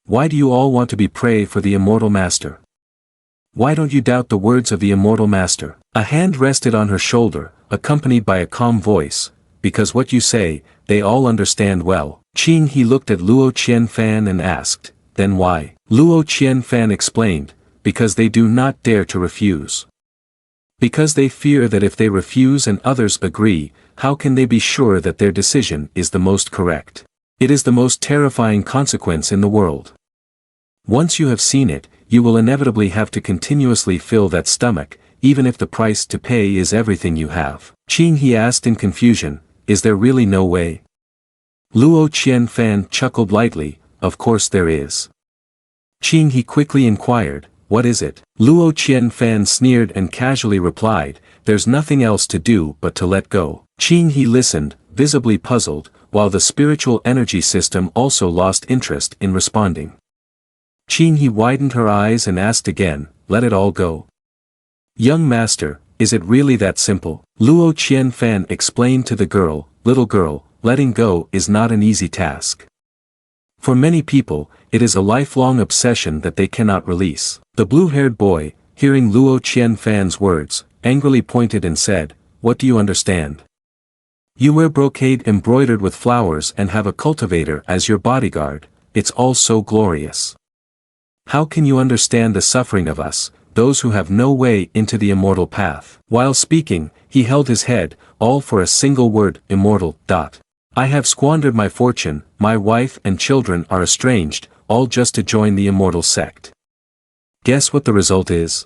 Why do you all want to be prey for the immortal master? Why don't you doubt the words of the immortal master?" A hand rested on her shoulder, accompanied by a calm voice, "Because what you say, they all understand well." Qing he looked at Luo Qianfan and asked, "Then why?" Luo Qianfan explained, "Because they do not dare to refuse. Because they fear that if they refuse and others agree, how can they be sure that their decision is the most correct? It is the most terrifying consequence in the world. Once you have seen it, you will inevitably have to continuously fill that stomach, even if the price to pay is everything you have." Qing he asked in confusion, "Is there really no way?" Luo Qianfan chuckled lightly, "Of course there is. Qing He quickly inquired, what is it? Luo Qianfan sneered and casually replied, there's nothing else to do but to let go. Qing He listened, visibly puzzled, while the spiritual energy system also lost interest in responding. Qing He widened her eyes and asked again, let it all go. Young master, is it really that simple? Luo Qianfan explained to the girl, little girl, letting go is not an easy task. For many people, it is a lifelong obsession that they cannot release. The blue-haired boy, hearing Luo Qianfan's words, angrily pointed and said, what do you understand? You wear brocade embroidered with flowers and have a cultivator as your bodyguard, it's all so glorious. How can you understand the suffering of us, those who have no way into the immortal path? While speaking, he held his head, all for a single word, immortal. I have squandered my fortune, my wife and children are estranged, all just to join the immortal sect. Guess what the result is?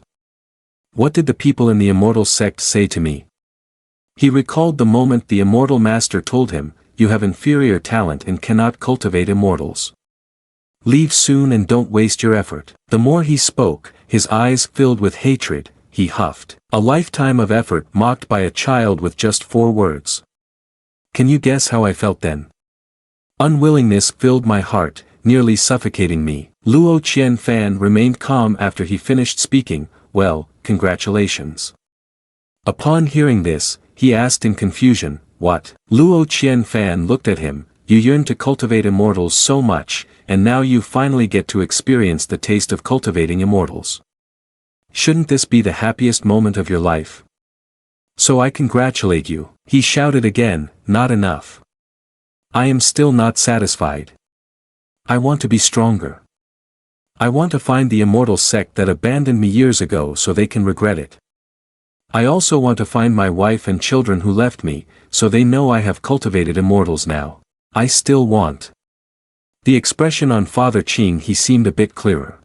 What did the people in the immortal sect say to me? He recalled the moment the immortal master told him, you have inferior talent and cannot cultivate immortals. Leave soon and don't waste your effort. The more he spoke, his eyes filled with hatred, he huffed. A lifetime of effort mocked by a child with just 4 words. Can you guess how I felt then? Unwillingness filled my heart, nearly suffocating me. Luo Qianfan remained calm after he finished speaking, well, congratulations. Upon hearing this, he asked in confusion, what? Luo Qianfan looked at him, you yearn to cultivate immortals so much, and now you finally get to experience the taste of cultivating immortals. Shouldn't this be the happiest moment of your life? So I congratulate you. He shouted again, not enough. I am still not satisfied. I want to be stronger. I want to find the immortal sect that abandoned me years ago so they can regret it. I also want to find my wife and children who left me, so they know I have cultivated immortals now. I still want. The expression on Father Qing he seemed a bit clearer.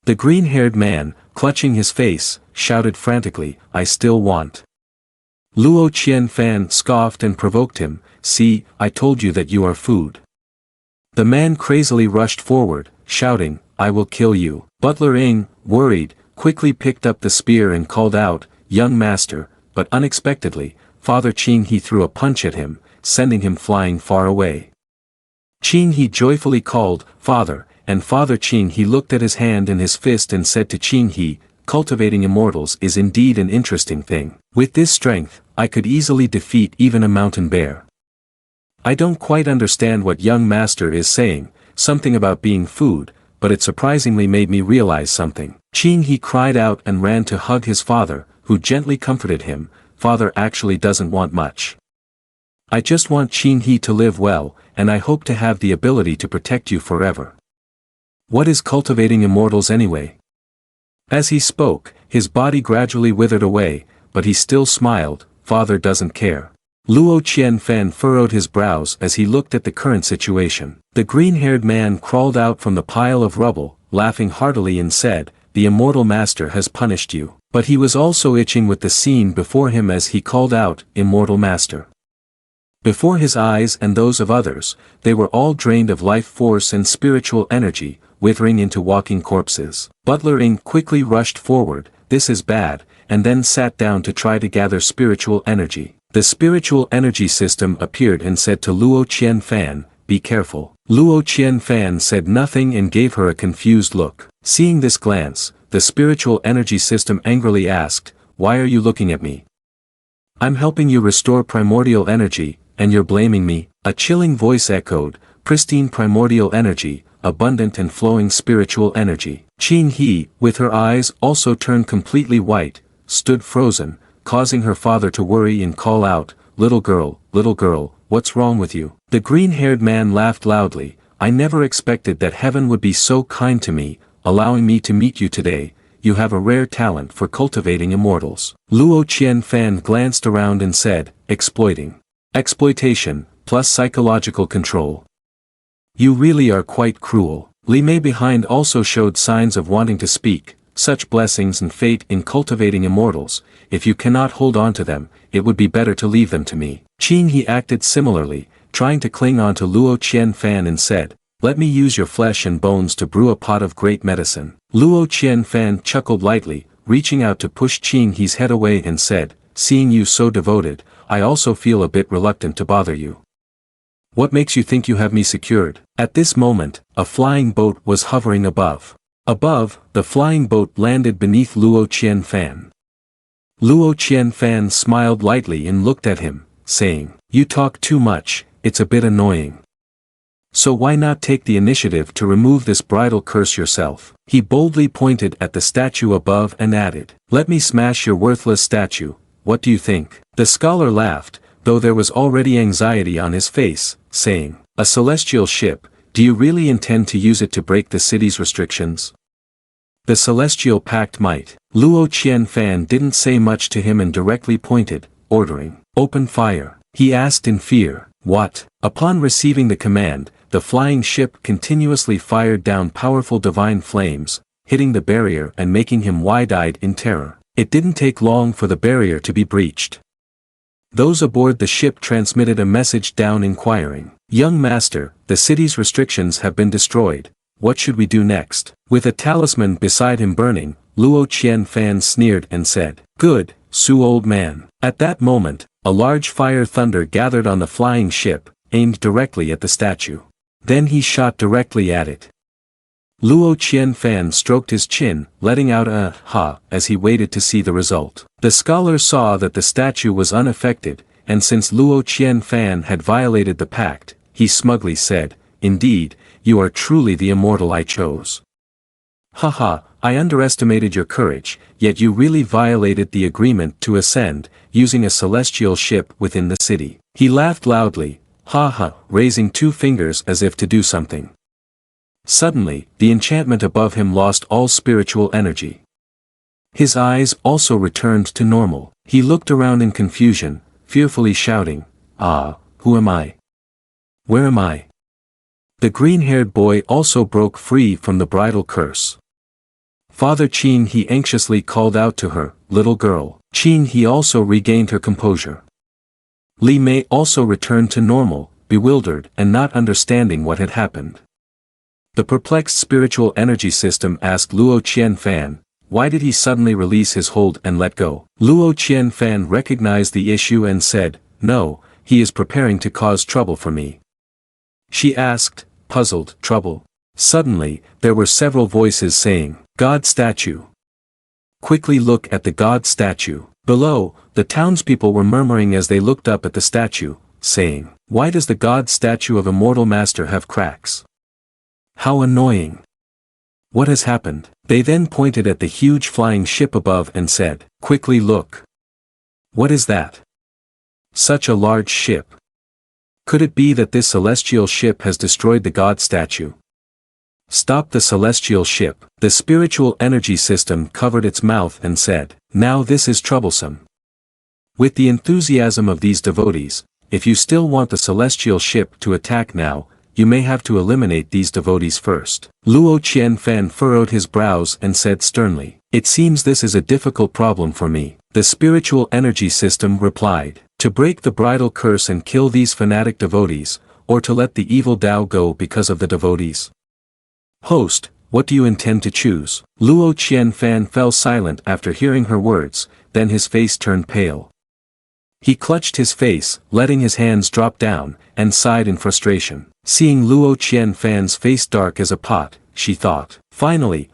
The green-haired man, clutching his face, shouted frantically, I still want. Luo Qianfan scoffed and provoked him, see, I told you that you are food. The man crazily rushed forward, shouting, I will kill you. Butler Ing, worried, quickly picked up the spear and called out, young master, but unexpectedly, Father Qing he threw a punch at him, sending him flying far away. Qing he joyfully called, Father, and Father Qing he looked at his hand in his fist and said to Qing he, cultivating immortals is indeed an interesting thing. With this strength, I could easily defeat even a mountain bear. I don't quite understand what young master is saying, something about being food, but it surprisingly made me realize something. Qing he cried out and ran to hug his father, who gently comforted him, Father actually doesn't want much. I just want Qing he to live well, and I hope to have the ability to protect you forever. What is cultivating immortals anyway? As he spoke, his body gradually withered away, but he still smiled, Father doesn't care. Luo Qianfan furrowed his brows as he looked at the current situation. The green-haired man crawled out from the pile of rubble, laughing heartily and said, the immortal master has punished you. But he was also itching with the scene before him as he called out, immortal master. Before his eyes and those of others, they were all drained of life force and spiritual energy, withering into walking corpses. Butler Ing quickly rushed forward, this is bad, and then sat down to try to gather spiritual energy. The spiritual energy system appeared and said to Luo Qianfan, be careful. Luo Qianfan said nothing and gave her a confused look. Seeing this glance, the spiritual energy system angrily asked, why are you looking at me? I'm helping you restore primordial energy, and you're blaming me? A chilling voice echoed, pristine primordial energy, abundant and flowing spiritual energy. Qing he, with her eyes also turned completely white, stood frozen, causing her father to worry and call out, little girl, what's wrong with you? The green-haired man laughed loudly, I never expected that heaven would be so kind to me, allowing me to meet you today. You have a rare talent for cultivating immortals. Luo Qianfan glanced around and said, exploiting. Exploitation, plus psychological control. You really are quite cruel. Li Mei behind also showed signs of wanting to speak, such blessings and fate in cultivating immortals, if you cannot hold on to them, it would be better to leave them to me. Qing he acted similarly, trying to cling on to Luo Qianfan and said, let me use your flesh and bones to brew a pot of great medicine. Luo Qianfan chuckled lightly, reaching out to push Qing He's head away and said, seeing you so devoted, I also feel a bit reluctant to bother you. What makes you think you have me secured? At this moment, a flying boat was hovering above. Above, the flying boat landed beneath Luo Qianfan. Luo Qianfan smiled lightly and looked at him, saying, you talk too much, it's a bit annoying. So why not take the initiative to remove this bridal curse yourself? He boldly pointed at the statue above and added, let me smash your worthless statue, what do you think? The scholar laughed, though there was already anxiety on his face, saying, a celestial ship, do you really intend to use it to break the city's restrictions? The celestial pact might. Luo Qianfan didn't say much to him and directly pointed, ordering, open fire. He asked in fear, what? Upon receiving the command, the flying ship continuously fired down powerful divine flames, hitting the barrier and making him wide-eyed in terror. It didn't take long for the barrier to be breached. Those aboard the ship transmitted a message down inquiring, young master, the city's restrictions have been destroyed, what should we do next? With a talisman beside him burning, Luo Qianfan sneered and said, good, Su old man. At that moment, a large fire thunder gathered on the flying ship, aimed directly at the statue. Then he shot directly at it. Luo Qianfan stroked his chin, letting out a ha as he waited to see the result. The scholar saw that the statue was unaffected, and since Luo Qianfan had violated the pact, he smugly said, indeed, you are truly the immortal I chose. Haha, I underestimated your courage, yet you really violated the agreement to ascend, using a celestial ship within the city. He laughed loudly, ha, raising two fingers as if to do something. Suddenly, the enchantment above him lost all spiritual energy. His eyes also returned to normal. He looked around in confusion, fearfully shouting, ah, who am I? Where am I? The green-haired boy also broke free from the bridal curse. Father Qin He anxiously called out to her, little girl. Qin He also regained her composure. Li Mei also returned to normal, bewildered and not understanding what had happened. The perplexed spiritual energy system asked Luo Qianfan, why did he suddenly release his hold and let go? Luo Qianfan recognized the issue and said, no, he is preparing to cause trouble for me. She asked, puzzled, trouble? Suddenly, there were several voices saying, God statue. Quickly look at the God statue. Below, the townspeople were murmuring as they looked up at the statue, saying, why does the God statue of Immortal Master have cracks? How annoying. What has happened? They then pointed at the huge flying ship above and said, quickly look. What is that? Such a large ship. Could it be that this celestial ship has destroyed the God statue? Stop the celestial ship. The spiritual energy system covered its mouth and said, now this is troublesome. With the enthusiasm of these devotees, if you still want the celestial ship to attack now, you may have to eliminate these devotees first. Luo Qianfan furrowed his brows and said sternly, it seems this is a difficult problem for me. The spiritual energy system replied, to break the bridal curse and kill these fanatic devotees, or to let the evil Tao go because of the devotees. Host, what do you intend to choose? Luo Qianfan fell silent after hearing her words, then his face turned pale. He clutched his face, letting his hands drop down, and sighed in frustration. Seeing Luo Qianfan's face dark as a pot, she thought, finally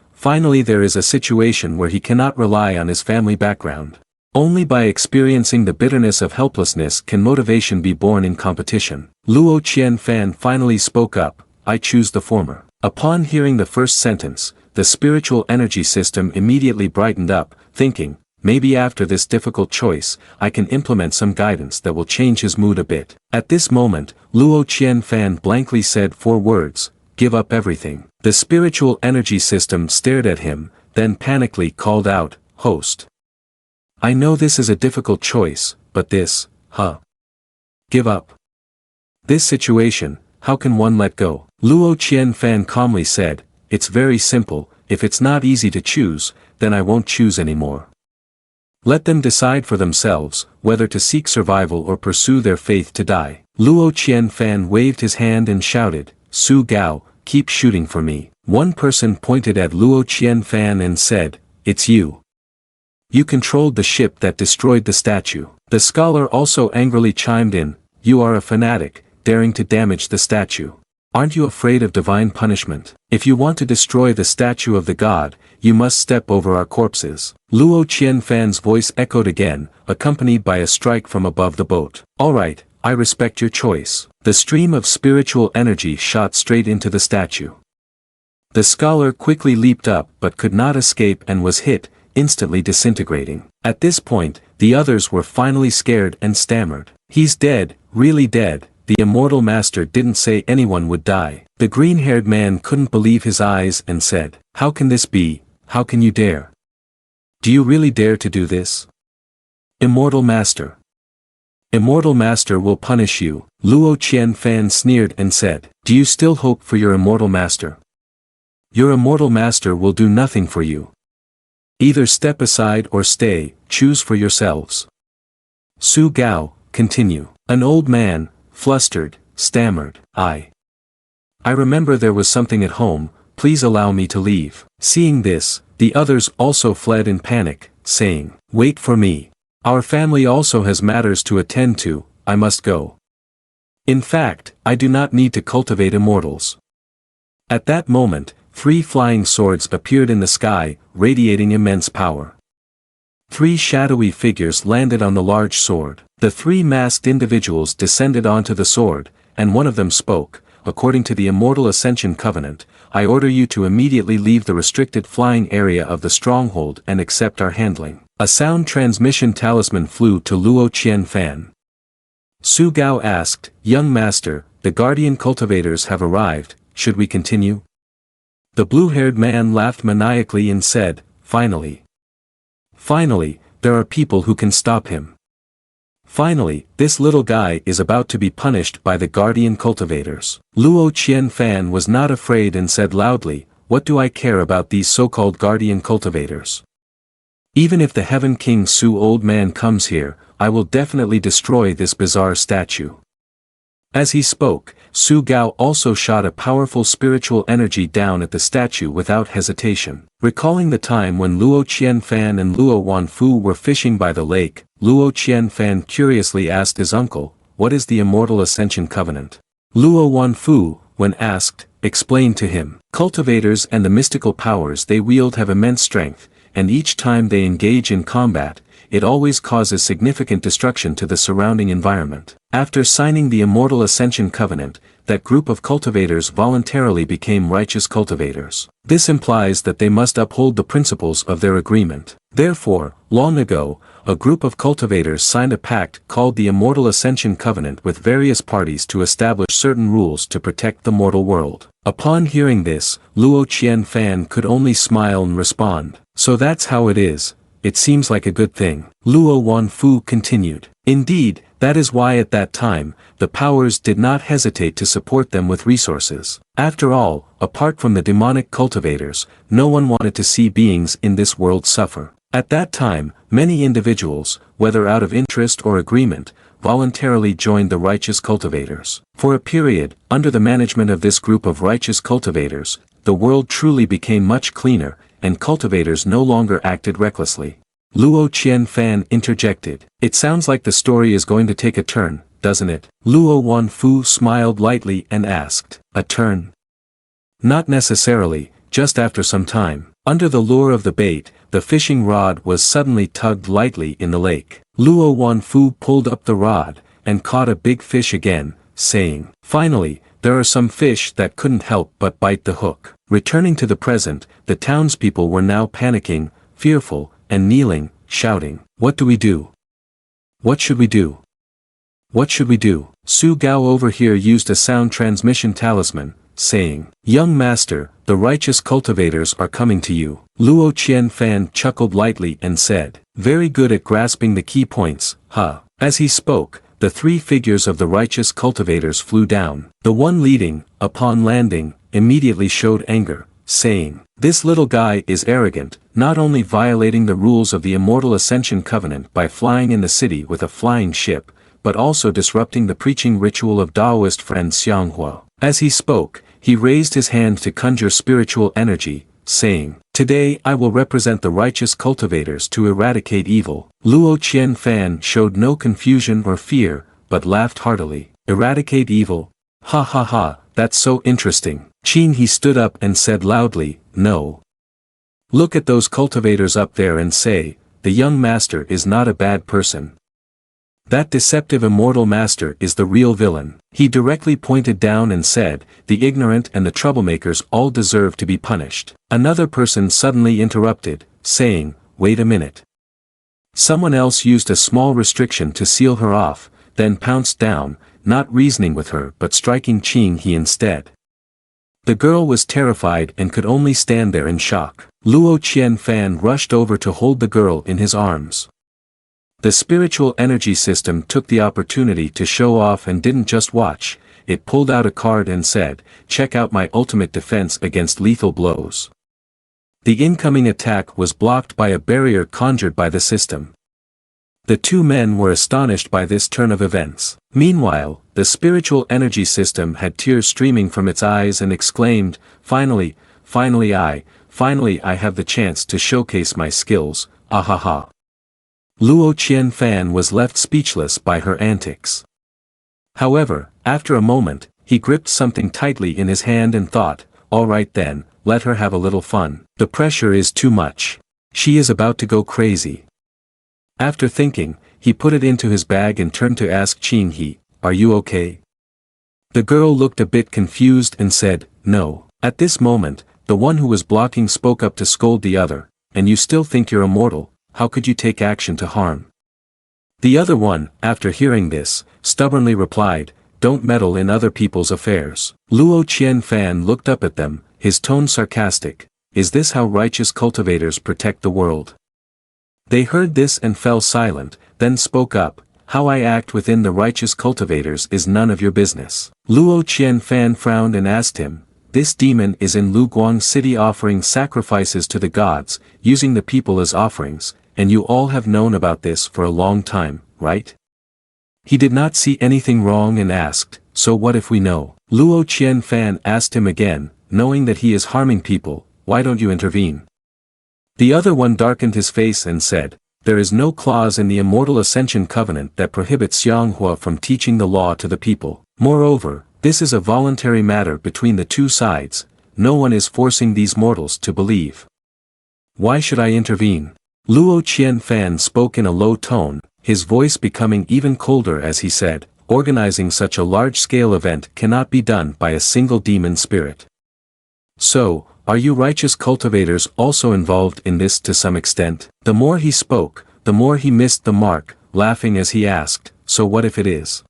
there is a situation where he cannot rely on his family background. Only by experiencing the bitterness of helplessness can motivation be born in competition. Luo Qianfan finally spoke up, I choose the former. Upon hearing the first sentence, the spiritual energy system immediately brightened up, thinking, maybe after this difficult choice, I can implement some guidance that will change his mood a bit. At this moment, Luo Qianfan blankly said 4 words, give up everything. The spiritual energy system stared at him, then panically called out, host. I know this is a difficult choice, but this, give up. This situation, how can one let go? Luo Qianfan calmly said, it's very simple, if it's not easy to choose, then I won't choose anymore. Let them decide for themselves, whether to seek survival or pursue their faith to die. Luo Qianfan waved his hand and shouted, Su Gao, keep shooting for me. One person pointed at Luo Qianfan and said, "It's you. You controlled the ship that destroyed the statue." The scholar also angrily chimed in, "You are a fanatic, daring to damage the statue. Aren't you afraid of divine punishment? If you want to destroy the statue of the god, you must step over our corpses." Luo Qianfan's voice echoed again, accompanied by a strike from above the boat. "All right, I respect your choice." The stream of spiritual energy shot straight into the statue. The scholar quickly leaped up but could not escape and was hit, instantly disintegrating. At this point, the others were finally scared and stammered, "He's dead, really dead." The immortal master didn't say anyone would die. The green-haired man couldn't believe his eyes and said, "How can this be? How can you dare? Do you really dare to do this? Immortal master. Immortal master will punish you." Luo Qianfan sneered and said, "Do you still hope for your immortal master? Your immortal master will do nothing for you. Either step aside or stay, choose for yourselves." Su Gao, continue. An old man, flustered, stammered, I remember there was something at home, please allow me to leave." Seeing this, the others also fled in panic, saying, "Wait for me. Our family also has matters to attend to, I must go. In fact, I do not need to cultivate immortals." At that moment, 3 flying swords appeared in the sky, radiating immense power. 3 shadowy figures landed on the large sword. The 3 masked individuals descended onto the sword, and one of them spoke, "According to the Immortal Ascension Covenant, I order you to immediately leave the restricted flying area of the stronghold and accept our handling." A sound transmission talisman flew to Luo Qianfan. Su Gao asked, "Young master, the guardian cultivators have arrived, should we continue?" The blue-haired man laughed maniacally and said, "Finally. Finally, there are people who can stop him. Finally, this little guy is about to be punished by the guardian cultivators." Luo Qianfan was not afraid and said loudly, "What do I care about these so-called guardian cultivators? Even if the Heaven King Su old man comes here, I will definitely destroy this bizarre statue." As he spoke, Su Gao also shot a powerful spiritual energy down at the statue without hesitation. Recalling the time when Luo Qianfan and Luo Wanfu were fishing by the lake, Luo Qianfan curiously asked his uncle, "What is the Immortal Ascension Covenant?" Luo Wanfu, when asked, explained to him, "Cultivators and the mystical powers they wield have immense strength, and each time they engage in combat, it always causes significant destruction to the surrounding environment. After signing the Immortal Ascension Covenant, that group of cultivators voluntarily became righteous cultivators. This implies that they must uphold the principles of their agreement. Therefore, long ago, a group of cultivators signed a pact called the Immortal Ascension Covenant with various parties to establish certain rules to protect the mortal world." Upon hearing this, Luo Qianfan could only smile and respond, "So that's how it is. It seems like a good thing." Luo Wanfu continued, "Indeed, that is why at that time, the powers did not hesitate to support them with resources. After all, apart from the demonic cultivators, no one wanted to see beings in this world suffer. At that time, many individuals, whether out of interest or agreement, voluntarily joined the righteous cultivators. For a period, under the management of this group of righteous cultivators, the world truly became much cleaner, and cultivators no longer acted recklessly." Luo Qianfan interjected, "It sounds like the story is going to take a turn, doesn't it?" Luo Wanfu smiled lightly and asked, "A turn?" "Not necessarily, just after some time." Under the lure of the bait, the fishing rod was suddenly tugged lightly in the lake. Luo Wanfu pulled up the rod, and caught a big fish again, saying, "Finally, there are some fish that couldn't help but bite the hook." Returning to the present, the townspeople were now panicking, fearful, and kneeling, shouting, "What do we do? What should we do? What should we do?" Su Gao over here used a sound transmission talisman, saying, "Young master, the righteous cultivators are coming to you." Luo Qianfan chuckled lightly and said, "Very good at grasping the key points, huh?" As he spoke, the 3 figures of the righteous cultivators flew down. The one leading, upon landing, immediately showed anger, saying, "This little guy is arrogant, not only violating the rules of the Immortal Ascension Covenant by flying in the city with a flying ship, but also disrupting the preaching ritual of Taoist friend Xianghua." As he spoke, he raised his hand to conjure spiritual energy, saying, "Today I will represent the righteous cultivators to eradicate evil." Luo Qianfan showed no confusion or fear, but laughed heartily. "Eradicate evil? Ha ha ha, that's so interesting." Qin He stood up and said loudly, "No. Look at those cultivators up there and say, the young master is not a bad person. That deceptive immortal master is the real villain." He directly pointed down and said, "The ignorant and the troublemakers all deserve to be punished." Another person suddenly interrupted, saying, "Wait a minute." Someone else used a small restriction to seal her off, then pounced down, not reasoning with her but striking Qin He instead. The girl was terrified and could only stand there in shock. Luo Qianfan rushed over to hold the girl in his arms. The spiritual energy system took the opportunity to show off and didn't just watch, it pulled out a card and said, "Check out my ultimate defense against lethal blows." The incoming attack was blocked by a barrier conjured by the system. The two men were astonished by this turn of events. Meanwhile, the spiritual energy system had tears streaming from its eyes and exclaimed, Finally I have the chance to showcase my skills, ahaha." Luo Qianfan was left speechless by her antics. However, after a moment, he gripped something tightly in his hand and thought, "All right then, let her have a little fun. The pressure is too much. She is about to go crazy." After thinking, he put it into his bag and turned to ask Qin He, "Are you okay?" The girl looked a bit confused and said, "No." At this moment, the one who was blocking spoke up to scold the other, "And you still think you're immortal? How could you take action to harm?" The other one, after hearing this, stubbornly replied, "Don't meddle in other people's affairs." Luo Qianfan looked up at them, his tone sarcastic, "Is this how righteous cultivators protect the world?" They heard this and fell silent, then spoke up, "How I act within the righteous cultivators is none of your business." Luo Qianfan frowned and asked him, "This demon is in Luguang City offering sacrifices to the gods, using the people as offerings, and you all have known about this for a long time, right?" He did not see anything wrong and asked, "So what if we know?" Luo Qianfan asked him again, "Knowing that he is harming people, why don't you intervene?" The other one darkened his face and said, "There is no clause in the Immortal Ascension Covenant that prohibits Xianghua from teaching the law to the people. Moreover, this is a voluntary matter between the two sides, no one is forcing these mortals to believe. Why should I intervene?" Luo Qianfan spoke in a low tone, his voice becoming even colder as he said, "Organizing such a large-scale event cannot be done by a single demon spirit. So, are you righteous cultivators also involved in this to some extent?" The more he spoke, the more he missed the mark, laughing as he asked, "So what if it is?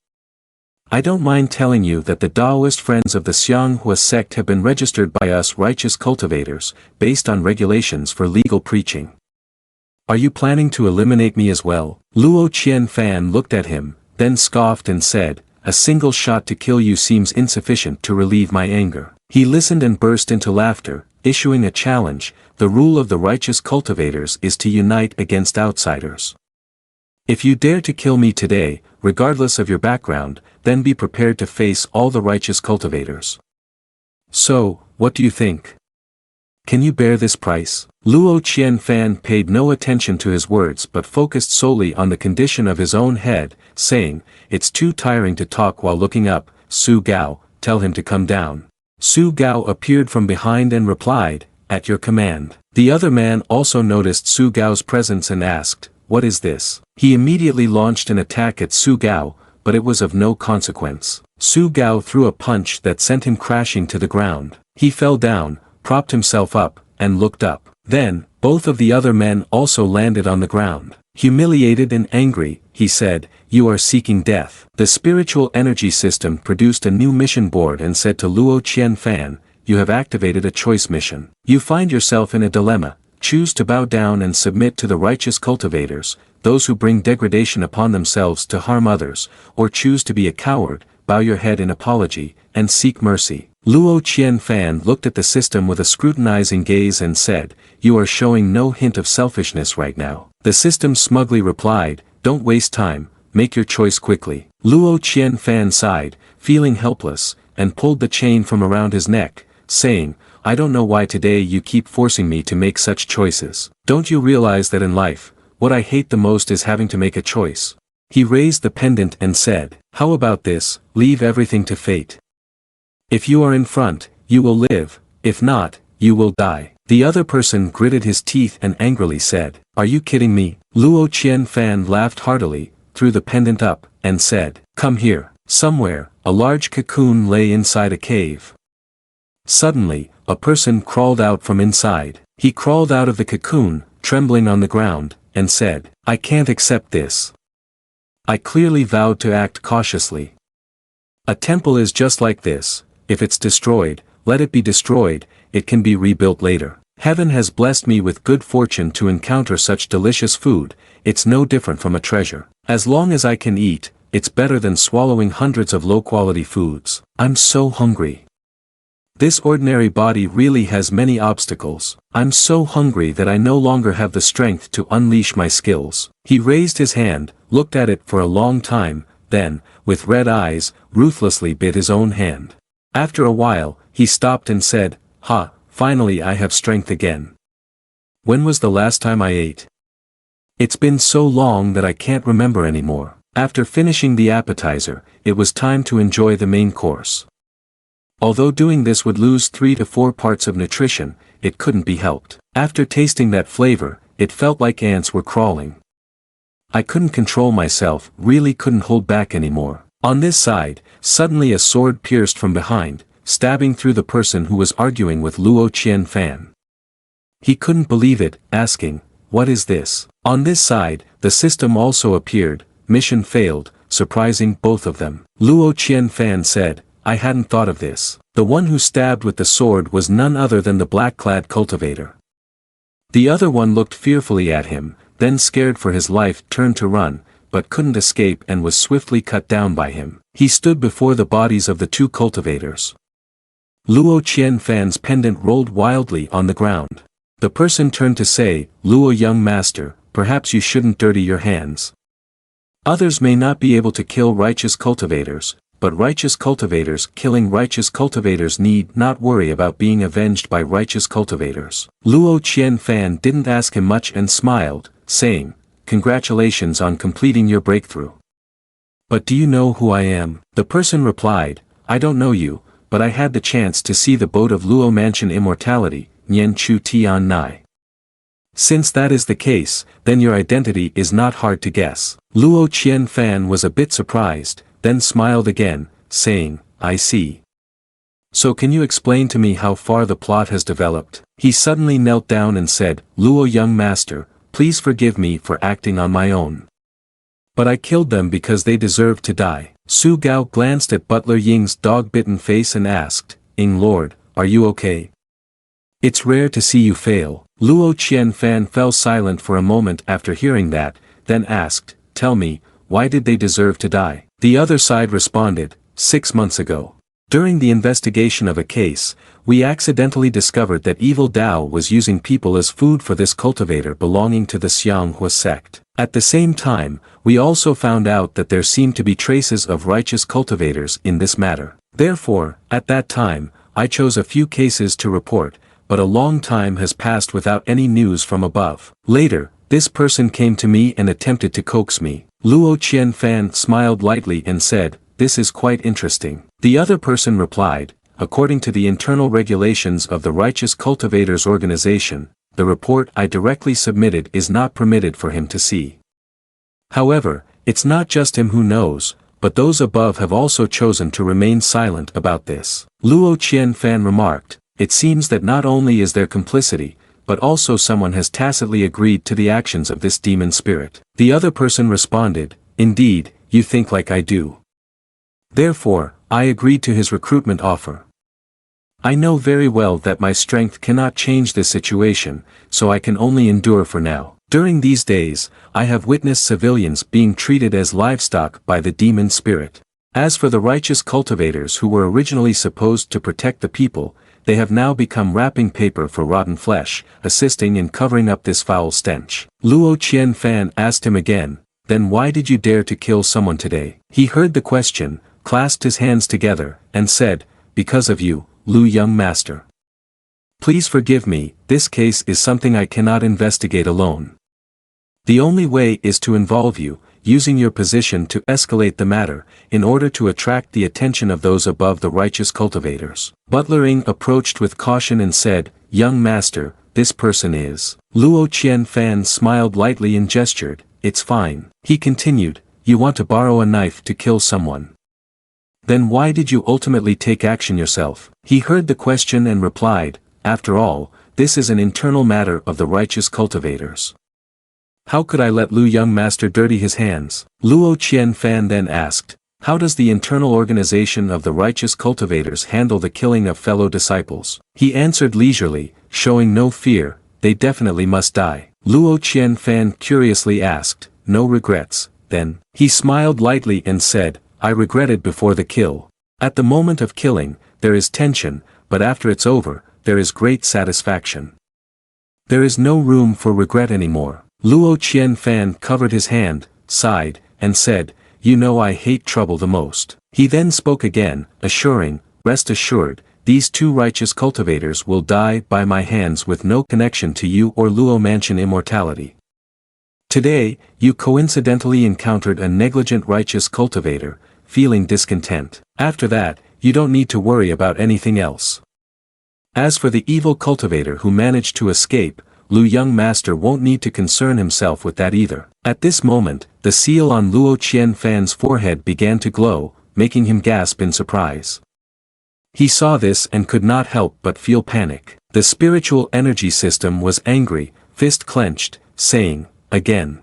I don't mind telling you that the Taoist Friends of the Xianghua sect have been registered by us righteous cultivators, based on regulations for legal preaching. Are you planning to eliminate me as well?" Luo Qianfan looked at him, then scoffed and said, "A single shot to kill you seems insufficient to relieve my anger." He listened and burst into laughter, issuing a challenge, "The rule of the righteous cultivators is to unite against outsiders. If you dare to kill me today, regardless of your background, then be prepared to face all the righteous cultivators. So, what do you think? Can you bear this price?" Luo Qianfan paid no attention to his words but focused solely on the condition of his own head, saying, "It's too tiring to talk while looking up, Su Gao, tell him to come down." Su Gao appeared from behind and replied, "At your command." The other man also noticed Su Gao's presence and asked, "What is this?" He immediately launched an attack at Su Gao, but it was of no consequence. Su Gao threw a punch that sent him crashing to the ground. He fell down, propped himself up, and looked up. Then, both of the other men also landed on the ground. Humiliated and angry, he said, "You are seeking death." The spiritual energy system produced a new mission board and said to Luo Qianfan, "You have activated a choice mission. You find yourself in a dilemma, choose to bow down and submit to the righteous cultivators, those who bring degradation upon themselves to harm others, or choose to be a coward, bow your head in apology, and seek mercy." Luo Qianfan looked at the system with a scrutinizing gaze and said, "You are showing no hint of selfishness right now." The system smugly replied, "Don't waste time, make your choice quickly." Luo Qianfan sighed, feeling helpless, and pulled the chain from around his neck, saying, I don't know why today you keep forcing me to make such choices. Don't you realize that in life, what I hate the most is having to make a choice? He raised the pendant and said, how about this, leave everything to fate. If you are in front, you will live, if not, you will die. The other person gritted his teeth and angrily said, are you kidding me? Luo Qianfan laughed heartily, threw the pendant up, and said, come here. Somewhere, a large cocoon lay inside a cave. Suddenly, a person crawled out from inside. He crawled out of the cocoon, trembling on the ground, and said, I can't accept this. I clearly vowed to act cautiously. A temple is just like this. If it's destroyed, let it be destroyed, it can be rebuilt later. Heaven has blessed me with good fortune to encounter such delicious food, it's no different from a treasure. As long as I can eat, it's better than swallowing hundreds of low-quality foods. I'm so hungry. This ordinary body really has many obstacles. I'm so hungry that I no longer have the strength to unleash my skills. He raised his hand, looked at it for a long time, then, with red eyes, ruthlessly bit his own hand. After a while, he stopped and said, ha, finally I have strength again. When was the last time I ate? It's been so long that I can't remember anymore. After finishing the appetizer, it was time to enjoy the main course. Although doing this would lose 3 to 4 parts of nutrition, it couldn't be helped. After tasting that flavor, it felt like ants were crawling. I couldn't control myself, really couldn't hold back anymore. On this side, suddenly a sword pierced from behind, stabbing through the person who was arguing with Luo Qianfan. He couldn't believe it, asking, what is this? On this side, the system also appeared, mission failed, surprising both of them. Luo Qianfan said, I hadn't thought of this. The one who stabbed with the sword was none other than the black-clad cultivator. The other one looked fearfully at him, then scared for his life turned to run, but couldn't escape and was swiftly cut down by him. He stood before the bodies of the 2 cultivators. Luo Qianfan's pendant rolled wildly on the ground. The person turned to say, Luo young master, perhaps you shouldn't dirty your hands. Others may not be able to kill righteous cultivators, but righteous cultivators killing righteous cultivators need not worry about being avenged by righteous cultivators. Luo Qianfan didn't ask him much and smiled, saying, congratulations on completing your breakthrough. But do you know who I am? The person replied, I don't know you, but I had the chance to see the boat of Luo Mansion Immortality, Nian Chu Tian Nai. Since that is the case, then your identity is not hard to guess. Luo Qianfan was a bit surprised, then smiled again, saying, I see. So can you explain to me how far the plot has developed? He suddenly knelt down and said, Luo young master, please forgive me for acting on my own. But I killed them because they deserved to die. Su Gao glanced at Butler Ying's dog-bitten face and asked, Ing Lord, are you okay? It's rare to see you fail. Luo Qianfan fell silent for a moment after hearing that, then asked, tell me, why did they deserve to die? The other side responded, 6 months ago. During the investigation of a case, we accidentally discovered that evil Dao was using people as food for this cultivator belonging to the Xianghua sect. At the same time, we also found out that there seemed to be traces of righteous cultivators in this matter. Therefore, at that time, I chose a few cases to report, but a long time has passed without any news from above. Later, this person came to me and attempted to coax me. Luo Qianfan smiled lightly and said, this is quite interesting. The other person replied, according to the internal regulations of the Righteous Cultivators Organization, the report I directly submitted is not permitted for him to see. However, it's not just him who knows, but those above have also chosen to remain silent about this. Luo Qianfan remarked, it seems that not only is there complicity, but also someone has tacitly agreed to the actions of this demon spirit. The other person responded, indeed, you think like I do. Therefore, I agreed to his recruitment offer. I know very well that my strength cannot change this situation, so I can only endure for now. During these days, I have witnessed civilians being treated as livestock by the demon spirit. As for the righteous cultivators who were originally supposed to protect the people, they have now become wrapping paper for rotten flesh, assisting in covering up this foul stench. Luo Qianfan asked him again, then why did you dare to kill someone today? He heard the question, clasped his hands together, and said, "Because of you, Lu young master. Please forgive me, this case is something I cannot investigate alone. The only way is to involve you, using your position to escalate the matter, in order to attract the attention of those above the righteous cultivators." Butlering approached with caution and said, "Young master, this person is." Luo Qianfan smiled lightly and gestured, "It's fine." He continued, "You want to borrow a knife to kill someone. Then why did you ultimately take action yourself?" He heard the question and replied, "After all, this is an internal matter of the righteous cultivators. How could I let Lu young master dirty his hands?" Luo Qianfan then asked, "How does the internal organization of the righteous cultivators handle the killing of fellow disciples?" He answered leisurely, showing no fear, "They definitely must die." Luo Qianfan curiously asked, "No regrets, then?" He smiled lightly and said, "I regretted before the kill. At the moment of killing, there is tension, but after it's over, there is great satisfaction. There is no room for regret anymore." Luo Qianfan covered his hand, sighed, and said, "You know I hate trouble the most." He then spoke again, assuring, "Rest assured, these two righteous cultivators will die by my hands with no connection to you or Luo Mansion immortality. Today, you coincidentally encountered a negligent righteous cultivator, feeling discontent. After that, you don't need to worry about anything else. As for the evil cultivator who managed to escape, Lu young master won't need to concern himself with that either." At this moment, the seal on Luo Qianfan's forehead began to glow, making him gasp in surprise. He saw this and could not help but feel panic. The spiritual energy system was angry, fist clenched, saying, "Again.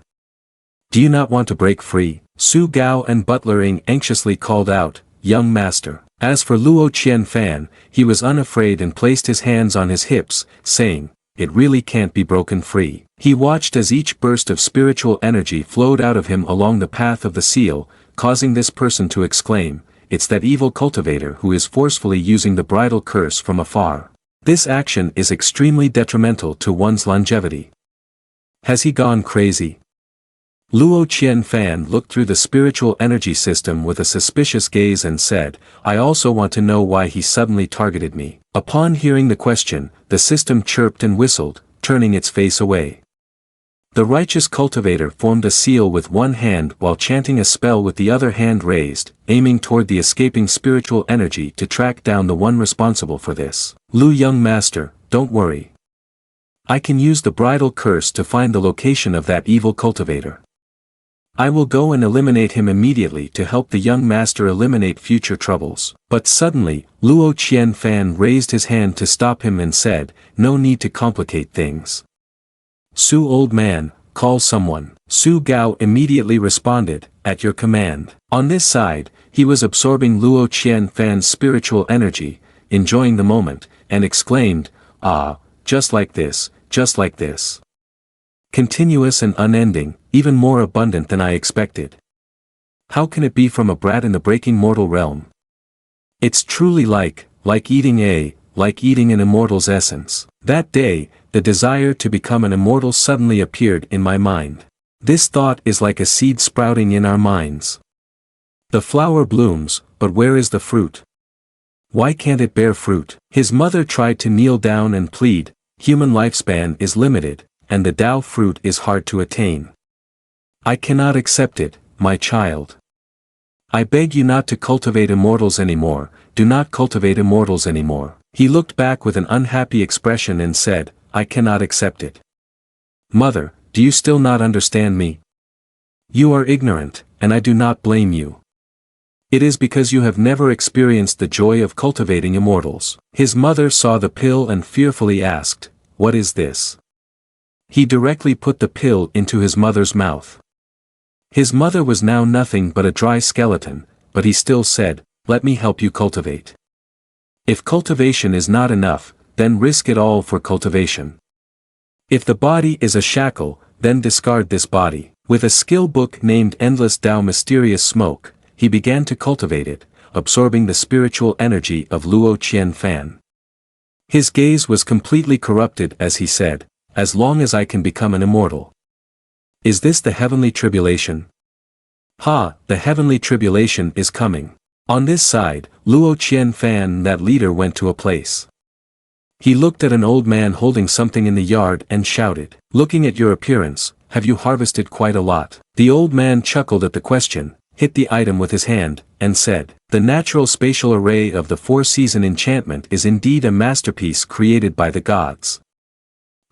Do you not want to break free?" Su Gao and Butlering anxiously called out, "Young master." As for Luo Qianfan, he was unafraid and placed his hands on his hips, saying, "It really can't be broken free." He watched as each burst of spiritual energy flowed out of him along the path of the seal, causing this person to exclaim, "It's that evil cultivator who is forcefully using the bridal curse from afar. This action is extremely detrimental to one's longevity. Has he gone crazy?" Luo Qianfan looked through the spiritual energy system with a suspicious gaze and said, "I also want to know why he suddenly targeted me." Upon hearing the question, the system chirped and whistled, turning its face away. The righteous cultivator formed a seal with one hand while chanting a spell with the other hand raised, aiming toward the escaping spiritual energy to track down the one responsible for this. "Lu young master, don't worry. I can use the bridal curse to find the location of that evil cultivator. I will go and eliminate him immediately to help the young master eliminate future troubles." But suddenly, Luo Qianfan raised his hand to stop him and said, "No need to complicate things. Su old man, call someone." Su Gao immediately responded, "At your command." On this side, he was absorbing Luo Qianfan's spiritual energy, enjoying the moment, and exclaimed, "Ah, just like this, just like this. Continuous and unending, even more abundant than I expected. How can it be from a brat in the breaking mortal realm? It's truly like eating an immortal's essence." That day, the desire to become an immortal suddenly appeared in my mind. This thought is like a seed sprouting in our minds. The flower blooms, but where is the fruit? Why can't it bear fruit? His mother tried to kneel down and plead, "Human lifespan is limited, and the Tao fruit is hard to attain. I cannot accept it, my child. I beg you not to cultivate immortals anymore, do not cultivate immortals anymore." He looked back with an unhappy expression and said, "I cannot accept it. Mother, do you still not understand me? You are ignorant, and I do not blame you. It is because you have never experienced the joy of cultivating immortals." His mother saw the pill and fearfully asked, "What is this?" He directly put the pill into his mother's mouth. His mother was now nothing but a dry skeleton, but he still said, "Let me help you cultivate. If cultivation is not enough, then risk it all for cultivation. If the body is a shackle, then discard this body." With a skill book named Endless Tao Mysterious Smoke, he began to cultivate it, absorbing the spiritual energy of Luo Qianfan. His gaze was completely corrupted as he said, "As long as I can become an immortal. Is this the heavenly tribulation? Ha, the heavenly tribulation is coming. On this side, Luo Qianfan and that leader went to a place. He looked at an old man holding something in the yard and shouted, "Looking at your appearance, have you harvested quite a lot?" The old man chuckled at the question, hit the item with his hand, and said, "The natural spatial array of the four-season enchantment is indeed a masterpiece created by the gods.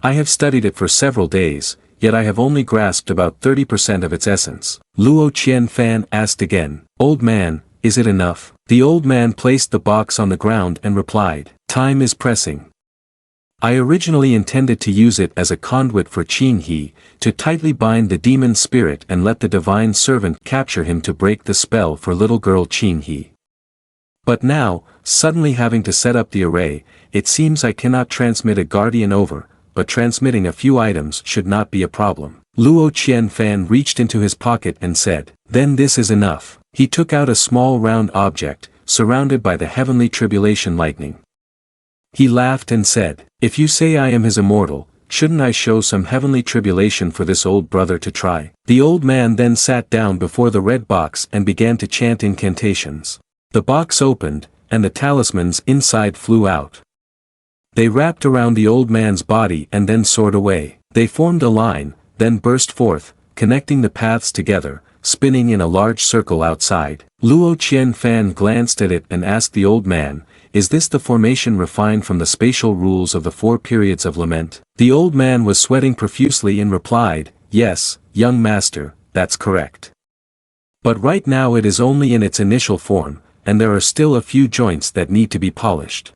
I have studied it for several days, yet I have only grasped about 30% of its essence." Luo Qianfan asked again, "Old man, is it enough?" The old man placed the box on the ground and replied, "Time is pressing. I originally intended to use it as a conduit for Qin He, to tightly bind the demon spirit and let the divine servant capture him to break the spell for little girl Qin He. But now, suddenly having to set up the array, it seems I cannot transmit a guardian over, but transmitting a few items should not be a problem." Luo Qianfan reached into his pocket and said, "Then this is enough." He took out a small round object, surrounded by the heavenly tribulation lightning. He laughed and said, "If you say I am his immortal, shouldn't I show some heavenly tribulation for this old brother to try?" The old man then sat down before the red box and began to chant incantations. The box opened, and the talismans inside flew out. They wrapped around the old man's body and then soared away. They formed a line, then burst forth, connecting the paths together, spinning in a large circle outside. Luo Qianfan glanced at it and asked the old man, "Is this the formation refined from the spatial rules of the four periods of lament?" The old man was sweating profusely and replied, "Yes, young master, that's correct. But right now it is only in its initial form, and there are still a few joints that need to be polished.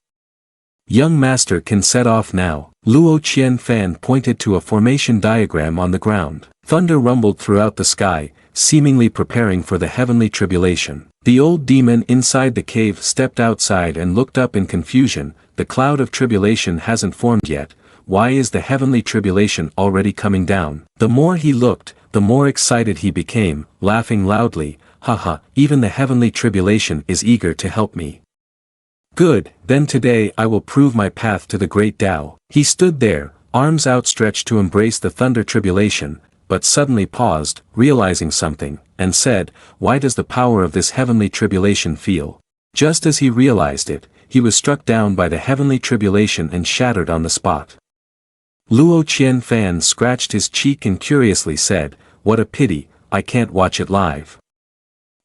Young master can set off now." Luo Qianfan pointed to a formation diagram on the ground. Thunder rumbled throughout the sky, seemingly preparing for the heavenly tribulation. The old demon inside the cave stepped outside and looked up in confusion. "The cloud of tribulation hasn't formed yet, why is the heavenly tribulation already coming down?" The more he looked, the more excited he became, laughing loudly, "Haha, even the heavenly tribulation is eager to help me. Good, then today I will prove my path to the great Tao." He stood there, arms outstretched to embrace the thunder tribulation, but suddenly paused, realizing something, and said, "Why does the power of this heavenly tribulation feel?" Just as he realized it, he was struck down by the heavenly tribulation and shattered on the spot. Luo Qianfan scratched his cheek and curiously said, "What a pity, I can't watch it live.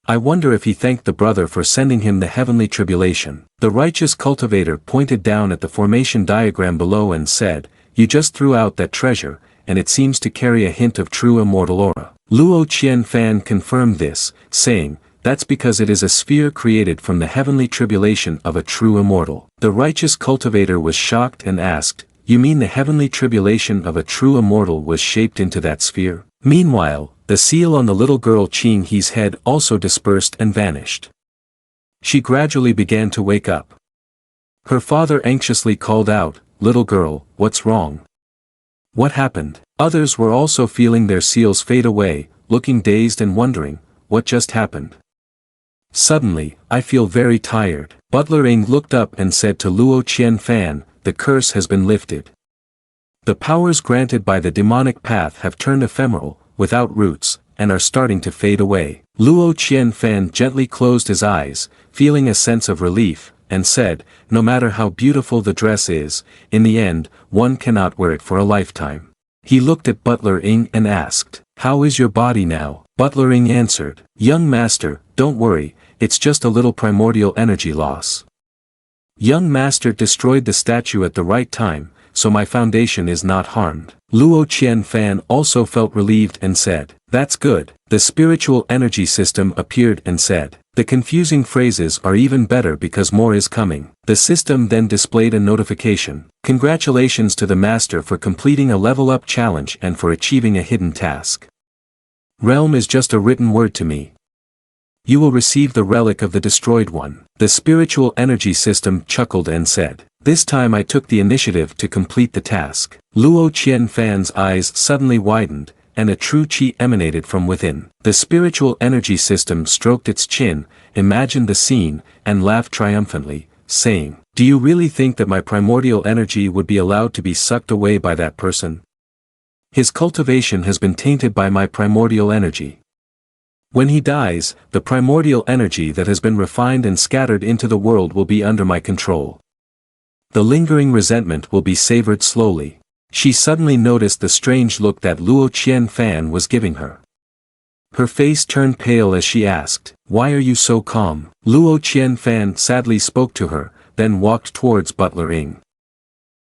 I wonder if he thanked the brother for sending him the heavenly tribulation." The righteous cultivator pointed down at the formation diagram below and said, "You just threw out that treasure, and it seems to carry a hint of true immortal aura." Luo Qianfan confirmed this, saying, "That's because it is a sphere created from the heavenly tribulation of a true immortal." The righteous cultivator was shocked and asked, "You mean the heavenly tribulation of a true immortal was shaped into that sphere?" Meanwhile, the seal on the little girl Qin He's head also dispersed and vanished. She gradually began to wake up. Her father anxiously called out, "Little girl, what's wrong? What happened?" Others were also feeling their seals fade away, looking dazed and wondering, what just happened? Suddenly, "I feel very tired." Butler Ing looked up and said to Luo Qianfan, "The curse has been lifted. The powers granted by the demonic path have turned ephemeral, without roots, and are starting to fade away." Luo Qianfan gently closed his eyes, feeling a sense of relief, and said, "No matter how beautiful the dress is, in the end, one cannot wear it for a lifetime." He looked at Butler Ing and asked, "How is your body now?" Butler Ing answered, "Young master, don't worry, it's just a little primordial energy loss. Young master destroyed the statue at the right time, so my foundation is not harmed." Luo Qianfan also felt relieved and said, "That's good." The spiritual energy system appeared and said, "The confusing phrases are even better because more is coming." The system then displayed a notification. "Congratulations to the master for completing a level-up challenge and for achieving a hidden task. Realm is just a written word to me. You will receive the relic of the destroyed one." The spiritual energy system chuckled and said, "This time I took the initiative to complete the task." Luo Qianfan's eyes suddenly widened, and a true qi emanated from within. The spiritual energy system stroked its chin, imagined the scene, and laughed triumphantly, saying, "Do you really think that my primordial energy would be allowed to be sucked away by that person? His cultivation has been tainted by my primordial energy. When he dies, the primordial energy that has been refined and scattered into the world will be under my control. The lingering resentment will be savored slowly. She suddenly noticed the strange look that Luo Qianfan was giving her. Her face turned pale as she asked, "Why are you so calm?" Luo Qianfan sadly spoke to her, then walked towards Butler Ing.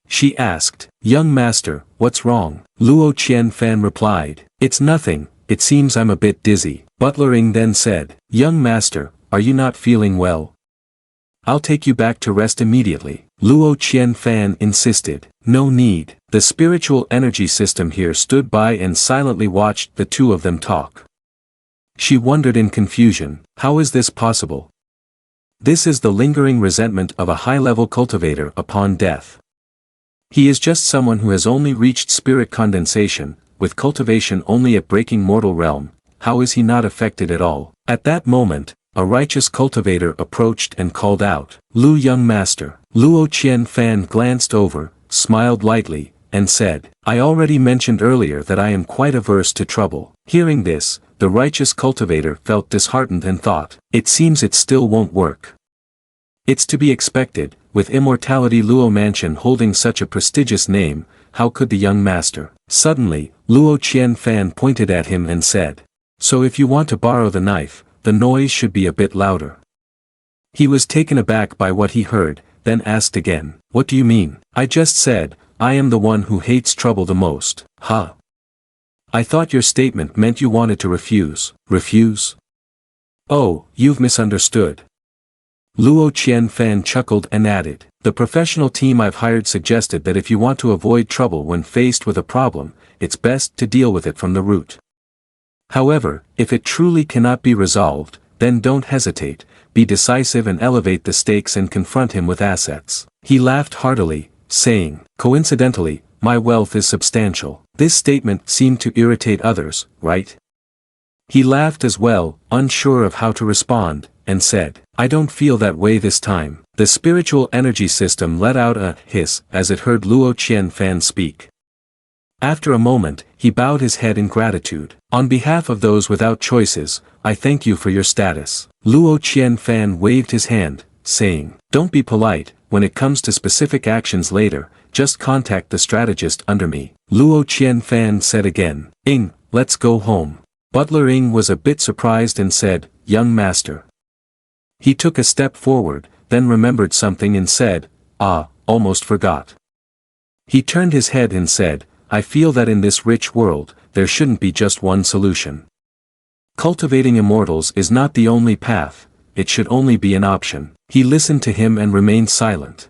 She asked, "Young master, what's wrong?" Luo Qianfan replied, "It's nothing, it seems I'm a bit dizzy." Butler Ing then said, "Young master, are you not feeling well? I'll take you back to rest immediately." Luo Qianfan insisted, "No need." The spiritual energy system here stood by and silently watched the two of them talk. She wondered in confusion, how is this possible? This is the lingering resentment of a high-level cultivator upon death. He is just someone who has only reached spirit condensation, with cultivation only at breaking mortal realm. How is he not affected at all? At that moment, a righteous cultivator approached and called out, "Lu young master." Luo Qianfan glanced over, smiled lightly, and said, "I already mentioned earlier that I am quite averse to trouble." Hearing this, the righteous cultivator felt disheartened and thought, "It seems it still won't work." It's to be expected, with Immortality Luo Mansion holding such a prestigious name, how could the young master? Suddenly, Luo Qianfan pointed at him and said, "So if you want to borrow the knife, the noise should be a bit louder." He was taken aback by what he heard, then asked again, "What do you mean?" "I just said, I am the one who hates trouble the most." "Huh? I thought your statement meant you wanted to refuse." "Refuse? Oh, you've misunderstood." Luo Qianfan chuckled and added, "The professional team I've hired suggested that if you want to avoid trouble when faced with a problem, it's best to deal with it from the root. However, if it truly cannot be resolved, then don't hesitate, be decisive and elevate the stakes and confront him with assets." He laughed heartily, saying, "Coincidentally, my wealth is substantial." This statement seemed to irritate others, right? He laughed as well, unsure of how to respond, and said, "I don't feel that way this time." The spiritual energy system let out a hiss as it heard Luo Qianfan speak. After a moment, he bowed his head in gratitude. "On behalf of those without choices, I thank you for your status." Luo Qianfan waved his hand, saying, "Don't be polite, when it comes to specific actions later, just contact the strategist under me." Luo Qianfan said again, "Ing, let's go home." Butler Ing was a bit surprised and said, "Young master." He took a step forward, then remembered something and said, "Almost forgot." He turned his head and said, "I feel that in this rich world, there shouldn't be just one solution. Cultivating immortals is not the only path, it should only be an option." He listened to him and remained silent.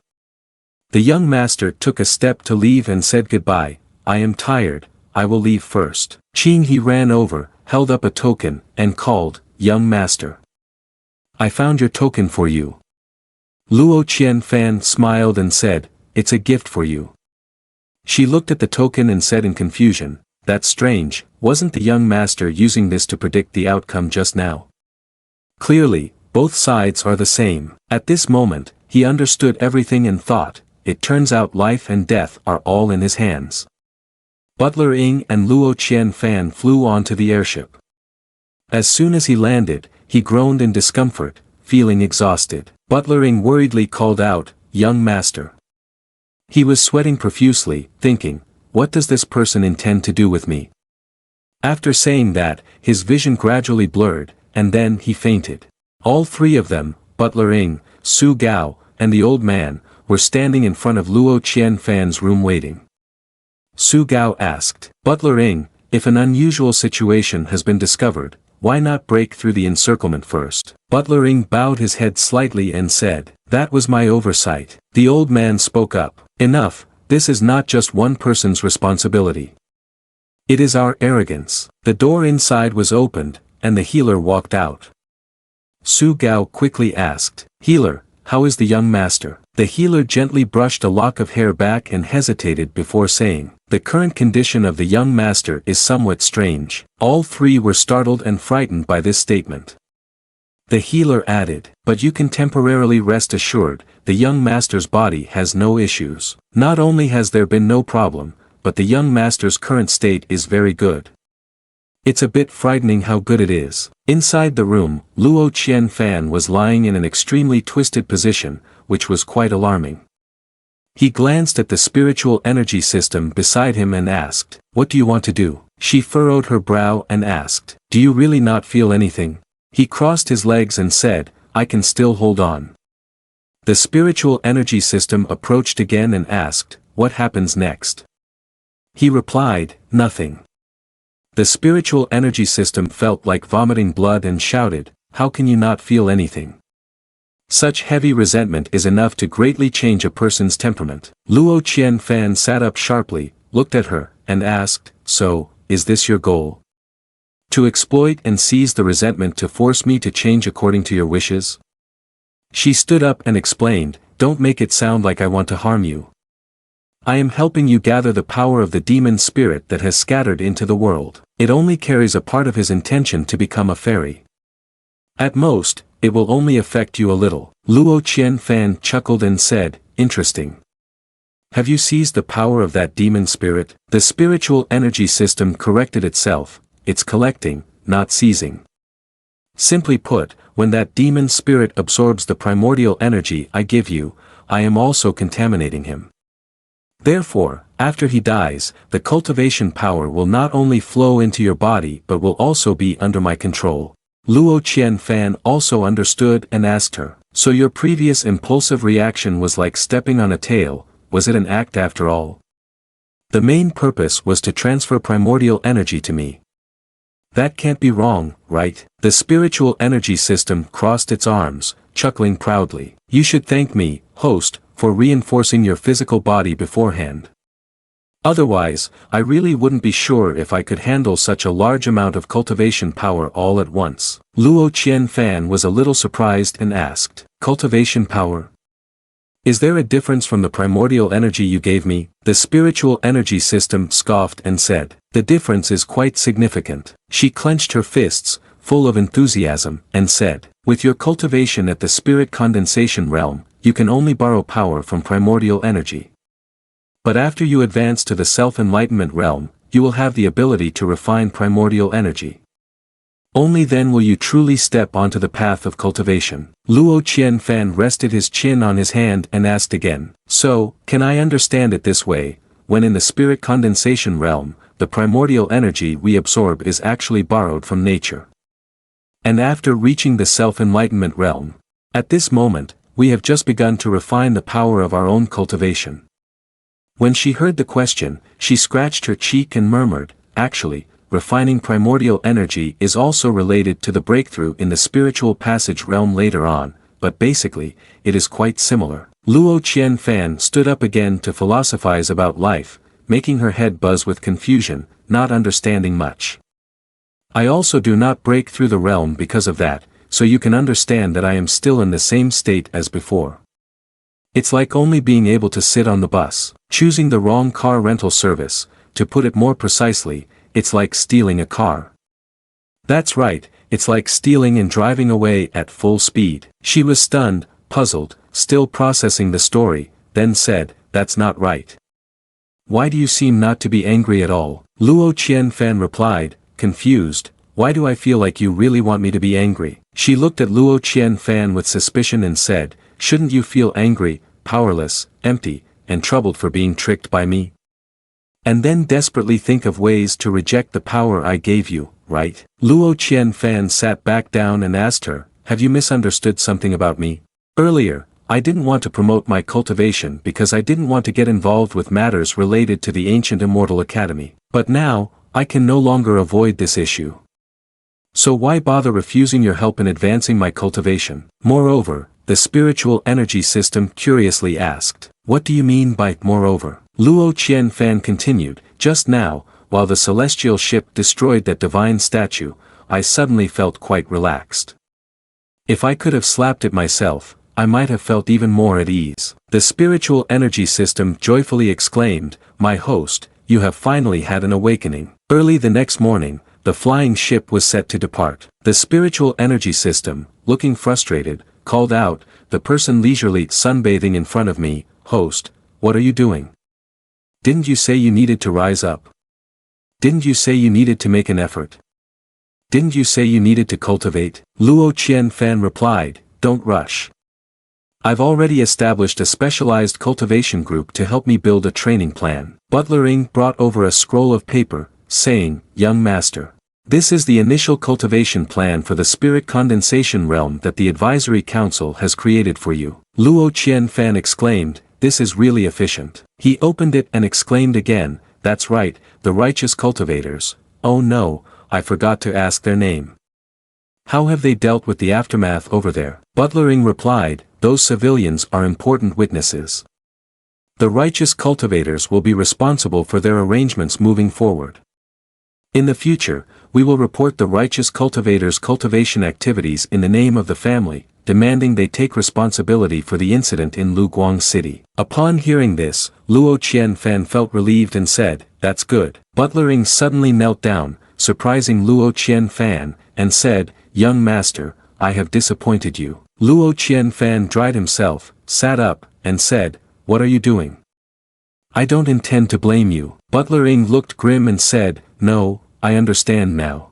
The young master took a step to leave and said goodbye. "I am tired, I will leave first." Qing he ran over, held up a token, and called, "Young master. I found your token for you." Luo Qianfan smiled and said, "It's a gift for you." She looked at the token and said in confusion, "That's strange, wasn't the young master using this to predict the outcome just now?" Clearly, both sides are the same. At this moment, he understood everything and thought, it turns out life and death are all in his hands. Butler Ing and Luo Qianfan flew onto the airship. As soon as he landed, he groaned in discomfort, feeling exhausted. Butler Ing worriedly called out, "Young master." He was sweating profusely, thinking, what does this person intend to do with me? After saying that, his vision gradually blurred, and then he fainted. All three of them, Butler Ing, Su Gao, and the old man, were standing in front of Luo Qianfan's room waiting. Su Gao asked, "Butler Ing, if an unusual situation has been discovered, why not break through the encirclement first?" Butler Ing bowed his head slightly and said, "That was my oversight." The old man spoke up, "Enough, this is not just one person's responsibility. It is our arrogance." The door inside was opened, and the healer walked out. Su Gao quickly asked, "Healer, how is the young master?" The healer gently brushed a lock of hair back and hesitated before saying, "The current condition of the young master is somewhat strange." All three were startled and frightened by this statement. The healer added, "But you can temporarily rest assured, the young master's body has no issues. Not only has there been no problem, but the young master's current state is very good." It's a bit frightening how good it is. Inside the room, Luo Qianfan was lying in an extremely twisted position, which was quite alarming. He glanced at the spiritual energy system beside him and asked, "What do you want to do?" She furrowed her brow and asked, "Do you really not feel anything?" He crossed his legs and said, "I can still hold on." The spiritual energy system approached again and asked, "What happens next?" He replied, "Nothing." The spiritual energy system felt like vomiting blood and shouted, "How can you not feel anything?" Such heavy resentment is enough to greatly change a person's temperament. Luo Qianfan sat up sharply, looked at her, and asked, "So, is this your goal? To exploit and seize the resentment to force me to change according to your wishes?" She stood up and explained, "Don't make it sound like I want to harm you. I am helping you gather the power of the demon spirit that has scattered into the world. It only carries a part of his intention to become a fairy. At most, it will only affect you a little." Luo Qianfan chuckled and said, "Interesting. Have you seized the power of that demon spirit?" The spiritual energy system corrected itself, it's collecting, not seizing. Simply put, when that demon spirit absorbs the primordial energy I give you, I am also contaminating him. Therefore, after he dies, the cultivation power will not only flow into your body but will also be under my control. Luo Qianfan also understood and asked her, "So your previous impulsive reaction was like stepping on a tail, was it an act after all? The main purpose was to transfer primordial energy to me. That can't be wrong, right?" The spiritual energy system crossed its arms, chuckling proudly. "You should thank me, host, for reinforcing your physical body beforehand. Otherwise, I really wouldn't be sure if I could handle such a large amount of cultivation power all at once." Luo Qianfan was a little surprised and asked, "Cultivation power? Is there a difference from the primordial energy you gave me?" The spiritual energy system scoffed and said, "The difference is quite significant." She clenched her fists, full of enthusiasm, and said, "With your cultivation at the spirit condensation realm, you can only borrow power from primordial energy. But after you advance to the self-enlightenment realm, you will have the ability to refine primordial energy. Only then will you truly step onto the path of cultivation." Luo Qianfan rested his chin on his hand and asked again, "So, can I understand it this way, when in the spirit condensation realm, the primordial energy we absorb is actually borrowed from nature? And after reaching the self-enlightenment realm, at this moment, we have just begun to refine the power of our own cultivation?" When she heard the question, she scratched her cheek and murmured, "Actually, refining primordial energy is also related to the breakthrough in the spiritual passage realm later on, but basically, it is quite similar." Luo Qianfan stood up again to philosophize about life, making her head buzz with confusion, not understanding much. "I also do not break through the realm because of that, so you can understand that I am still in the same state as before. It's like only being able to sit on the bus, choosing the wrong car rental service. To put it more precisely, it's like stealing a car. That's right, it's like stealing and driving away at full speed." She was stunned, puzzled, still processing the story, then said, "That's not right. Why do you seem not to be angry at all?" Luo Qianfan replied, confused, "Why do I feel like you really want me to be angry?" She looked at Luo Qianfan with suspicion and said, "Shouldn't you feel angry, powerless, empty, and troubled for being tricked by me? And then desperately think of ways to reject the power I gave you, right?" Luo Qianfan sat back down and asked her, "Have you misunderstood something about me? Earlier, I didn't want to promote my cultivation because I didn't want to get involved with matters related to the ancient immortal academy. But now, I can no longer avoid this issue. So why bother refusing your help in advancing my cultivation?" Moreover, the spiritual energy system curiously asked, "What do you mean by moreover?" Luo Qianfan continued, "Just now, while the celestial ship destroyed that divine statue, I suddenly felt quite relaxed. If I could have slapped it myself, I might have felt even more at ease." The spiritual energy system joyfully exclaimed, "My host, you have finally had an awakening." Early the next morning, the flying ship was set to depart. The spiritual energy system, looking frustrated, called out, "The person leisurely sunbathing in front of me, host, what are you doing? Didn't you say you needed to rise up? Didn't you say you needed to make an effort?" didn't you say you needed to cultivate? Luo Qianfan replied, don't rush. I've already established a specialized cultivation group to help me build a training plan. Butler Ing brought over a scroll of paper, saying, young master. This is the initial cultivation plan for the spirit condensation realm that the advisory council has created for you. Luo Qianfan exclaimed, this is really efficient. He opened it and exclaimed again, that's right, the righteous cultivators. Oh no, I forgot to ask their name. How have they dealt with the aftermath over there? Butler Ing replied, those civilians are important witnesses. The righteous cultivators will be responsible for their arrangements moving forward. In the future, we will report the righteous cultivators' cultivation activities in the name of the family, demanding they take responsibility for the incident in Luguang City. Upon hearing this, Luo Qianfan felt relieved and said, that's good. Butler Ing suddenly knelt down, surprising Luo Qianfan, and said, young master, I have disappointed you. Luo Qianfan dried himself, sat up, and said, what are you doing? I don't intend to blame you. Butler Ing looked grim and said, no, I understand now.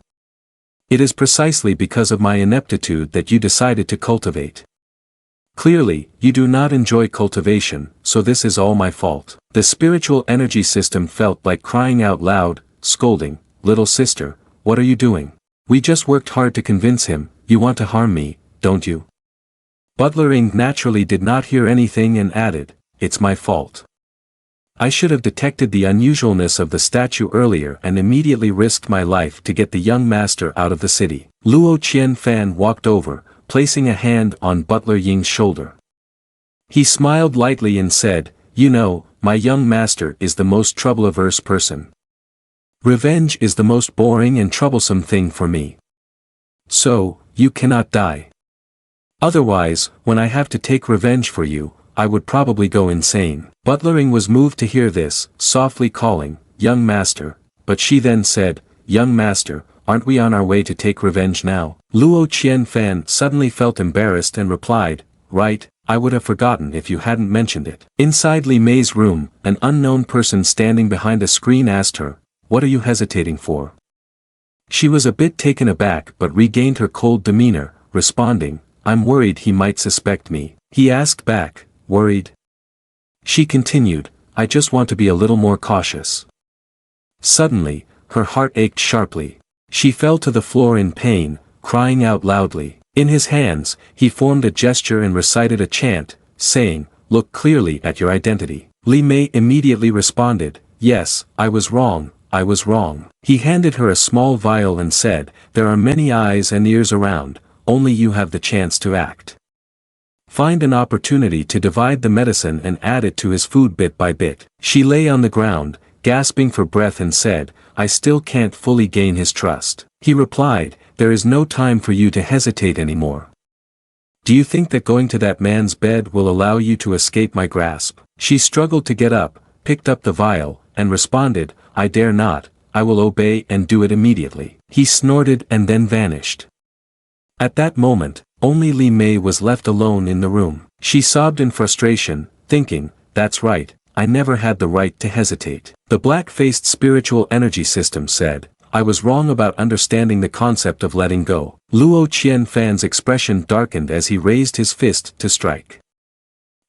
It is precisely because of my ineptitude that you decided to cultivate. Clearly, you do not enjoy cultivation, so this is all my fault. The spiritual energy system felt like crying out loud, scolding, little sister, what are you doing? We just worked hard to convince him, you want to harm me, don't you? Butler Ing naturally did not hear anything and added, it's my fault. I should have detected the unusualness of the statue earlier and immediately risked my life to get the young master out of the city. Luo Qianfan walked over, placing a hand on Butler Ying's shoulder. He smiled lightly and said, you know, my young master is the most trouble-averse person. Revenge is the most boring and troublesome thing for me. So, you cannot die. Otherwise, when I have to take revenge for you, I would probably go insane. Butler Ing was moved to hear this, softly calling, young master, but she then said, young master, aren't we on our way to take revenge now? Luo Qianfan suddenly felt embarrassed and replied, right, I would have forgotten if you hadn't mentioned it. Inside Li Mei's room, an unknown person standing behind a screen asked her, what are you hesitating for? She was a bit taken aback but regained her cold demeanor, responding, I'm worried he might suspect me. He asked back, worried? She continued, I just want to be a little more cautious. Suddenly, her heart ached sharply. She fell to the floor in pain, crying out loudly. In his hands, he formed a gesture and recited a chant, saying, look clearly at your identity. Li Mei immediately responded, yes, I was wrong, I was wrong. He handed her a small vial and said, there are many eyes and ears around, only you have the chance to act. Find an opportunity to divide the medicine and add it to his food bit by bit. She lay on the ground, gasping for breath and said, I still can't fully gain his trust. He replied, there is no time for you to hesitate anymore. Do you think that going to that man's bed will allow you to escape my grasp? She struggled to get up, picked up the vial, and responded, I dare not, I will obey and do it immediately. He snorted and then vanished. At that moment, only Li Mei was left alone in the room. She sobbed in frustration, thinking, that's right, I never had the right to hesitate. The black-faced spiritual energy system said, I was wrong about understanding the concept of letting go. Luo Qianfan's expression darkened as he raised his fist to strike.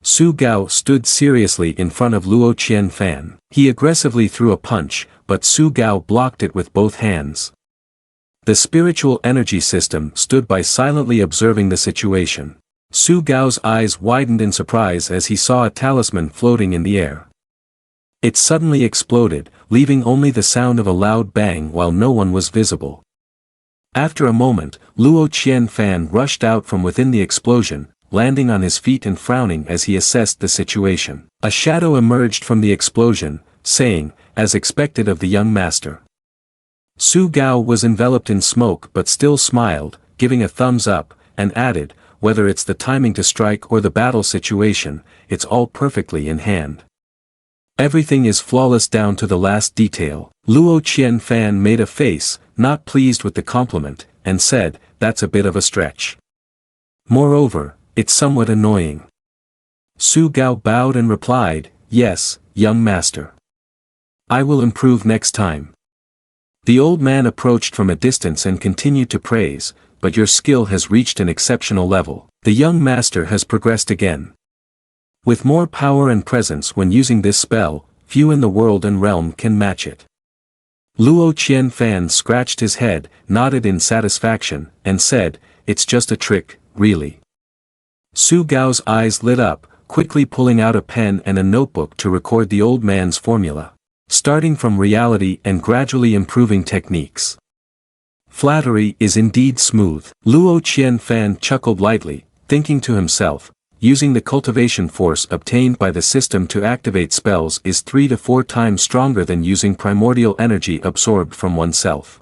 Su Gao stood seriously in front of Luo Qianfan. He aggressively threw a punch, but Su Gao blocked it with both hands. The spiritual energy system stood by silently observing the situation. Su Gao's eyes widened in surprise as he saw a talisman floating in the air. It suddenly exploded, leaving only the sound of a loud bang while no one was visible. After a moment, Luo Qianfan rushed out from within the explosion, landing on his feet and frowning as he assessed the situation. A shadow emerged from the explosion, saying, as expected of the young master. Su Gao was enveloped in smoke but still smiled, giving a thumbs up, and added, whether it's the timing to strike or the battle situation, it's all perfectly in hand. Everything is flawless down to the last detail. Luo Qianfan made a face, not pleased with the compliment, and said, that's a bit of a stretch. Moreover, it's somewhat annoying. Su Gao bowed and replied, yes, young master. I will improve next time. The old man approached from a distance and continued to praise, but your skill has reached an exceptional level. The young master has progressed again. With more power and presence when using this spell, few in the world and realm can match it. Luo Qianfan scratched his head, nodded in satisfaction, and said, "It's just a trick, really." Su Gao's eyes lit up, quickly pulling out a pen and a notebook to record the old man's formula. Starting from reality and gradually improving techniques. Flattery is indeed smooth. Luo Qianfan chuckled lightly, thinking to himself, using the cultivation force obtained by the system to activate spells is 3 to 4 times stronger than using primordial energy absorbed from oneself.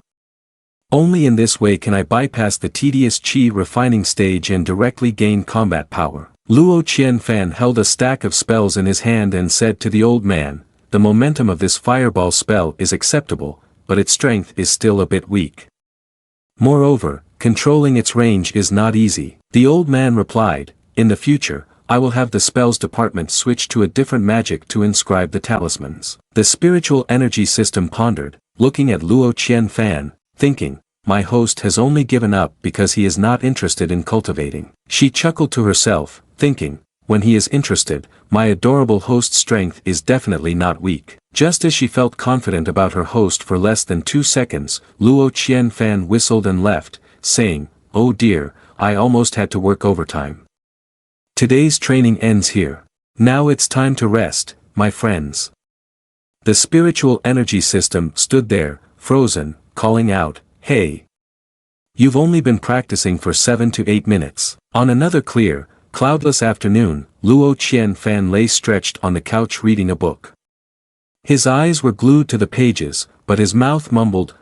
Only in this way can I bypass the tedious qi refining stage and directly gain combat power. Luo Qianfan held a stack of spells in his hand and said to the old man, "The momentum of this fireball spell is acceptable, but its strength is still a bit weak. Moreover, controlling its range is not easy." The old man replied, "In the future, I will have the spells department switch to a different magic to inscribe the talismans." The spiritual energy system pondered, looking at Luo Qianfan, thinking, "My host has only given up because he is not interested in cultivating." She chuckled to herself, thinking, "When he is interested, my adorable host's strength is definitely not weak." Just as she felt confident about her host for less than 2 seconds, Luo Qianfan whistled and left, saying, "Oh dear, I almost had to work overtime. Today's training ends here. Now it's time to rest, my friends." The spiritual energy system stood there, frozen, calling out, "Hey! You've only been practicing for 7 to 8 minutes. On another clear, cloudless afternoon, Luo Qianfan lay stretched on the couch reading a book. His eyes were glued to the pages, but his mouth mumbled,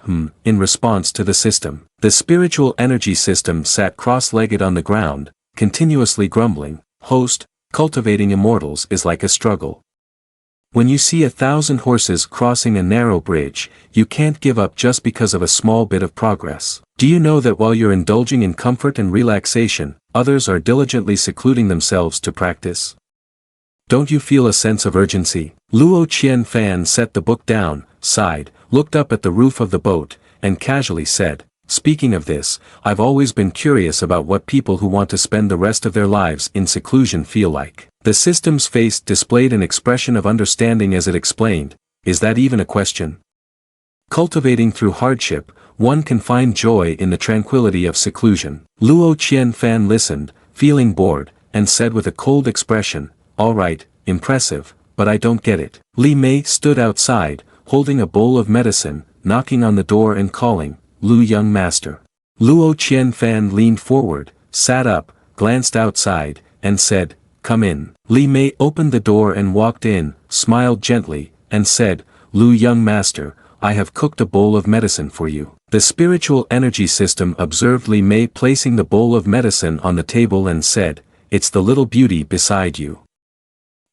in response to the system. The spiritual energy system sat cross-legged on the ground, continuously grumbling, "Host, cultivating immortals is like a struggle. When you see 1,000 horses crossing a narrow bridge, you can't give up just because of a small bit of progress. Do you know that while you're indulging in comfort and relaxation, others are diligently secluding themselves to practice? Don't you feel a sense of urgency?" Luo Qianfan set the book down, sighed, looked up at the roof of the boat, and casually said, "Speaking of this, I've always been curious about what people who want to spend the rest of their lives in seclusion feel like." The system's face displayed an expression of understanding as it explained, "Is that even a question? Cultivating through hardship, one can find joy in the tranquility of seclusion." Luo Qianfan listened, feeling bored, and said with a cold expression, "All right, impressive, but I don't get it." Li Mei stood outside, holding a bowl of medicine, knocking on the door and calling, "Lu young master." Luo Qianfan leaned forward, sat up, glanced outside, and said, "Come in." Li Mei opened the door and walked in, smiled gently, and said, "Lu young master, I have cooked a bowl of medicine for you." The spiritual energy system observed Li Mei placing the bowl of medicine on the table and said, "It's the little beauty beside you.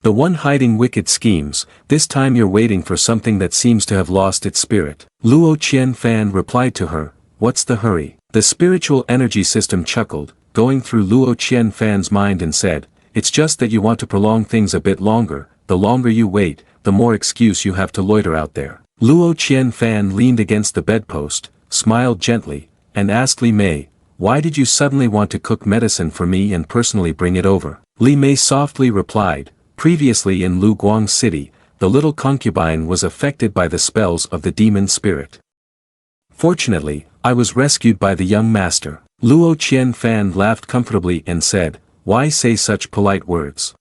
The one hiding wicked schemes, this time you're waiting for something that seems to have lost its spirit." Luo Qianfan replied to her, "What's the hurry?" The spiritual energy system chuckled, going through Luo Qianfan's mind and said, "It's just that you want to prolong things a bit longer. The longer you wait, the more excuse you have to loiter out there." Luo Qianfan leaned against the bedpost, smiled gently, and asked Li Mei, "Why did you suddenly want to cook medicine for me and personally bring it over?" Li Mei softly replied, "Previously in Lu Guang City, the little concubine was affected by the spells of the demon spirit. Fortunately, I was rescued by the young master." Luo Qianfan laughed comfortably and said, "Why say such polite words?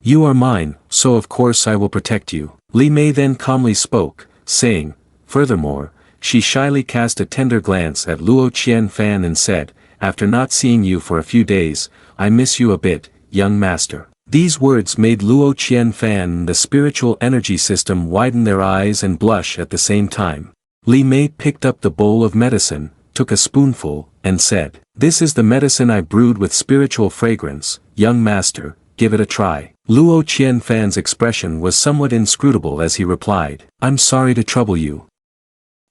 You are mine, so of course I will protect you." Li Mei then calmly spoke, saying, "Furthermore," she shyly cast a tender glance at Luo Qianfan and said, "After not seeing you for a few days, I miss you a bit, young master." These words made Luo Qianfan and the spiritual energy system widen their eyes and blush at the same time. Li Mei picked up the bowl of medicine, took a spoonful, and said, "This is the medicine I brewed with spiritual fragrance, young master, give it a try." Luo Qianfan's expression was somewhat inscrutable as he replied, "I'm sorry to trouble you.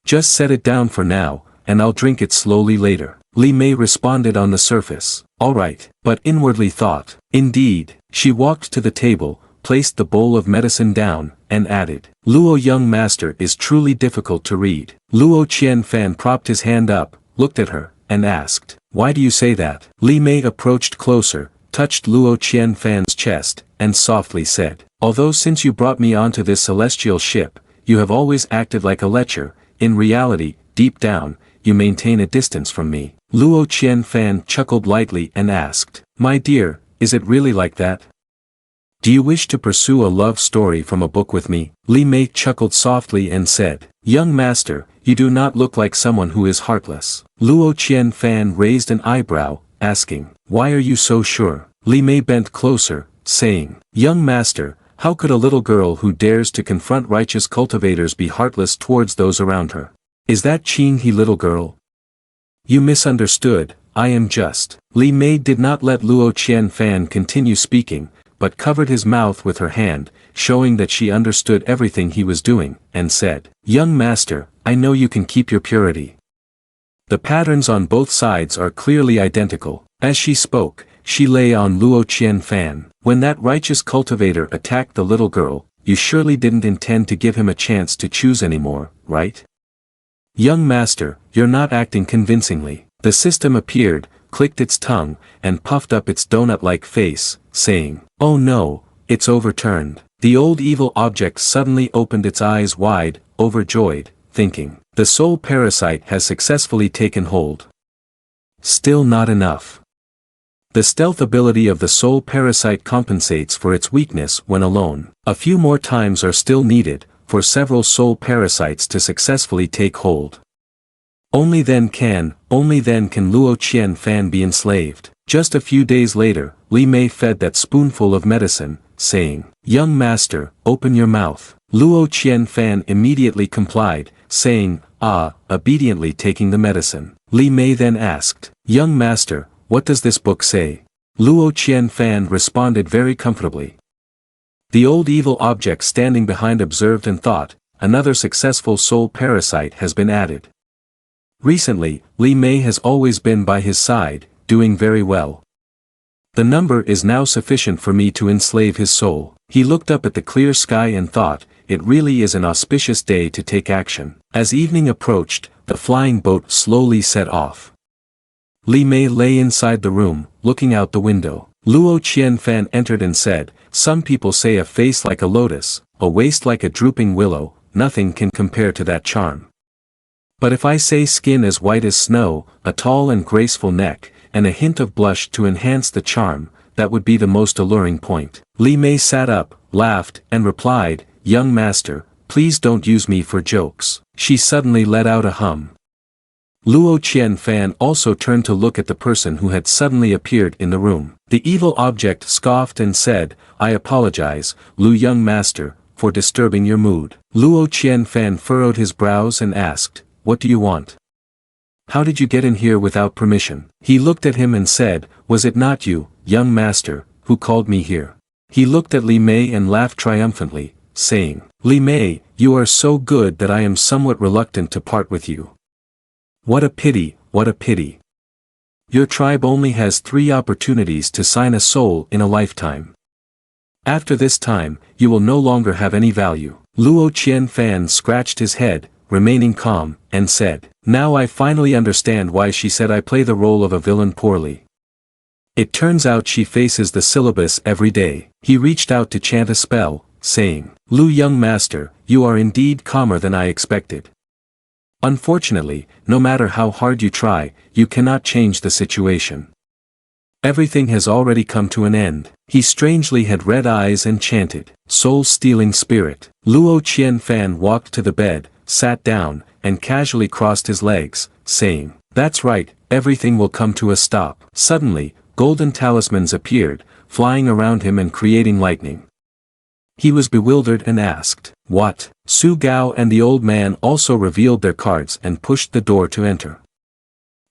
Just set it down for now, and I'll drink it slowly later." Li Mei responded on the surface, "All right," but inwardly thought, "Indeed." She walked to the table, placed the bowl of medicine down, and added, "Luo young master is truly difficult to read." Luo Qianfan propped his hand up, looked at her, and asked, "Why do you say that?" Li Mei approached closer, touched Luo Qianfan's chest, and softly said, "Although since you brought me onto this celestial ship, you have always acted like a lecher, in reality, deep down, you maintain a distance from me." Luo Qianfan chuckled lightly and asked, "My dear, is it really like that? Do you wish to pursue a love story from a book with me?" Li Mei chuckled softly and said, "Young master, you do not look like someone who is heartless." Luo Qianfan raised an eyebrow, asking, "Why are you so sure?" Li Mei bent closer, saying, "Young master, how could a little girl who dares to confront righteous cultivators be heartless towards those around her? Is that Qing He little girl? You misunderstood, I am just." Li Mei did not let Luo Qianfan continue speaking, but covered his mouth with her hand, showing that she understood everything he was doing, and said, "Young master, I know you can keep your purity. The patterns on both sides are clearly identical." As she spoke, she lay on Luo Qianfan. "When that righteous cultivator attacked the little girl, you surely didn't intend to give him a chance to choose anymore, right? Young master, you're not acting convincingly." The system appeared, clicked its tongue, and puffed up its donut-like face, saying, "Oh no, it's overturned." The old evil object suddenly opened its eyes wide, overjoyed, thinking, "The soul parasite has successfully taken hold." Still not enough. The stealth ability of the soul parasite compensates for its weakness when alone. A few more times are still needed, for several soul parasites to successfully take hold. Only then can Luo Qianfan be enslaved. Just a few days later, Li Mei fed that spoonful of medicine, saying, "Young master, open your mouth." Luo Qianfan immediately complied, saying, "Ah," obediently taking the medicine. Li Mei then asked, "Young master, what does this book say?" Luo Qianfan responded very comfortably. The old evil object standing behind observed and thought, "Another successful soul parasite has been added." Recently, Li Mei has always been by his side, doing very well. The number is now sufficient for me to enslave his soul. He looked up at the clear sky and thought, it really is an auspicious day to take action. As evening approached, the flying boat slowly set off. Li Mei lay inside the room, looking out the window. Luo Qianfan entered and said, "Some people say a face like a lotus, a waist like a drooping willow, nothing can compare to that charm. But if I say skin as white as snow, a tall and graceful neck, and a hint of blush to enhance the charm, that would be the most alluring point." Li Mei sat up, laughed, and replied, "Young master, please don't use me for jokes." She suddenly let out a hum. Luo Qianfan also turned to look at the person who had suddenly appeared in the room. The evil object scoffed and said, "I apologize, Lu young master, for disturbing your mood." Luo Qianfan furrowed his brows and asked, "What do you want? How did you get in here without permission?" He looked at him and said, "Was it not you, young master, who called me here?" He looked at Li Mei and laughed triumphantly, saying, "Li Mei, you are so good that I am somewhat reluctant to part with you. What a pity, what a pity. Your tribe only has 3 opportunities to sign a soul in a lifetime. After this time, you will no longer have any value." Luo Qianfan scratched his head, remaining calm, and said, "Now I finally understand why she said I play the role of a villain poorly. It turns out she faces the syllabus every day." He reached out to chant a spell, saying, "Lu young master, you are indeed calmer than I expected. Unfortunately, no matter how hard you try, you cannot change the situation. Everything has already come to an end." He strangely had red eyes and chanted, "Soul-stealing spirit." Luo Qianfan walked to the bed, sat down, and casually crossed his legs, saying, "That's right, everything will come to a stop." Suddenly, golden talismans appeared, flying around him and creating lightning. He was bewildered and asked, "What?" Su Gao and the old man also revealed their cards and pushed the door to enter.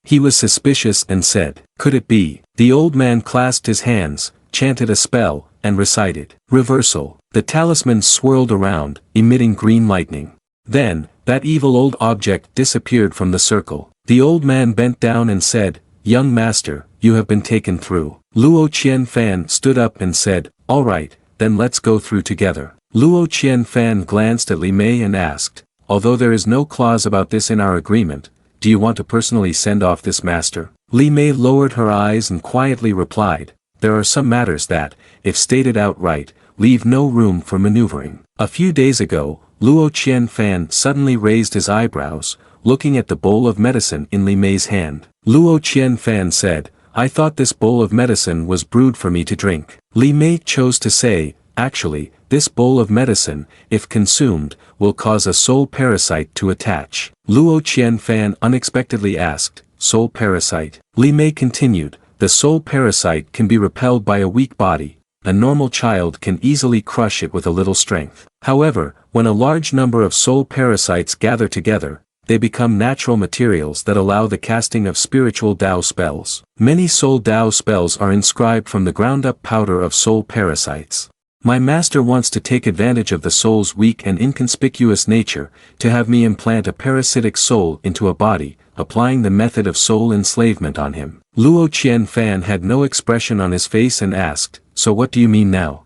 He was suspicious and said, "Could it be?" The old man clasped his hands, chanted a spell, and recited, "Reversal." The talismans swirled around, emitting green lightning. Then, that evil old object disappeared from the circle. The old man bent down and said, "Young master, you have been taken through." Luo Qianfan stood up and said, "All right, then let's go through together. Luo Qianfan glanced at Li Mei and asked, although there is no clause about this in our agreement, do you want to personally send off this master? Li Mei lowered her eyes and quietly replied, there are some matters that, if stated outright, leave no room for maneuvering. A few days ago, Luo Qianfan suddenly raised his eyebrows, looking at the bowl of medicine in Li Mei's hand. Luo Qianfan said, I thought this bowl of medicine was brewed for me to drink. Li Mei chose to say, actually, this bowl of medicine, if consumed, will cause a soul parasite to attach. Luo Qianfan unexpectedly asked, soul parasite? Li Mei continued, the soul parasite can be repelled by a weak body. A normal child can easily crush it with a little strength. However, when a large number of soul parasites gather together, they become natural materials that allow the casting of spiritual Dao spells. Many soul Dao spells are inscribed from the ground-up powder of soul parasites. My master wants to take advantage of the soul's weak and inconspicuous nature, to have me implant a parasitic soul into a body, applying the method of soul enslavement on him. Luo Qianfan had no expression on his face and asked, so what do you mean now?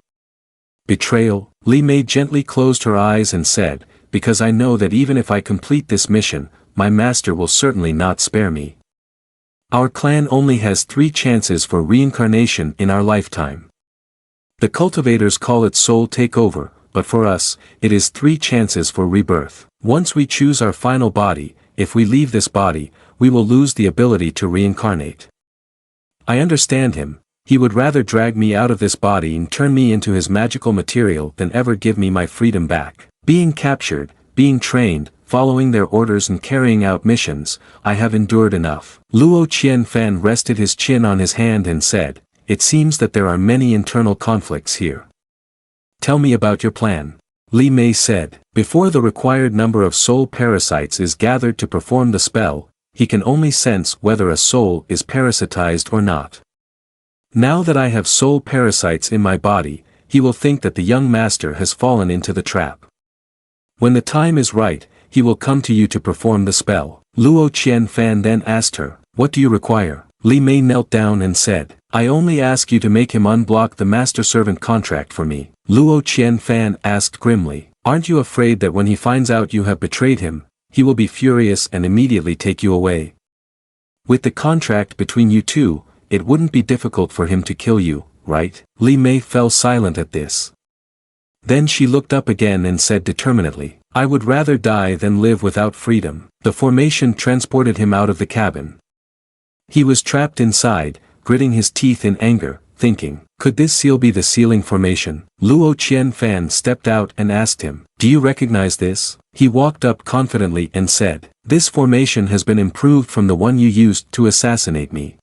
Betrayal? Li Mei gently closed her eyes and said, because I know that even if I complete this mission, my master will certainly not spare me. Our clan only has 3 chances for reincarnation in our lifetime. The cultivators call it soul takeover, but for us, it is 3 chances for rebirth. Once we choose our final body, if we leave this body, we will lose the ability to reincarnate. I understand him. He would rather drag me out of this body and turn me into his magical material than ever give me my freedom back. Being captured, being trained, following their orders and carrying out missions, I have endured enough. Luo Qianfan rested his chin on his hand and said, it seems that there are many internal conflicts here. Tell me about your plan. Li Mei said, before the required number of soul parasites is gathered to perform the spell, he can only sense whether a soul is parasitized or not. Now that I have soul parasites in my body, he will think that the young master has fallen into the trap. When the time is right, he will come to you to perform the spell. Luo Qianfan then asked her, what do you require? Li Mei knelt down and said, I only ask you to make him unblock the master-servant contract for me. Luo Qianfan asked grimly, aren't you afraid that when he finds out you have betrayed him, he will be furious and immediately take you away? With the contract between you two, it wouldn't be difficult for him to kill you, right? Li Mei fell silent at this. Then she looked up again and said determinedly, I would rather die than live without freedom. The formation transported him out of the cabin. He was trapped inside, gritting his teeth in anger, thinking, could this seal be the sealing formation? Luo Qianfan stepped out and asked him, do you recognize this? He walked up confidently and said, this formation has been improved from the one you used to assassinate me.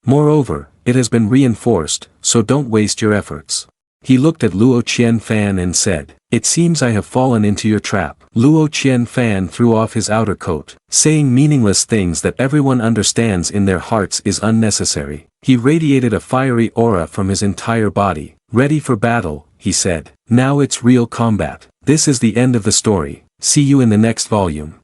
Moreover, it has been reinforced, so don't waste your efforts. He looked at Luo Qianfan and said, it seems I have fallen into your trap. Luo Qianfan threw off his outer coat. Saying meaningless things that everyone understands in their hearts is unnecessary. He radiated a fiery aura from his entire body. Ready for battle, he said. Now it's real combat. This is the end of the story. See you in the next volume.